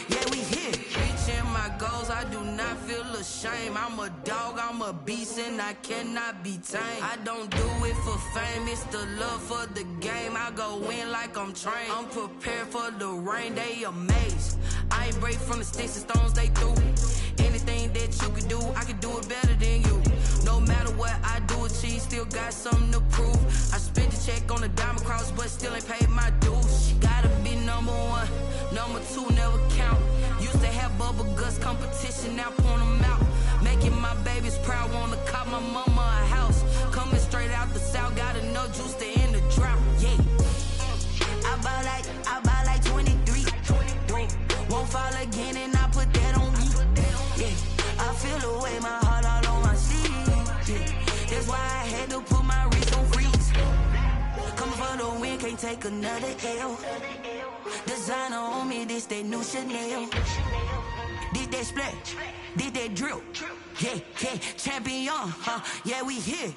yeah, we here. Reaching my goals, I do not feel ashamed. I'm a dog, I'm a beast, and I cannot be tamed. I don't do it for fame, it's the love for the game. I go in like I'm trained. I'm prepared for the rain, they amazed. I ain't break from the sticks and stones they threw. Anything that you could do, I could do it better than you. No matter what I do, achieve, still got something to prove. I spent the check on the diamond cross, but still ain't paid my dues. Gotta be number 1, number 2 never count. Used to have bubble guts competition, now point them out. Making my babies proud, wanna cop my mama a house. Coming straight out the south, got enough juice to end the drought. Yeah, I buy like 23. Won't fall again and I put that on me. Yeah, I feel the way, my heart all on my sleeve. Yeah, that's why I had to put my wrist on freeze. Come for the win, can't take another L. Designer on me, this that new Chanel. Did that splash, did that drill. Yeah, champion, yeah, we here.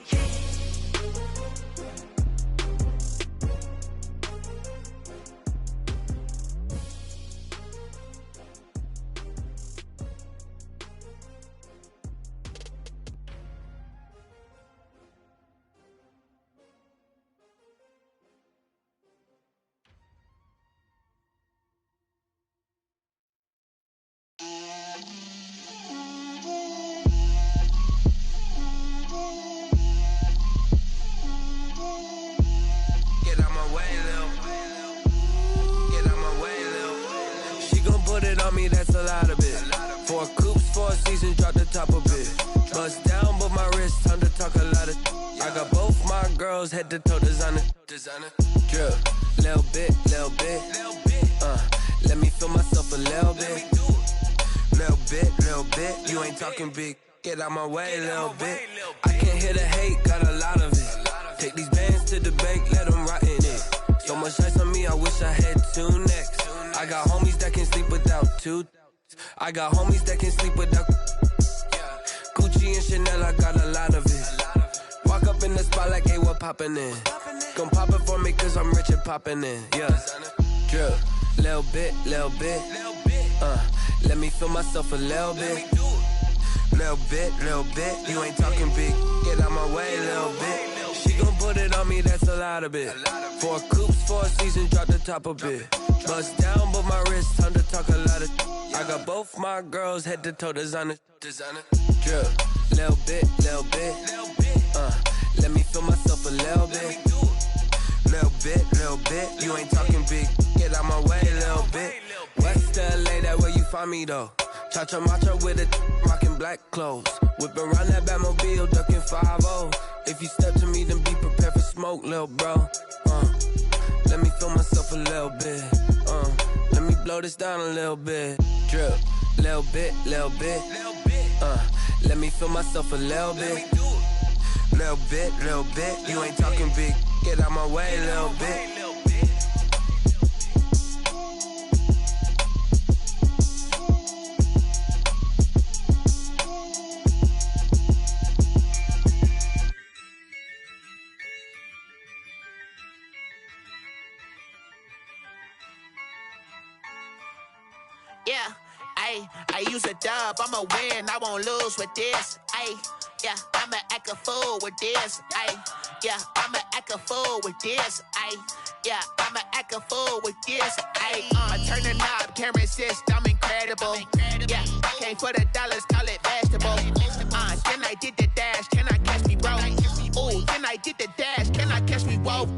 That's a lot of it. 4 coops, 4 seasons, drop the top of it. Bust down, but my wrist, time to talk a lot of. I got both my girls head to toe designer. Drip, little bit. Let me feel myself a little bit. Little bit. You ain't talking big. Get out my way, little bit. I can't hear the hate, got a lot of it. Take these bands to the bank, let them rot in it. So much ice on me, I wish I had 2 necks. I got homies that can sleep without 2. I got homies that can sleep without Gucci and Chanel, I got a lot of it. Walk Walk up in the spot like, hey, what poppin' in? Gon' pop it for me cause I'm rich and poppin' in, yeah. Drip, little bit, let me feel myself a little bit. Little bit, you ain't talking big. Get out my way, little bit. She gon' put it on me, that's a lot of it. 4 coops, 4 seasons, drop the top a bit. Bust down, but my wrist, time to talk a lot of. I got both my girls head to toe designer. Drip, little bit, let me feel myself a little bit. Little bit, you ain't talking big. Get out my way, little bit. West LA, that where you find me though. Cha-cha matcha with a rockin' black clothes. Whippin' around that Batmobile, duckin' 5-0. If you step to me, then be prepared for smoke, lil' bro. Let me feel myself a little bit. Let me blow this down a little bit. Drip, little bit. Let me feel myself a little bit. Little bit, you ain't talking big. Get out my way, little bit. Yeah, I use a dub, I'ma win, I won't lose with this. Yeah, I'ma act a fool with this. Yeah, I'ma act a fool with this. Yeah, I'ma act a fool with this. I turn the knob, camera assist, I'm incredible. Yeah, came for the dollars, call it vegetable. Then I did the dash, can I catch me, bro? Ooh, then I did the dash, can I catch me, whoa?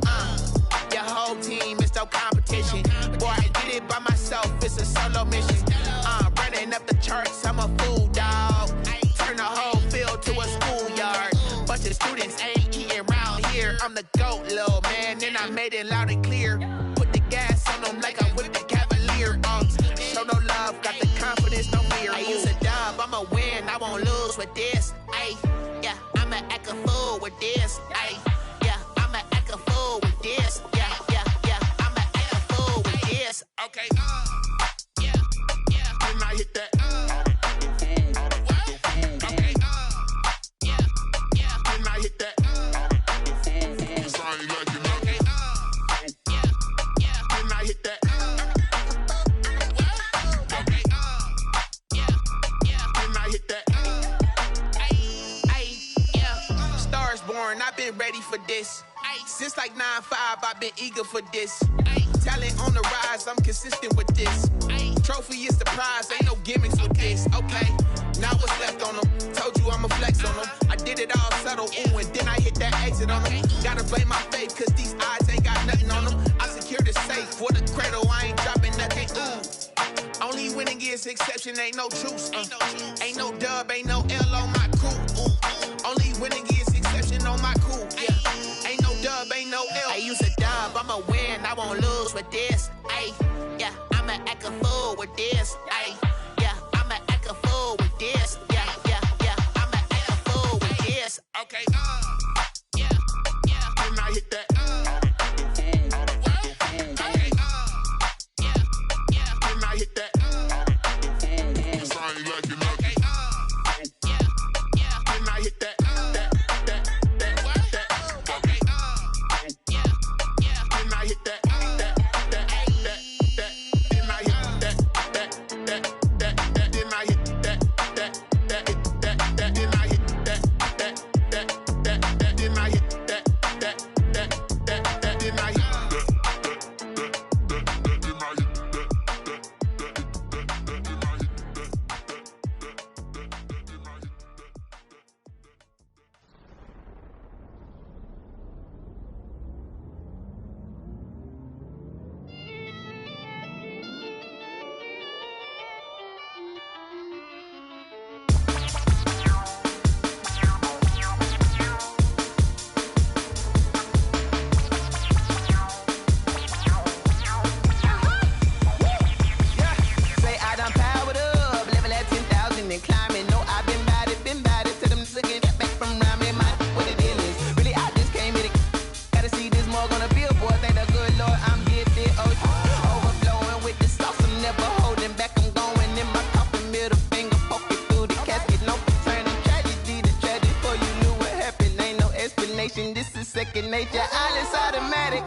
Your whole team is no competition. Boy, I did it by myself, it's a solo mission. Running up the charts, I'm a fool, dog. Turn the whole field to a schoolyard. Bunch of students ain't eating round here. I'm the GOAT, little man, and I made it loud and clear. Put the gas on them like I'm with the Cavalier. Show no love, got the confidence, no fear. I use a dub, I'ma win, I won't lose with this. Yeah, I'ma act a fool with this. Yeah, I'ma act a fool with this. Yeah, I'ma act a fool with this. Okay, when I hit that. I've been ready for this. Since like 9-5, I've been eager for this. Talent on the rise, I'm consistent with this. Trophy is the prize, ain't no gimmicks with this. Okay, now what's left on them? Told you I'ma flex on them. I did it all subtle, ooh, and then I hit that exit on them. Gotta blame my faith, cause these eyes ain't got nothing on them. I secure the safe for the cradle, I ain't dropping nothing, ooh. Only winning is exception, ain't no truce. Ain't no dub, ain't no L on my crew. Only winning is exception on my crew. Yeah, ain't no dub, ain't no L. I use a dub, I'ma win, I won't lose with this. Yeah, I'ma act a fool with this. Yeah, I'ma act a fool with this. Yeah, I'ma act a fool with this. Okay, when I hit that. second nature. All is automatic.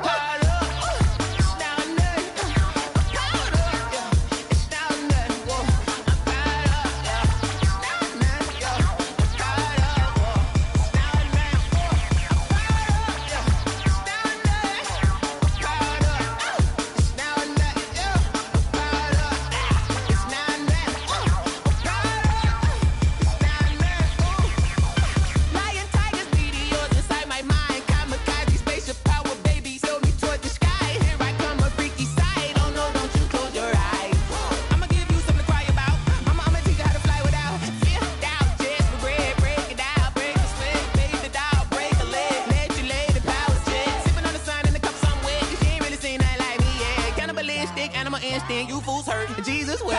You fools hurt. Jesus will.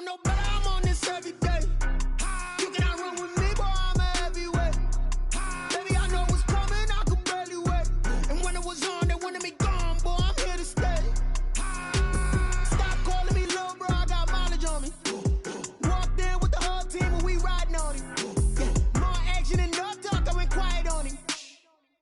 No, but I'm on this every day. You cannot run with me, boy, I'm a heavyweight. Baby, I know what's coming, I could barely wait. And when it was on, they wanted me gone, boy, I'm here to stay. Stop calling me little bro, I got mileage on me. Walked in with the whole team and we riding on him. More action and no talk, I went quiet on him.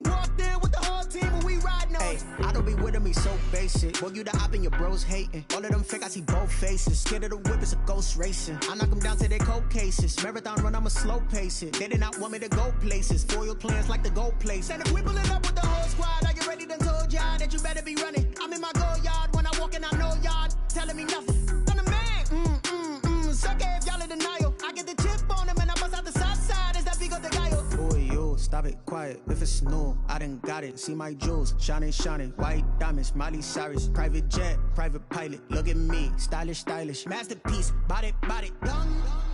Walked in with the whole team and we riding on him. I don't be with him, he's so basic. Boy, you the op and your bros hating. All of them fake, I see both faces. Scared of the whip, it's a ghost racing. I knock them down to their cold cases. Marathon run, I'ma slow pace it. They did not want me to go places. Foil plans like the gold place. And if we pulling up with the whole squad, I get ready to told y'all that you better be running. I'm in my go yard when I walk in, I know y'all telling me nothing. I'm the man, sucker if y'all in denial. I get the chip on them and I bust out the south side. Is that big of the guy? Boy, yo, stop it, quiet. If it's new, I done got it. See my jewels, shining, shining. White diamonds, Miley Cyrus. Private jet, private pilot. Look at me, stylish, stylish. Masterpiece, body, body.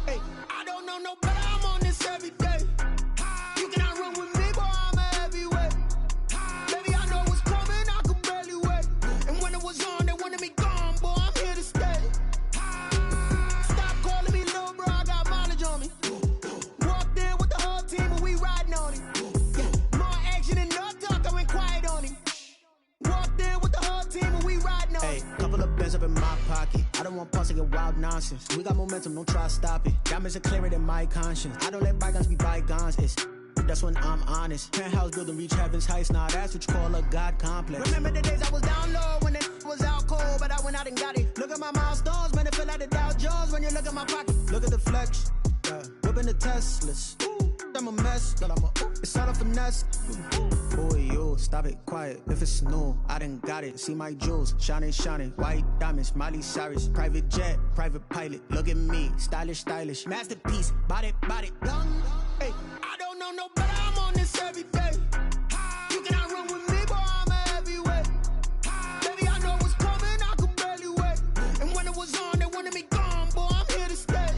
Hey, I don't know no better, I'm on this every day. You cannot run with me, boy, I'm a heavyweight. Baby, I know what's coming, I could barely wait. And when it was on, they wanted me gone, boy, I'm here to stay. Stop calling me little bro, I got mileage on me. Walked in with the whole team and we riding on him. More action and no talk, I went quiet on him. Walked in with the whole team and we riding on him. Hey, couple of bands up in my pocket. I don't want pause to get wild nonsense. We got momentum, don't try to stop it. Diamonds are clearer than my conscience. I don't let bygones be bygones. It's that's when I'm honest. Penthouse building reach heaven's heights. Now that's what you call a God complex. Remember the days I was down low when it was out cold, but I went out and got it. Look at my milestones, man, it feel like the Dow Jones when you look at my pocket. Look at the flex, whipping the Teslas. I'm a mess, but it's all a finesse. Boy, yo, stop it, quiet. If it's new, I done got it. See my jewels, shining, shining. White diamonds, Miley Cyrus. Private jet, private pilot. Look at me, stylish, stylish. Masterpiece, body, body. Hey, I don't know no better, I'm on this every day. You cannot run with me, boy, I'm a heavyweight. Baby, I know what's coming, I could barely wait. And when it was on, they wanted me gone, boy, I'm here to stay.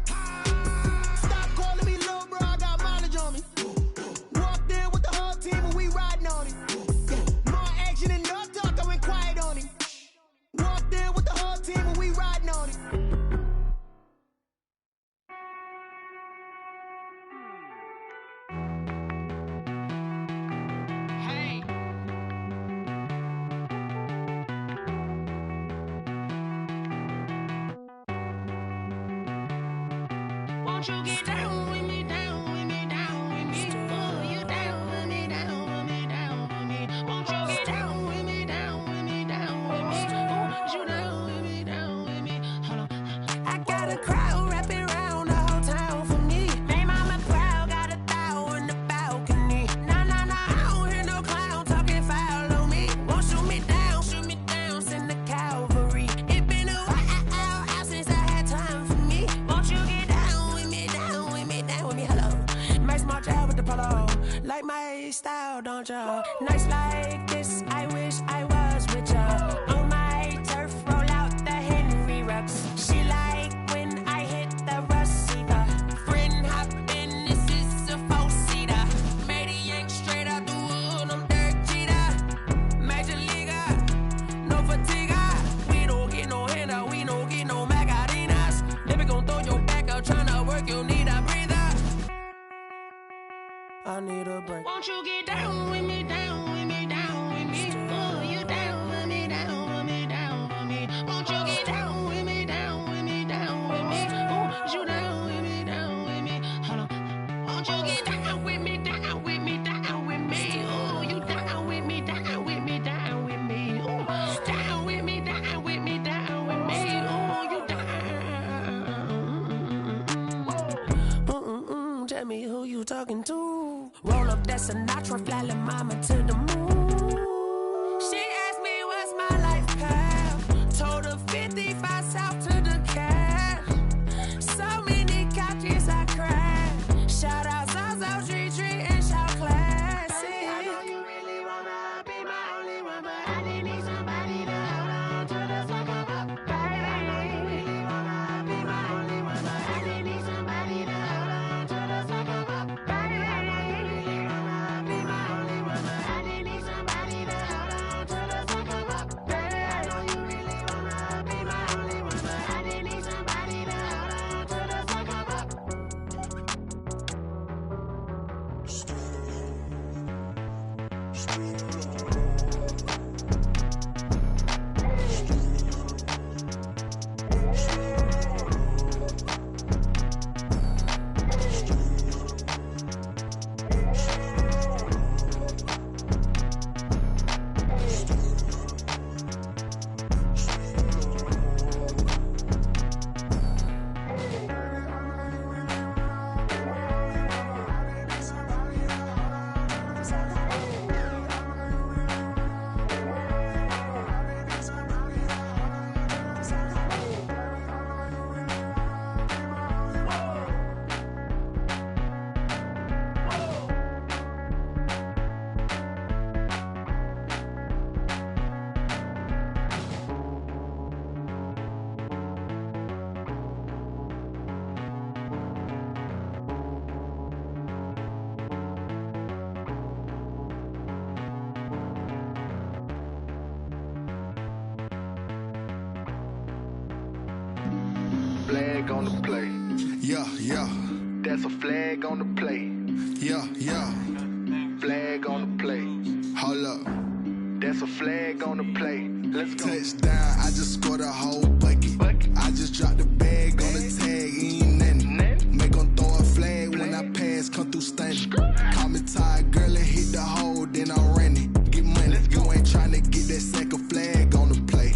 Stop calling me little bro, I got mileage on me. Walked in with the whole team and we riding on him. More action and no talk, I went quiet on him. Walked in with the whole team and we riding on him. Won't you get down with me, down with me, down with me? Oh, you down with me, down with me, down with me. Won't you get down with me, down with me, down with me? Oh, you down with me, down with me? Hold on. I got a crowd wrapping around the whole town for me. Name mama proud, got a thou in the balcony. Nah, I don't hear no clown talking foul on me. Won't shoot me down, send the cavalry. It been a while since I had time for me. Won't you get down with me, down with me, down with me? Hello. Max March out with the polo. Like my style, don't ya? Nights like this, I wish I was with ya. On my turf, roll out the Henry Rux. She like when I hit the receiver. Friend hop in, this is a four-seater. Made a yank straight out the wood, I'm Derek Jeter. Major leaguer, no fatigue. We don't get no handout, we don't get no Macarinas. Never gon' throw your back out, tryna work, you need a breather. I need a break. Won't you get down with me, down with me, down with me? Oh, you down with me, down with me, down with me? Won't you get down with me, down with me, down with me? Oh, you down with me, down with me? Hold on. Won't you get down with me, down with me, down with me? Oh, you down with me, down with me, down with me? Oh, down with me, down with me, down with me? Oh, you down. Tell me who you talking to. Roll up that Sinatra, fly la mama to the moon. She asked me what's my life path. Told her 55 south to the cab. So many couches I cried. Shout out South Street and shout classy. I know you really wanna be my only one, but I didn't need somebody to hold on to the second up. Baby, I know you really wanna be my only one, but I didn't need somebody to hold on to the second up. Baby, I know you really wanna be my only one, but I didn't need somebody to hold on to the second up. Baby, I know you really wanna be my only one, but I didn't need somebody to hold on to the second up. Flag on the play. Yeah, yeah. That's a flag on the play. Yeah, yeah. Flag on the play. Hold up. That's a flag on the play. Let's go. Touchdown, I just scored a whole bucket. I just dropped the bag on the tag, ain't nothing. Make 'em throw a flag when I pass, come through stunning. Call me tired, girl, and hit the hole, then I'm running. Get money, you ain't tryna get that second flag on the play.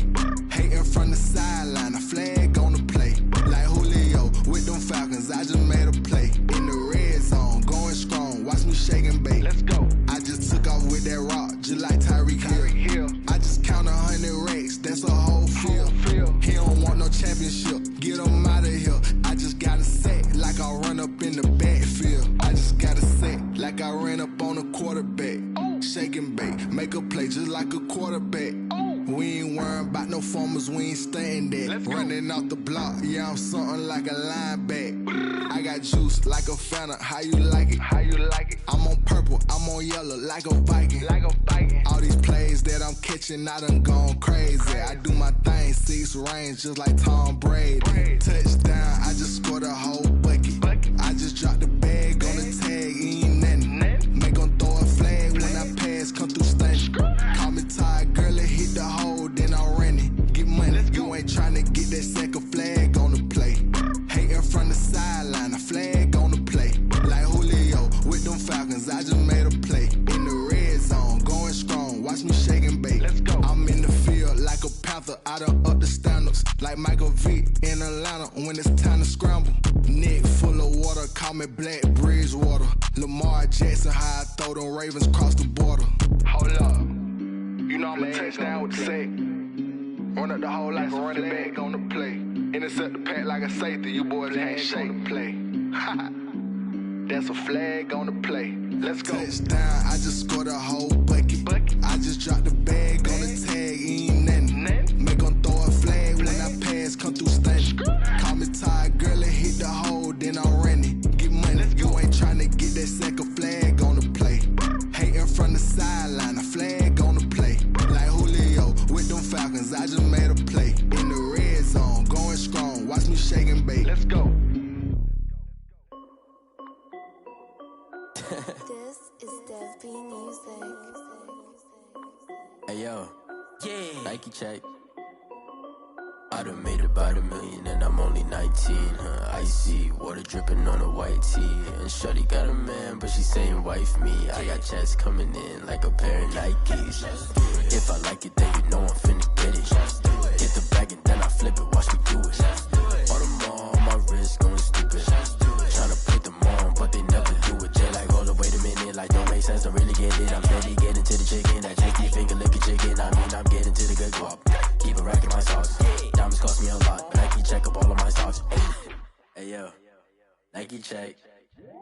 Hating from the sideline, a flag on the play. Like Julio with them Falcons, I just made a play. In the red zone, going strong, watch me shake and bake. Let's go. I just took off with that rock, just like Tyreek Hill. I just count 100 racks, that's a whole field. He don't want no championship, get him out of here. I just got a set, like I run up in the backfield. I just got a set, like I ran up on a quarterback. Shake and bake, make a play just like a quarterback. We ain't worrying about no formers, we ain't staying there. Running off the block, yeah, I'm something like a linebacker. I got juice like a Fanta, how you like it? How you like it? I'm on purple, I'm on yellow, like a Viking. Like a Viking. All these plays that I'm catching, I done gone crazy. I do my thing, 6 range, just like Tom Brady. Touchdown, I just scored a whole bucket. I just dropped the bag on the tag, ain't nothing. Make 'em throw a flag when I pass, come through stunning. Call me tired, girl, and hit the hole, then I'm running. Get money, you ain't tryna get that second flag on the play. Hating from the sideline, a flag in Atlanta when it's time to scramble. Neck full of water, call me Black Bridgewater. Lamar Jackson, how I throw them Ravens across the border. Hold up. You know I'm a touchdown with the sack. Run up the whole like a running back on the play. Intercept the pack like a safety, you boys ain't shake. Play. That's a flag on the play. Let's go. Touchdown, I just scored a whole bucket. I just dropped the bag on the tag, ain't nothing. Make them throw a flag when I pass, come through stunning. Call me tired, girl, and hit the hole, then I'm running. Get money, you ain't tryna get that second flag on the play. Hating from the sideline, a flag on the play. Like Julio with them Falcons, I just made a play. In the red zone, going strong, watch me shake and bake. Let's go. This is Dev B Music. Hey yo, Nike check. I done made about $1 million and I'm only 19. Icy water dripping on a white tee. And shorty got a man, but she saying wife me. I got checks coming in like a pair of Nikes. If I like it, then you know I'm finna get it. Get the bag and then I flip it, watch me do it. All them on my wrist going stupid. Tryna put them on, but they never do it. Jay like, hold up, wait a minute, like don't make sense, don't really get it. I'm steady getting to the chicken, that tasty finger licking chicken. I mean, I'm getting to the good guap. Keep a rack in my sauce. Diamonds cost me a lot, Nike check up all of my stocks. Hey yo, Nike check.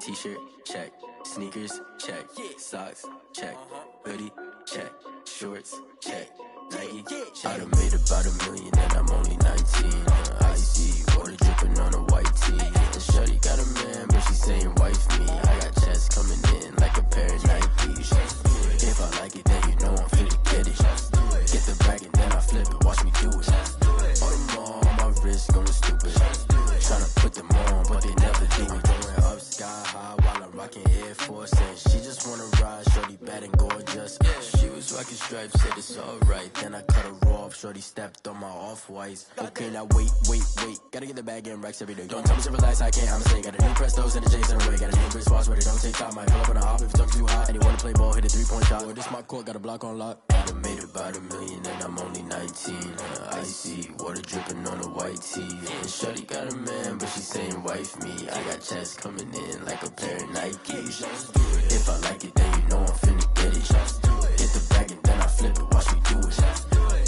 T-shirt check. Sneakers check. Socks check. Hoodie check. Shorts check. Nike check. I done made about $1 million and I'm only 19. Icy water dripping on a white tee. And shorty got a man, but she saying wife me. I got checks coming in like a pair of Nikes. If I like it, then you know I'm finna get it. Get the bag and then I flip it, watch me do it. All them on my wrist going stupid. Tryna put them on, but they never do it. Going up sky high while I'm rocking Air Force. And she just wanna ride, shorty bad and gorgeous. She was rocking stripes, said it's alright. Then I cut her off, shorty stepped on my off-whites. Okay, now wait. Gotta get the bag and racks every day. Don't tell me to relax, I can't, I'ma say. Got a new Prestos and a Jason away. Got a new Chris Foss, but it don't take time. Might pull up on a hop if it's too hot. And he wanna play ball, hit a 3-point shot. Or this my court, got a block on lock. I done made about $1 million and I'm only 19. Icy water dripping on a white tee. And shorty got a man, but she saying wife me. I got checks coming in like a pair of Nikes. If I like it, then you know I'm finna get it. Get the bag and then I flip it, watch me do it.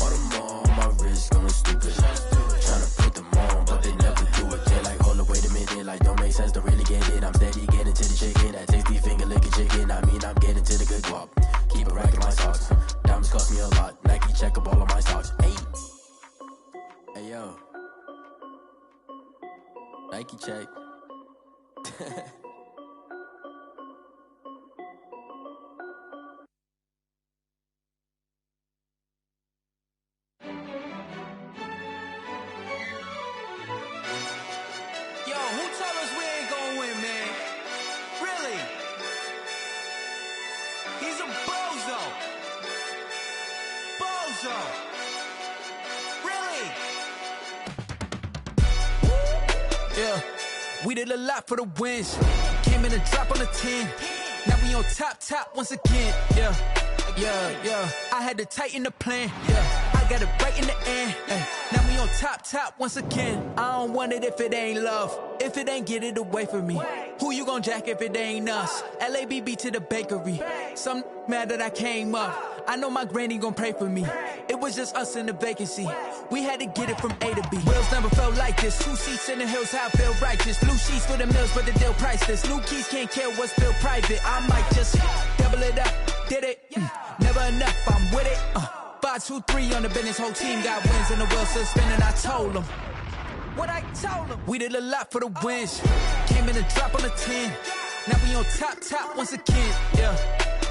All them on my wrist going stupid. Tryna put them on, but they never do it. They're like, hold up, wait a minute, like don't make sense, don't really get it. I'm steady getting to the chicken, that tasty finger licking chicken. I mean, I'm getting to the good guap. Keep a rack in my socks. Diamonds cost me a lot. Nike check up all of my stocks. Hey yo, Nike check. Yo, who told us we ain't gonna win, man? Really? He's a bozo. Really? Yeah, we did a lot for the wins. Came in a drop on the 10. Now we on top once again. Yeah. I had to tighten the plan. Yeah, I got it right in the end. Now we on top once again. I don't want it if it ain't love. If it ain't, get it away from me. Who you gon' jack if it ain't us? LABB to the bakery. Some mad that I came up. I know my granny gon' pray for me. It was just us in the vacancy. We had to get it from A to B. Wheels never felt like this. 2 seats in the hills, how I feel righteous. Blue sheets for the mills, but the deal priceless. New keys can't care what's still private. I might just double it up. Did it? Never enough, I'm with it. 5, 2, 3 on the business. Whole team got wins and the wheels still spinning. I told them what I told them. We did a lot for the wins. Came in a drop on the 10. Now we on top once again. Yeah.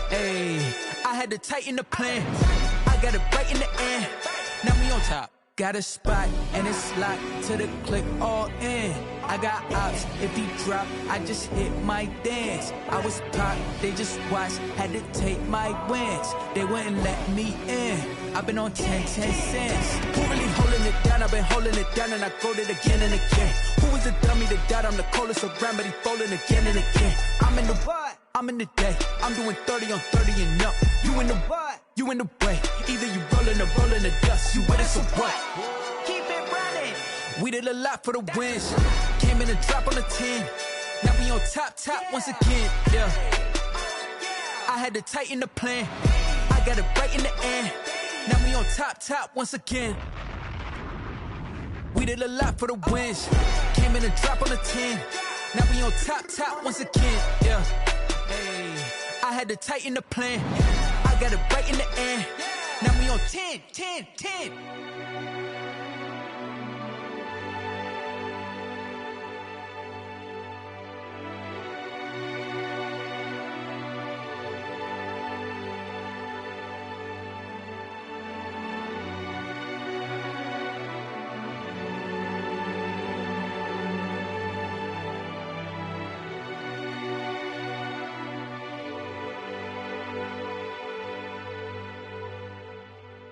Hey, I had to tighten the plan. I got it right in the end. Now we on top. Got a spot and it's locked to the click all in. I got ops, if he drop, I just hit my dance. I was popped, they just watched, had to take my wins. They wouldn't let me in. I've been on 10 cents. Who really holding it down? I've been holding it down and I quote it again and again. Who was the dummy that died? I'm the coldest around, but he folding again and again. I'm in the what? I'm in the day. I'm doing 30 on 30 and up. You in the what? You in the way. Either you rolling or rolling the dust. You with us or what? Keep it running. We did a lot for the wins. Came in a drop on the 10. Now we on top once again, yeah. I had to tighten the plan. I got it right in the end. Now we on top once again. We did a lot for the wins. Came in a drop on the 10. Now we on top once again, yeah. Hey, I had to tighten the plan. I got it right in the end. Now we on 10.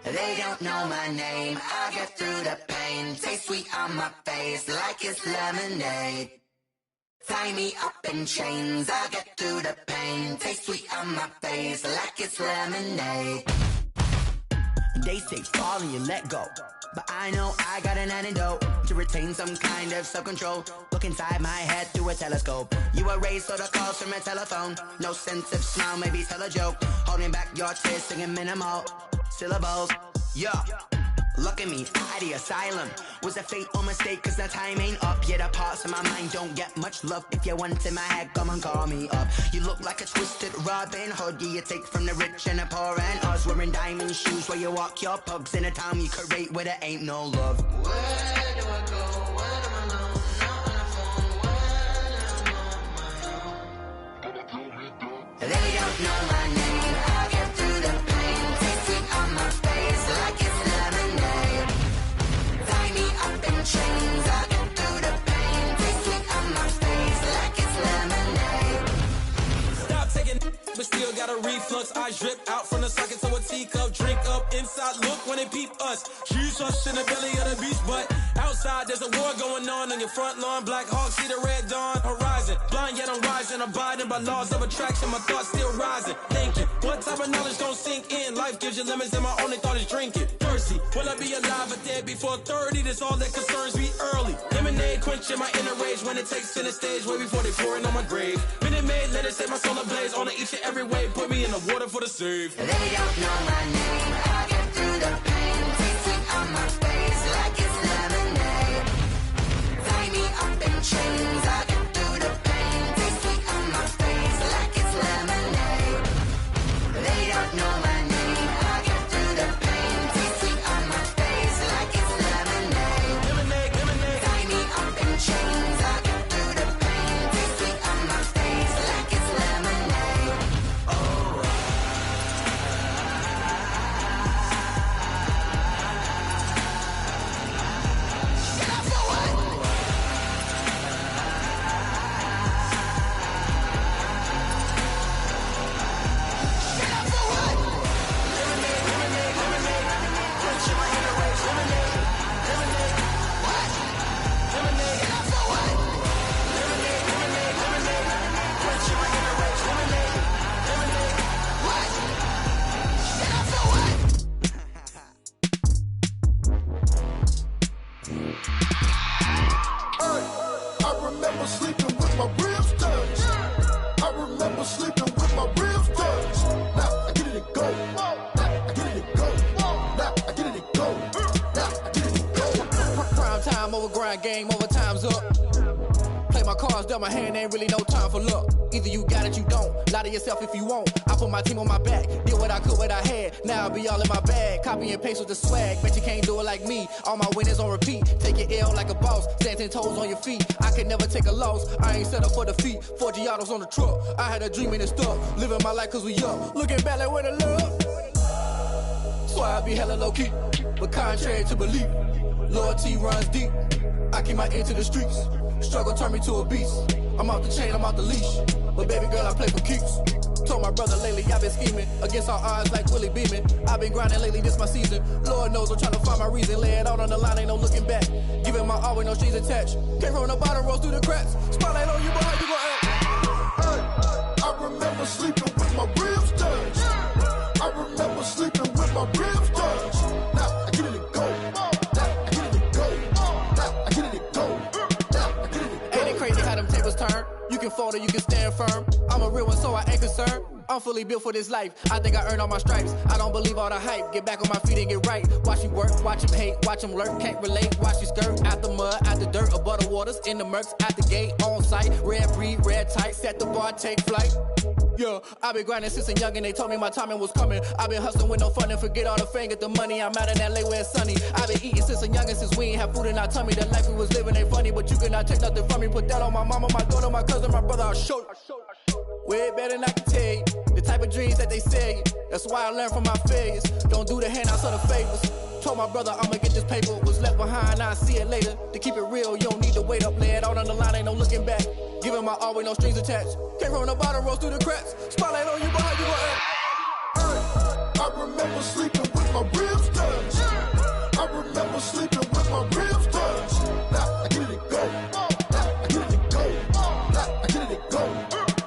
They don't know my name, I get through the pain. Taste sweet on my face like it's lemonade. Tie me up in chains, I get through the pain. Taste sweet on my face like it's lemonade. They say fall and you let go, but I know I got an antidote to retain some kind of self-control. Look inside my head through a telescope. You erase all the calls from a telephone. No sense of smile, maybe tell a joke. Holding back your tears, singing minimal syllables. Yeah, look at me, out the asylum. Was a fate or mistake, cause the time ain't up. Yet the parts of my mind don't get much love. If you want in my head, come and call me up. You look like a twisted Robin Hood. Yeah, you take from the rich and the poor and us. Wearing diamond shoes where you walk your pugs in a town you create where there ain't no love. Where do I go? When am I alone? Not on the phone. When am I on my own? They don't know my name. I get through the pain. Taste sweet on my face like it's lemonade. Tie me up in chains. I get through the pain. Taste sweet on my face like it's lemonade. Stop taking, but still got a reflux. I drip out from the socket to a teacup. Drink up inside, look when they peep us. Shoes us in the belly of the beach, but outside there's a war going on your front lawn. Black Hawk, see the red dawn horizon. Blind yet I'm rising, abiding by laws of attraction. My thoughts still rising, thinking what type of knowledge don't sink in. Life gives you limits and my only thought is drinking. Thirsty, will I be alive or dead before 30? That's all that concerns me early. Lemonade quenching my inner rage when it takes center stage way before they pour it on my grave. Minute Maid, let it set my soul ablaze on each and every way. Put me in the water for the save. They don't know my name. I get through the pain. Taste sweet on my face like it's lemonade. Tie me up in chains. I get through the pain. Taste sweet on my face like it's lemonade. They don't know my name. I get through the pain. Taste sweet on my face like it's lemonade. Lemonade. Tie me up in chains. I get through the pain. Taste sweet on my face like it's lemonade. Oh. I remember sleeping with my ribs touched. I remember sleeping with my ribs touched. Now I get it and go. Now I get it and go. Now I get it and go. Now I get it and go. Prime time over grind game, over time's up. Play my cards, dealt my hand, ain't really no time for luck. Either you got it, you don't. Lie to yourself if you won't. I put my team on my back, did what I could, what I had. Now I'll be all in my bag. Copy and paste with the swag. Bet you can't do it like me. All my winners on repeat. Take your L like a boss. Stand 10 toes on your feet. I can never take a loss. I ain't set up for defeat. 4 Giottos on the truck. I had a dream and it stuck. Living my life cause we up. Looking back like where the love. So I be hella low key. But contrary to belief, loyalty runs deep. I keep my ear to the streets. Struggle turned me to a beast. I'm off the chain, I'm off the leash. But baby girl, I play for keeps. Told my brother lately, I've been scheming against all odds like Willie Beeman. I've been grinding lately, this my season. Lord knows I'm trying to find my reason. Lay it out on the line, ain't no looking back. Giving my all with no strings attached. Came from the bottom, rose through the cracks. Spotlight on you, boy, how you gon' act? I remember sleeping with my ribs touched. I remember sleeping with my ribs touched. Now I get it and go. Now I get it and go. Now I get it looking for that you can stand firm. I'm a real one, so I ain't concerned. I'm fully built for this life. I think I earned all my stripes. I don't believe all the hype. Get back on my feet and get right. Watch you work, watch him hate, watch him lurk. Can't relate, watch you skirt. Out the mud, out the dirt, above the waters, in the murks, out the gate, on site. Red breed, red tight, set the bar, take flight. Yeah, I been grinding since a young and they told me my timing was coming. I been hustling with no fun and forget all the fame, get the money. I'm out in LA where it's sunny. I been eating since a young and since we ain't have food in our tummy. The life we was living ain't funny, but you cannot take nothing from me. Put that on my mama, my daughter, my cousin, my brother, I'll show you. Way better than I can tell you. The type of dreams that they sell you. That's why I learned from my failures. Don't do the handouts or the favors. Told my brother I'ma get this paper. Was left behind, I'll see it later. To keep it real, you don't need to wait up. Lay it out on the line, ain't no looking back. Giving my all with no strings attached. Came from the bottom, rose through the cracks. Spotlight on you, but how you gon' act? I remember sleeping with my ribs touched. I remember sleeping with my ribs touched. Now I get it go. Now I get it go. Now I get it go.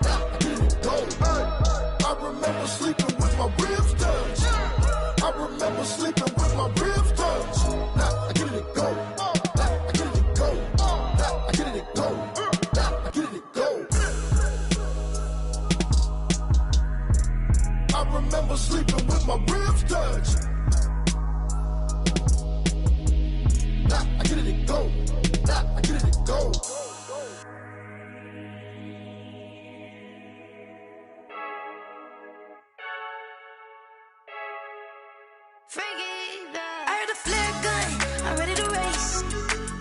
Now I get it go. I remember sleeping with my ribs touched. I remember sleeping with my ribs touched. Now I get it go. Now I get it go. Now I get it go. Now I get it go. I remember sleeping with my ribs touched. Now I get it go. Now I get it go. I heard a flare gun, I'm ready to race.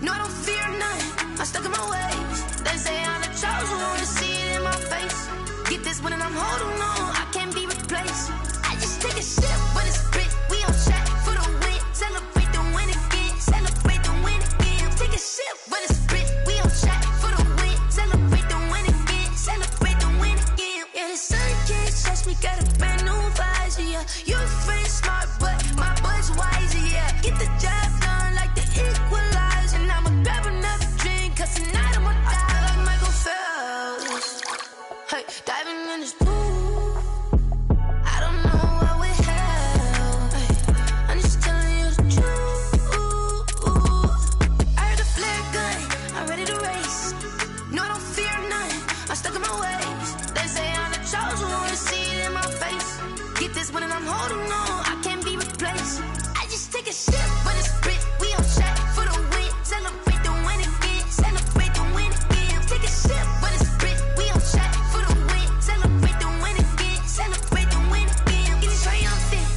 No, I don't fear none, I'm stuck in my ways. They say I'm the chosen one, to see it in my face. Get this one and I'm holding on, I can't be replaced. I just take a sip, but it's spit. We on track for the win. Celebrate the win again, celebrate the win again. Take a sip, but it's spit. We on track for the win. Celebrate the win again, celebrate the win again. Yeah, the sun can't touch me, got a brand new visor, yeah. You friend smart, but my bud's wiser, yeah. Get the job done like the equalizer. And I'ma grab another drink, cause tonight I'ma die like Michael Phelps. Hey, diving in this pool, I don't know what we have. Hey, I'm just telling you the truth. I heard a flare gun, I'm ready to race. No, I don't fear none, I'm stuck in my ways. They say I'm the chosen one, to see it in my face. Get this one and I'm holding on, I can't be replaced. I just take a sip, but it's spit. We on track for the win. Celebrate the win again, celebrate the win again. Take a sip, but it's spit. We on track for the win. Celebrate the win again, celebrate the win again. Getting triumphant,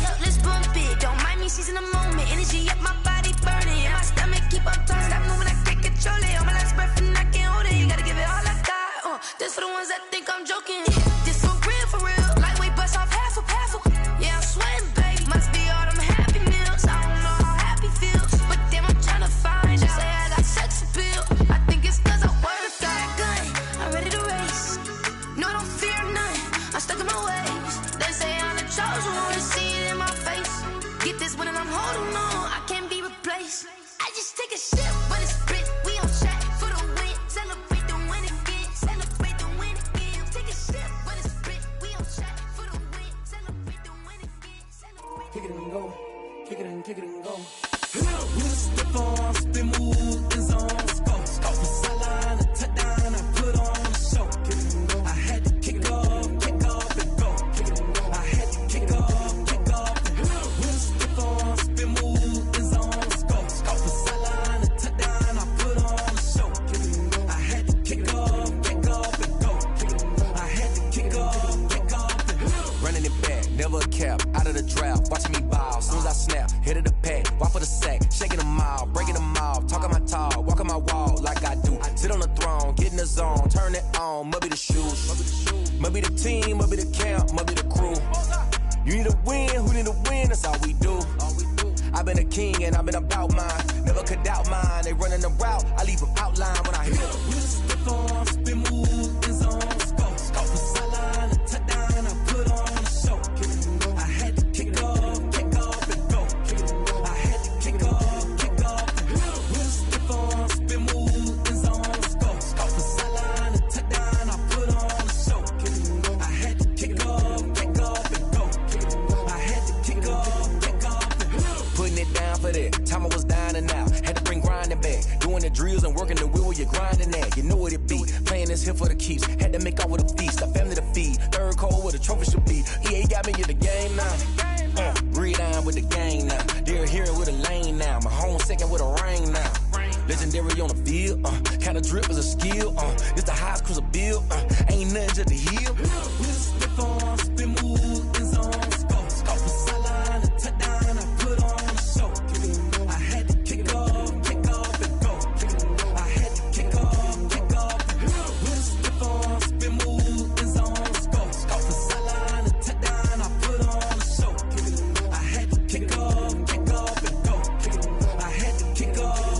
up, let's bump it. Don't mind me seizing the moment. Energy up, my body burning. And my stomach keep on turning. Stop moving, I can't control it. On my last breath and I can't hold it. You gotta give it all I got. This for the ones that think I'm joking. This for real, for real. Lightweight bust off half a half. Yeah, I'm sweating, babe. Must be all them happy meals. I don't know how happy feels, but damn, I'm tryna find you. Say I got sex appeal. I think it's cause I work. Got a gun, I'm ready to race. No, I don't fear none, I'm stuck in my ways. They say I'm the chosen one, to see it in my face. Get this one and I'm holding on, I can't be replaced. I just take a sip, but it's spit. We on track for the win. Celebrate the win again, celebrate the win again. Take a sip, but it's spit. We on track for the win. Celebrate the win again, celebrate. Kick it and go, kick it and go. Step on, spin, move, and zone, go. Off the sideline, a touchdown, I put on a show. I had to kick off and go. I had to kick off and go. Step on, spin, move, and zone, go. Off the sideline, a touchdown, I put on a show. I had to kick off and go. I had to kick off and go. Running it back, never a cap, out of the draft, watching me ball. Soon as I snap, hit of the pack, walk for the sack, shaking them out, breaking them off, talking my talk, walking my wall like I do. Sit on the throne, get in the zone, turn it on, must be the shoes, must be the team, must be the camp, must be the crew. You need a win, who need a win, that's all we do. I've been a king and I've been about mine, never could doubt mine. They running the route, I leave them outline when I hit them. Step on, spin, move, and zone, go. Off the sideline, a touchdown, I put on a show. I had to kick off and go. I had to kick off and go. Step on, spin, move, and zone, go. Off the sideline, a touchdown, I put on a show. I had to kick off and go. I had to kick off and go. Putting it down for that, time I was down and out. Had to bring grinding back, doing the drills and working Working the wheel where you're grinding at, you know what it be. Playing this here for the keeps, had to make out with a feast, a family to feed. Third cold where the trophy should be. EA got me in the game now. Read on with the gang now. They're here with a lane now. My home second with a ring now. Legendary on the field, kinda drip is a skill, this the highest cruiser bill, ain't nothing just to heal. Slip on, spin move, in zone, scope. Scope a sideline, a touchdown, I put on a show. I had to kick off and go. I had to kick off and go. Slip on, spin move, in zone, scope. Scope a sideline, a touchdown, I put on a show. I had to kick off and go. I had to kick off.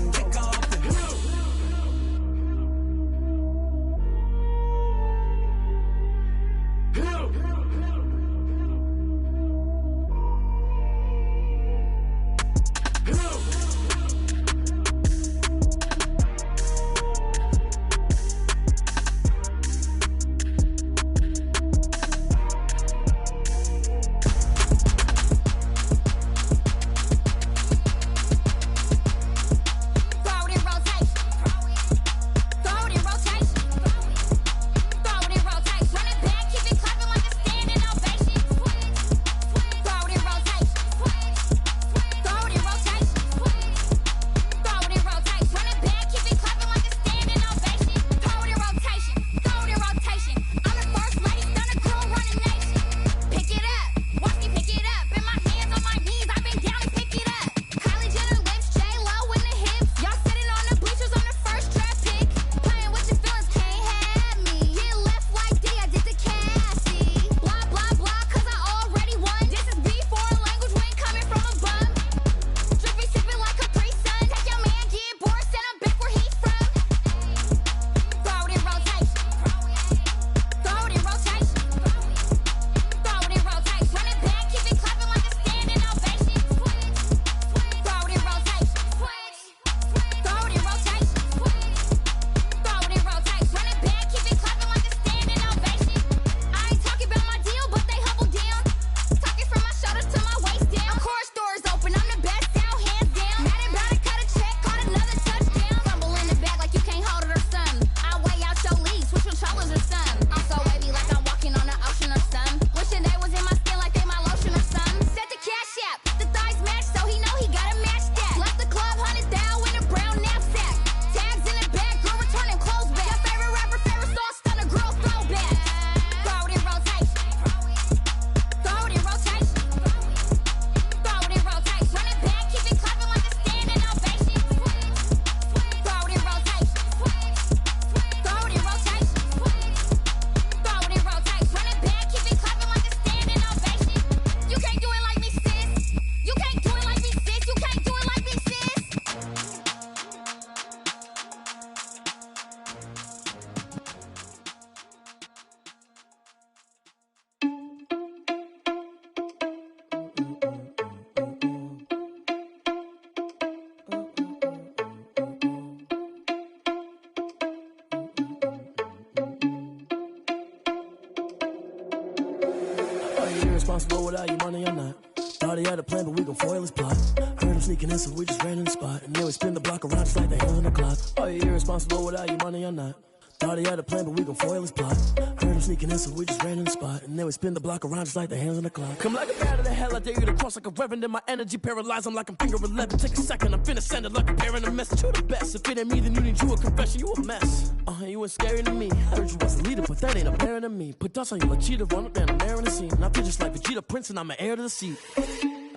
Irresponsible without your money or not. Thought he had a plan, but we gon' foil his plot. Heard him sneaking in, so we just ran in the spot. And then we spin the block around just like the hands on the clock. Are you irresponsible without your money or not? Thought he had a plan, but we gon' foil his plot. Heard him sneaking in, so we just ran in the spot. And then we spin the block around just like the hands on the clock. Come like a bat of the hell, I dare you to cross like a reverend. And my energy paralyzed, I'm like I'm finger 11. Take a second, I'm finna send it like a parent a message. You the best, if it ain't me, then you need you a confession. You a mess, you ain't scary to me. Heard you was a leader, but that ain't apparent to me. Put dust on you like cheetah, run up and I'm there in the scene. And I feel just like Vegeta Prince and I'm an heir to the seat.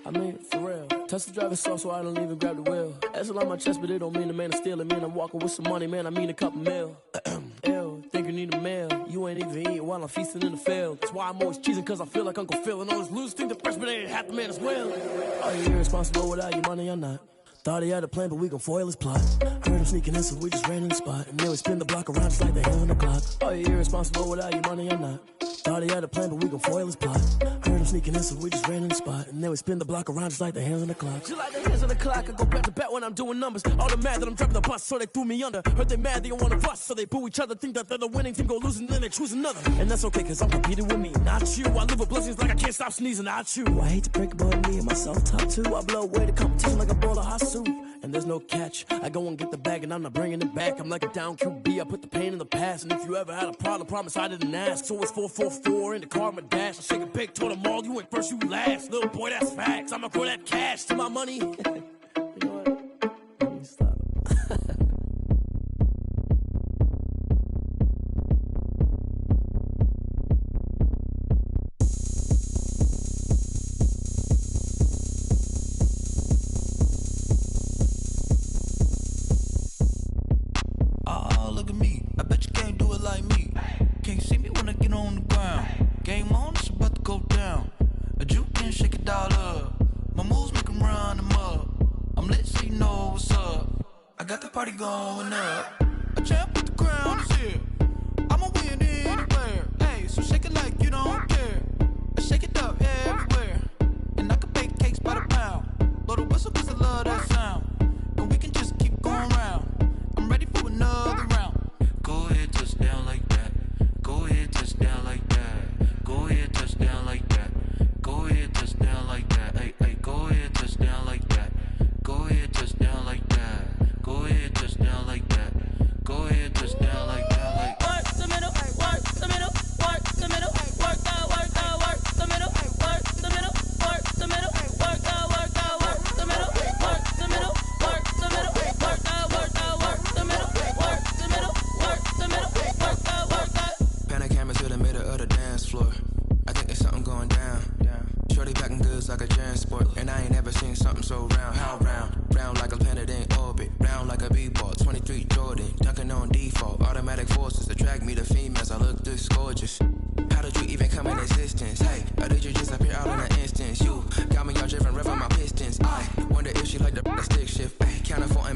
I mean, for real. Touch the driver's soft so I don't even grab the wheel. That's on my chest, but it don't mean the man is stealing. Man, I'm walking with some money, man, I mean a couple mil. Ew, think you need a meal. You ain't even eating while I'm feasting in the field. That's why I'm always cheesing, cause I feel like Uncle Phil. And all those losers think the freshman ain't half the man as well. Are you irresponsible without your money or not? Thought he had a plan, but we gon' foil his plot. Heard him sneaking in, so we just ran in the spot. And then we spin the block around just like the hands on the clock. Are you irresponsible without your money or not? Thought he had a plan, but we gon' foil his plot. Heard him sneaking in, so we just ran in the spot. And then we spin the block around just like the hands on the clock. Just like the hands on the clock, I go back to back when I'm doing numbers. All the mad that I'm driving the bus, so they threw me under. Heard they mad, they don't wanna fuss, so they boo each other. Think that they're the winning team, go losing, then they choose another. And that's okay, cause I'm competing with me, not you. I live with blessings like I can't stop sneezing, not you. I hate to break it, but me and myself top two. I blow away the competition like a bowl of hot soup. And there's no catch. I go and get the bag and I'm not bringing it back. I'm like a down QB, I put the pain in the past. And if you ever had a problem, promise I didn't ask. So it's 444 in the car, my dash. I shake a big, told them all, you ain't first, you last. Little boy, that's facts. I'ma grow that cash to my money. You know what? Let me stop. Oh, look at me. I bet you can't do it like me. Can't see me when I get on the ground. Game on, it's about to go down. A juke and shake it all up. My moves make them run them up. I'm lit so you know what's up. I got the party going up. A champ with the crown is here. I'ma win anywhere. Hey, so shake it like you don't care. I shake it up everywhere. And I can bake cakes by the pound. Blow the whistle cause I love that sound. And we can just keep going round. I'm ready for another round. Go ahead, touch down like that. Go ahead, touch down like that. Go ahead, touch down like that. Go ahead, touch down like that. Hey, hey, go ahead, touch down like that. Go ahead, touch down like that. Go ahead, touch down like that. Go ahead, touch down like that. Like work the middle, work the middle, work the middle, work the middle, work the middle, work the middle, work the middle, work the middle, work the middle, work the middle, work the middle, work the middle, work the. Pan a camera to the middle of the dance floor. I think there's something going down. Shorty packing goods like a transport. And I ain't never seen something so round. How round? Round like a planet in orbit. Round like a b-ball. 23 Jordan. Dunking on default. Automatic forces attract me to females. I look this gorgeous. How did you even come in existence? Hey, or did you just appear out in an instance? You got me all driven, revving my pistons. I wonder if she like the stick shift. Ay, counting for